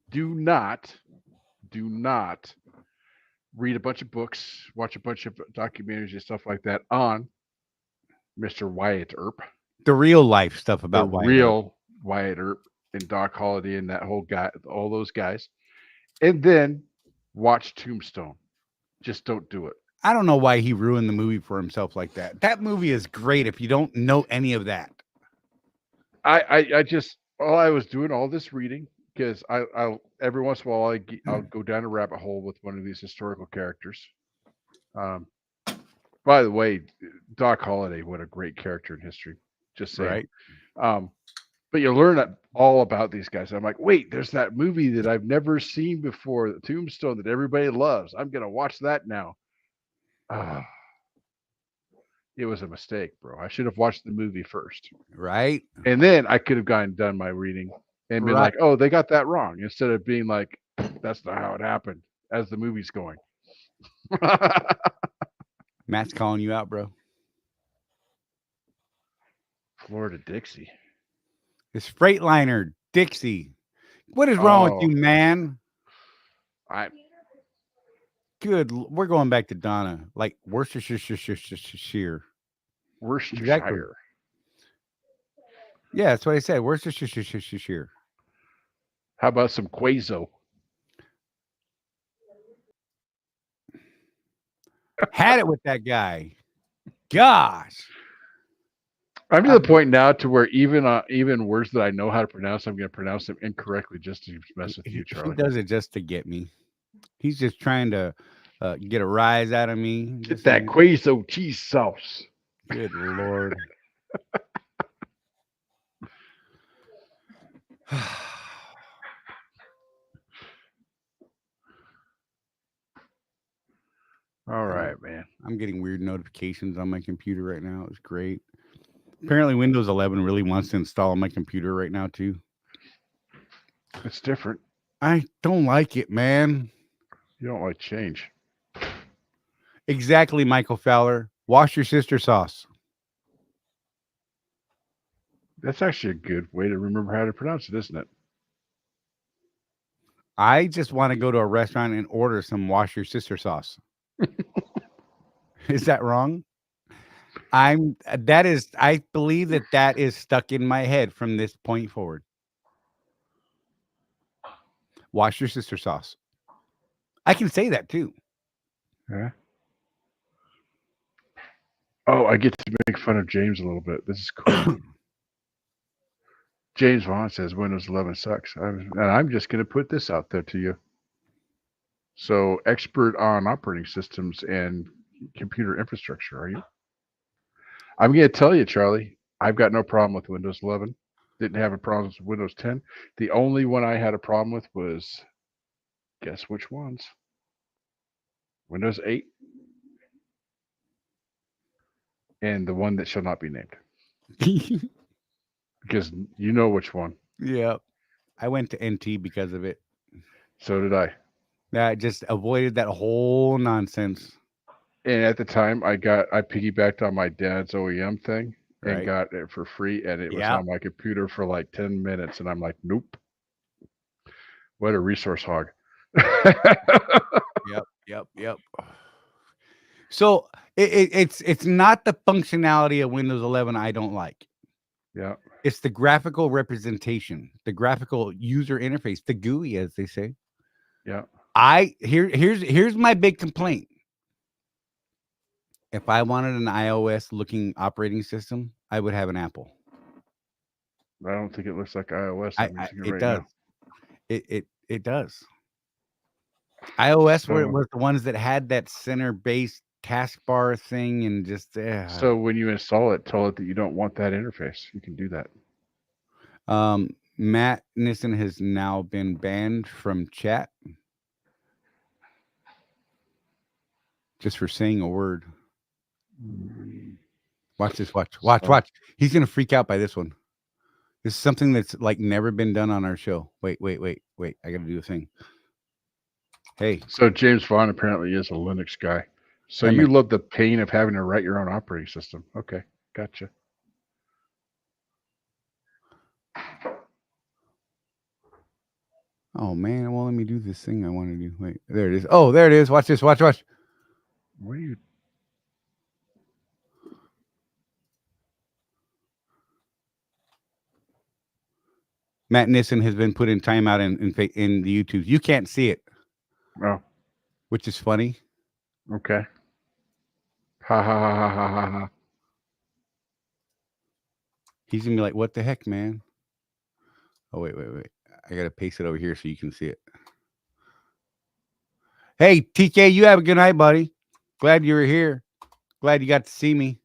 Speaker 6: Do not read a bunch of books, watch a bunch of documentaries and stuff like that on Mr. Wyatt Earp.
Speaker 1: The real life stuff about
Speaker 6: Wyatt Earp and Doc Holliday and that whole guy, all those guys. And then watch Tombstone. Just don't do it.
Speaker 1: I don't know why he ruined the movie for himself like that. That movie is great if you don't know any of that.
Speaker 6: I just, I was doing all this reading because I'll every once in a while I'll go down a rabbit hole with one of these historical characters. By the way, Doc Holliday, what a great character in history. Just saying. Right. But you learn all about these guys. I'm like, wait, there's that movie that I've never seen before, the Tombstone, that everybody loves. I'm gonna watch that now. It was a mistake, bro. I should have watched the movie first.
Speaker 1: Right.
Speaker 6: And then I could have done my reading and been like, oh, they got that wrong. Instead of being like, that's not how it happened as the movie's going.
Speaker 1: Matt's calling you out, bro.
Speaker 6: Florida Dixie.
Speaker 1: It's Freightliner Dixie. What is wrong with you, man? Good. We're going back to Donna. Like Worcestershire.
Speaker 6: Worcestershire.
Speaker 1: Exactly. Yeah, that's what I said. Worcestershire.
Speaker 6: How about some Quazo?
Speaker 1: Had it with that guy. Gosh.
Speaker 6: I'm to the point now to where even words that I know how to pronounce, I'm going to pronounce them incorrectly just to mess with you,
Speaker 1: He
Speaker 6: Charlie.
Speaker 1: does it just to get me. He's just trying to get a rise out of me.
Speaker 6: Get that queso cheese sauce.
Speaker 1: Good Lord.
Speaker 6: All right, man.
Speaker 1: I'm getting weird notifications on my computer right now. It's great. Apparently, Windows 11 really wants to install on my computer right now, too.
Speaker 6: It's different.
Speaker 1: I don't like it, man.
Speaker 6: You don't like change.
Speaker 1: Exactly, Michael Fowler. Wash your sister sauce.
Speaker 6: That's actually a good way to remember how to pronounce it, isn't it?
Speaker 1: I just want to go to a restaurant and order some wash your sister sauce. Is that wrong? I believe that is stuck in my head from this point forward. Wash your sister sauce. I can say that too.
Speaker 6: Yeah. Oh, I get to make fun of James a little bit. This is cool. James Vaughn says Windows 11 sucks. And I'm just going to put this out there to you. So, expert on operating systems and computer infrastructure, are you? I'm going to tell you, Charlie, I've got no problem with Windows 11. Didn't have a problem with Windows 10. The only one I had a problem with was, guess which ones? Windows 8 and the one that shall not be named. Because you know which one.
Speaker 1: Yeah. I went to NT because of it.
Speaker 6: So did I.
Speaker 1: I just avoided that whole nonsense.
Speaker 6: And at the time, I piggybacked on my dad's OEM thing and
Speaker 1: Right.
Speaker 6: got it for free. And it was on my computer for like 10 minutes. And I'm like, nope. What a resource hog.
Speaker 1: Yep. So it's not the functionality of Windows 11 I don't like.
Speaker 6: Yeah.
Speaker 1: It's the graphical representation, the graphical user interface, the GUI, as they say.
Speaker 6: Yeah.
Speaker 1: Here's my big complaint. If I wanted an iOS looking operating system, I would have an Apple.
Speaker 6: I don't think it looks like iOS.
Speaker 1: It does. It does. iOS was the ones that had that center-based taskbar thing and just
Speaker 6: So when you install it, tell it that you don't want that interface. You can do that.
Speaker 1: Matt Nissen has now been banned from chat just for saying a word. Watch this. Watch. He's gonna freak out by this one. This is something that's like never been done on our show. Wait. I gotta do a thing. Hey.
Speaker 6: So James Vaughn apparently is a Linux guy. So you love the pain of having to write your own operating system. Okay, gotcha.
Speaker 1: Oh man, it won't let me do this thing I want to do. Wait, there it is. Oh, there it is. Watch this. Watch.
Speaker 6: What are you?
Speaker 1: Matt Nissen has been put in timeout in the YouTube. You can't see it.
Speaker 6: Oh.
Speaker 1: Which is funny.
Speaker 6: Okay. Ha ha ha ha ha ha ha.
Speaker 1: He's gonna be like, "What the heck, man?" Oh wait. I gotta paste it over here so you can see it. Hey TK, you have a good night, buddy. Glad you were here. Glad you got to see me.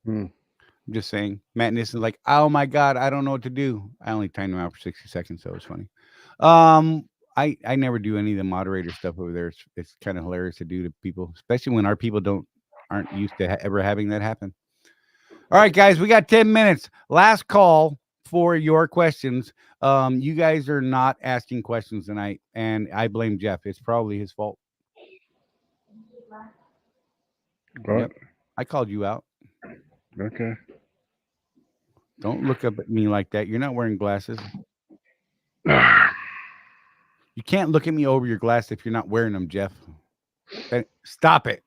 Speaker 1: I'm just saying. Matt Nissen's like, "Oh my God, I don't know what to do." I only timed him out for 60 seconds, so it's funny. I never do any of the moderator stuff over there. It's kind of hilarious to do to people, especially when our people aren't used to ever having that happen. All right, guys, we got 10 minutes. Last call for your questions. You guys are not asking questions tonight, and I blame Jeff. It's probably his fault.
Speaker 6: What?
Speaker 1: Yep. I called you out.
Speaker 6: Okay.
Speaker 1: Don't look up at me like that. You're not wearing glasses. You can't look at me over your glass if you're not wearing them, Jeff. Stop it.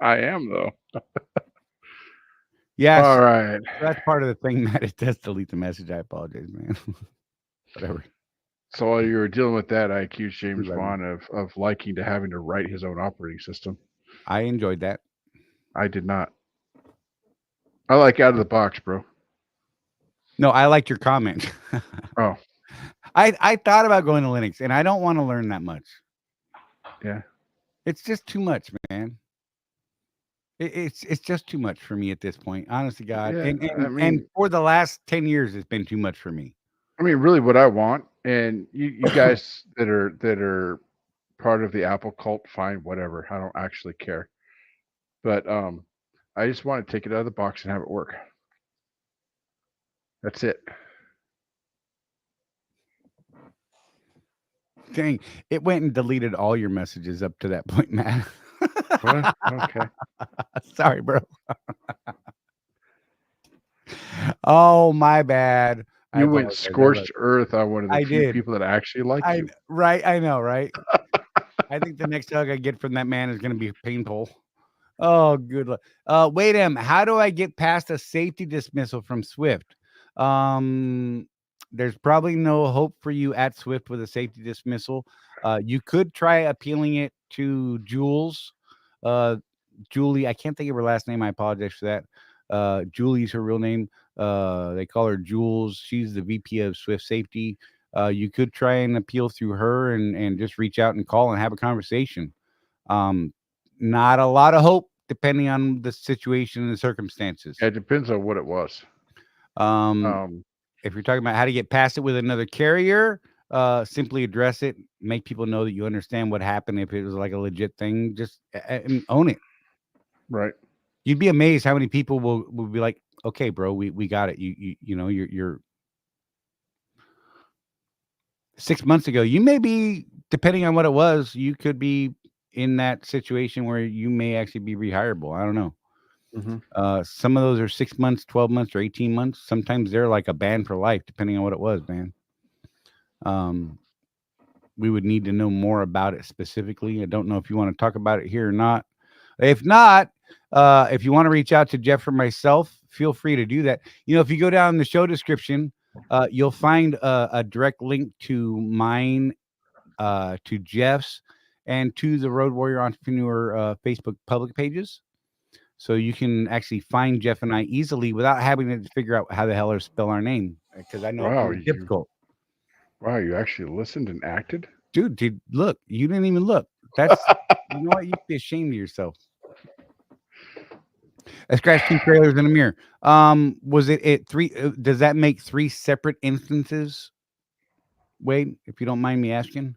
Speaker 6: I am, though.
Speaker 1: Yes.
Speaker 6: All right.
Speaker 1: That's part of the thing that it does delete the message. I apologize, man. Whatever.
Speaker 6: So while you were dealing with that, I accused James Vaughn of liking to having to write his own operating system.
Speaker 1: I enjoyed that.
Speaker 6: I did not. I like out of the box, bro.
Speaker 1: No, I liked your comment.
Speaker 6: Oh,
Speaker 1: I thought about going to Linux, and I don't want to learn that much.
Speaker 6: yeah.
Speaker 1: It's just too much, man. It's just too much for me at this point, honest to God.
Speaker 6: Yeah,
Speaker 1: And for the last 10 years, it's been too much for me.
Speaker 6: I mean, really, what I want, and you guys that are part of the Apple cult, fine, whatever. I don't actually care, but I just want to take it out of the box and have it work. That's it.
Speaker 1: Dang, it went and deleted all your messages up to that point, Matt.
Speaker 6: What? Okay.
Speaker 1: Sorry, bro. Oh, my bad.
Speaker 6: You went scorched earth on one of the
Speaker 1: I
Speaker 6: few
Speaker 1: did.
Speaker 6: people that actually like you.
Speaker 1: Right, I know, right? I think the next hug I get from that man is going to be painful. Oh, good luck. Wait, how do I get past a safety dismissal from Swift? There's probably no hope for you at Swift with a safety dismissal. You could try appealing it to Jules. Julie, I can't think of her last name. I apologize for that. Julie's her real name. They call her Jules. She's the VP of Swift Safety. You could try and appeal through her and just reach out and call and have a conversation. Not a lot of hope depending on the situation and the circumstances.
Speaker 6: Yeah, it depends on what it was.
Speaker 1: If you're talking about how to get past it with another carrier, simply address it, make people know that you understand what happened. If it was like a legit thing, just own it.
Speaker 6: Right.
Speaker 1: You'd be amazed how many people will be like, okay, bro, we got it. You know, you're 6 months ago, you may be, depending on what it was, you could be in that situation where you may actually be rehireable. I don't know.
Speaker 6: Mm-hmm.
Speaker 1: Some of those are 6 months, 12 months, or 18 months. Sometimes they're like a ban for life, depending on what it was, man. We would need to know more about it specifically. I don't know if you want to talk about it here or not. If not, if you want to reach out to Jeff or myself, feel free to do that. You know, if you go down the show description, you'll find a direct link to mine, to Jeff's, and to the Road Warrior Entrepreneur Facebook public pages. So you can actually find Jeff and I easily without having to figure out how the hell to spell our name, because I know it's difficult.
Speaker 6: Wow, you actually listened and acted?
Speaker 1: Dude, look, you didn't even look. That's you know what? You should be ashamed of yourself. I scratched 2 trailers in a mirror. Was it 3? Does that make 3 separate instances? Wade, if you don't mind me asking.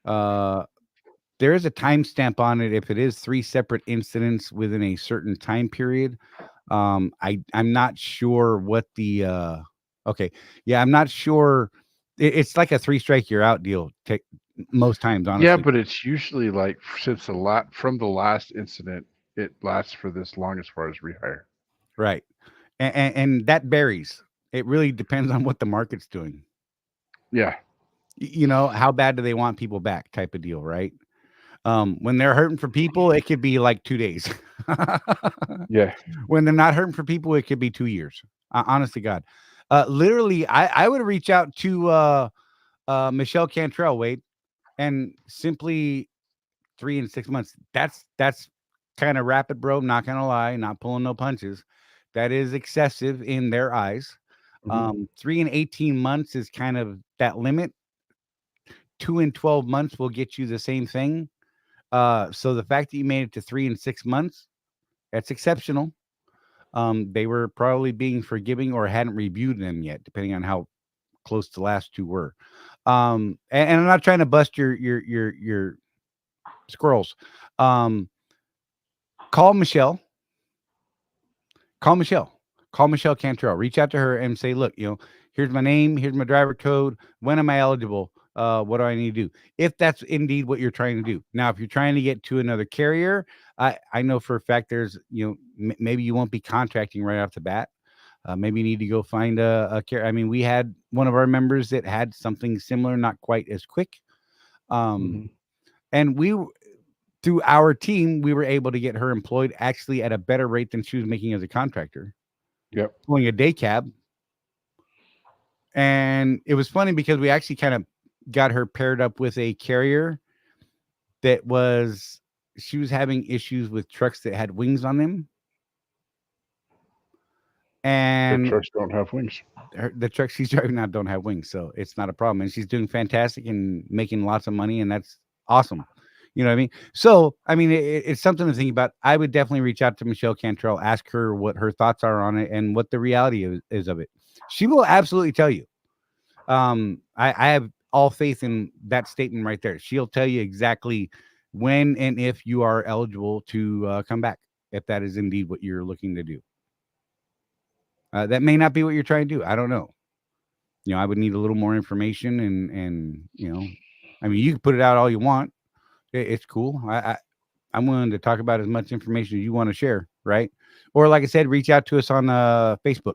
Speaker 1: There is a timestamp on it if it is 3 separate incidents within a certain time period. I'm not sure what the okay. Yeah, I'm not sure. It's like a 3 strike you're out deal most times, honestly.
Speaker 6: Yeah, but it's usually like since from the last incident, it lasts for this long as far as rehire.
Speaker 1: Right. And that varies. It really depends on what the market's doing.
Speaker 6: Yeah.
Speaker 1: You know, how bad do they want people back type of deal, right? When they're hurting for people, it could be like 2 days.
Speaker 6: Yeah.
Speaker 1: When they're not hurting for people, it could be 2 years. Honest to God. Literally, I would reach out to Michelle Cantrell, Wade, and simply 3 and 6 months. That's kind of rapid, bro. Not gonna lie, not pulling no punches. That is excessive in their eyes. 3 and 18 months is kind of that limit. 2 and 12 months will get you the same thing. So the fact that you made it to 3 and 6 months, that's exceptional. They were probably being forgiving or hadn't reviewed them yet, depending on how close the last 2 were. And I'm not trying to bust your squirrels. Call Michelle. Call Michelle Cantrell. Reach out to her and say, look, you know, here's my name, here's my driver code. When am I eligible? What do I need to do? If that's indeed what you're trying to do. Now, if you're trying to get to another carrier, I know for a fact there's, you know, maybe you won't be contracting right off the bat. Maybe you need to go find a carrier. I mean, we had one of our members that had something similar, not quite as quick. And through our team, we were able to get her employed actually at a better rate than she was making as a contractor.
Speaker 6: Yep.
Speaker 1: Pulling a day cab. And it was funny because we actually kind of got her paired up with a carrier that was she was having issues with trucks that had wings on them.
Speaker 6: The
Speaker 1: And
Speaker 6: trucks don't have wings.
Speaker 1: the trucks she's driving now don't have wings, so it's not a problem. And she's doing fantastic and making lots of money, and that's awesome. You know what I mean? So, I mean, it's something to think about. I would definitely reach out to Michelle Cantrell, ask her what her thoughts are on it and what the reality is of it. She will absolutely tell you. I have all faith in that statement right there. She'll tell you exactly when and if you are eligible to come back, if that is indeed what you're looking to do. That may not be what you're trying to do. I don't know. You know, I would need a little more information, and you know, I mean, you can put it out all you want. It's cool. I'm willing to talk about as much information as you want to share, right? Or like I said, reach out to us on Facebook.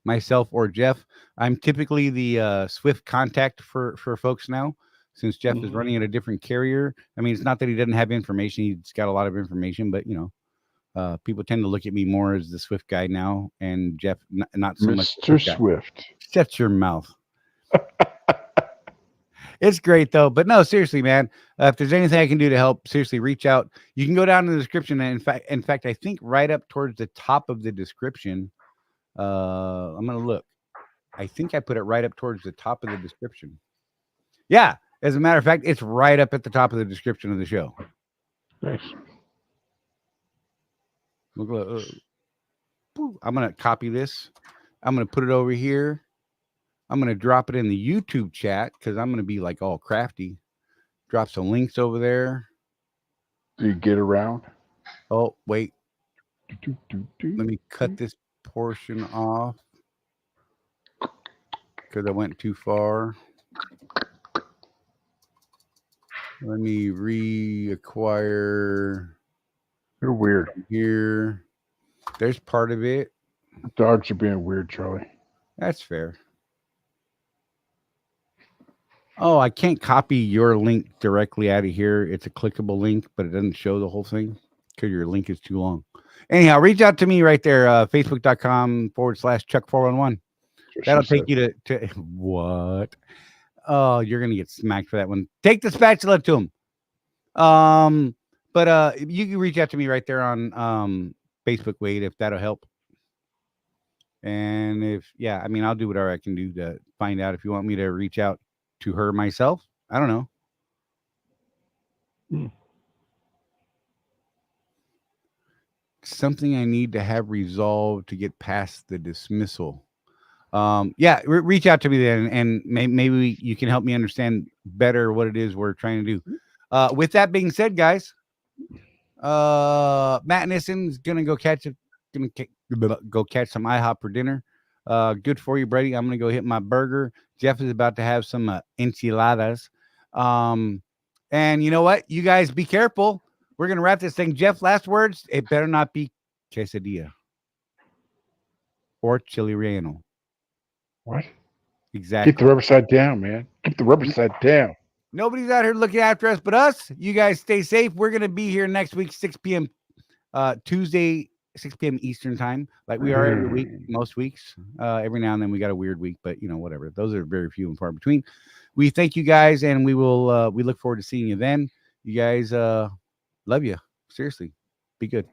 Speaker 1: Myself or Jeff. I'm typically the swift contact for folks now, since Jeff is running at a different carrier. I mean, it's not that he doesn't have information. He's got a lot of information, but you know, people tend to look at me more as the Swift guy now, and Jeff not so much.
Speaker 6: Mr. Swift.
Speaker 1: Shut your mouth. It's great though, but no, seriously, man. If there's anything I can do to help, seriously, reach out. You can go down in the description, and in fact, I think right up towards the top of the description. I'm gonna look. I think I put it right up towards the top of the description. Yeah, as a matter of fact, it's right up at the top of the description of the show.
Speaker 6: Nice.
Speaker 1: Look, I'm gonna copy this. I'm gonna put it over here. I'm gonna drop it in the YouTube chat because I'm gonna be like all crafty. Drop some links over there.
Speaker 6: Do you get around?
Speaker 1: Oh, wait. Let me cut this portion off because I went too far. Let me reacquire.
Speaker 6: You're weird.
Speaker 1: Here. There's part of it.
Speaker 6: Dogs are being weird, Charlie.
Speaker 1: That's fair. Oh, I can't copy your link directly out of here. It's a clickable link, but it doesn't show the whole thing because your link is too long. Anyhow, reach out to me right there, facebook.com/Chuck411. That'll take you to what? Oh, you're going to get smacked for that one. Take the spatula to him. But you can reach out to me right there on Facebook, Wade, if that'll help. And I mean, I'll do whatever I can do to find out if you want me to reach out to her myself. I don't know. Something I need to have resolved to get past the dismissal. Reach out to me then, and maybe you can help me understand better what it is we're trying to do. With that being said, guys, Matt Nissen's gonna go catch some IHOP for dinner. Good for you, Brady. I'm gonna go hit my burger. Jeff is about to have some enchiladas. And you know what? You guys be careful. We're gonna wrap this thing. Jeff, last words. It better not be quesadilla or chili relleno.
Speaker 6: What?
Speaker 1: Exactly.
Speaker 6: Keep the rubber side down, man. Keep the rubber side down.
Speaker 1: Nobody's out here looking after us but us. You guys stay safe. We're going to be here next week, 6 p.m. Tuesday, 6 p.m. Eastern time, like we are every week, most weeks. Every now and then we got a weird week, but you know, whatever. Those are very few and far between. We thank you guys, and we will we look forward to seeing you then. You guys love you. Seriously. Be good.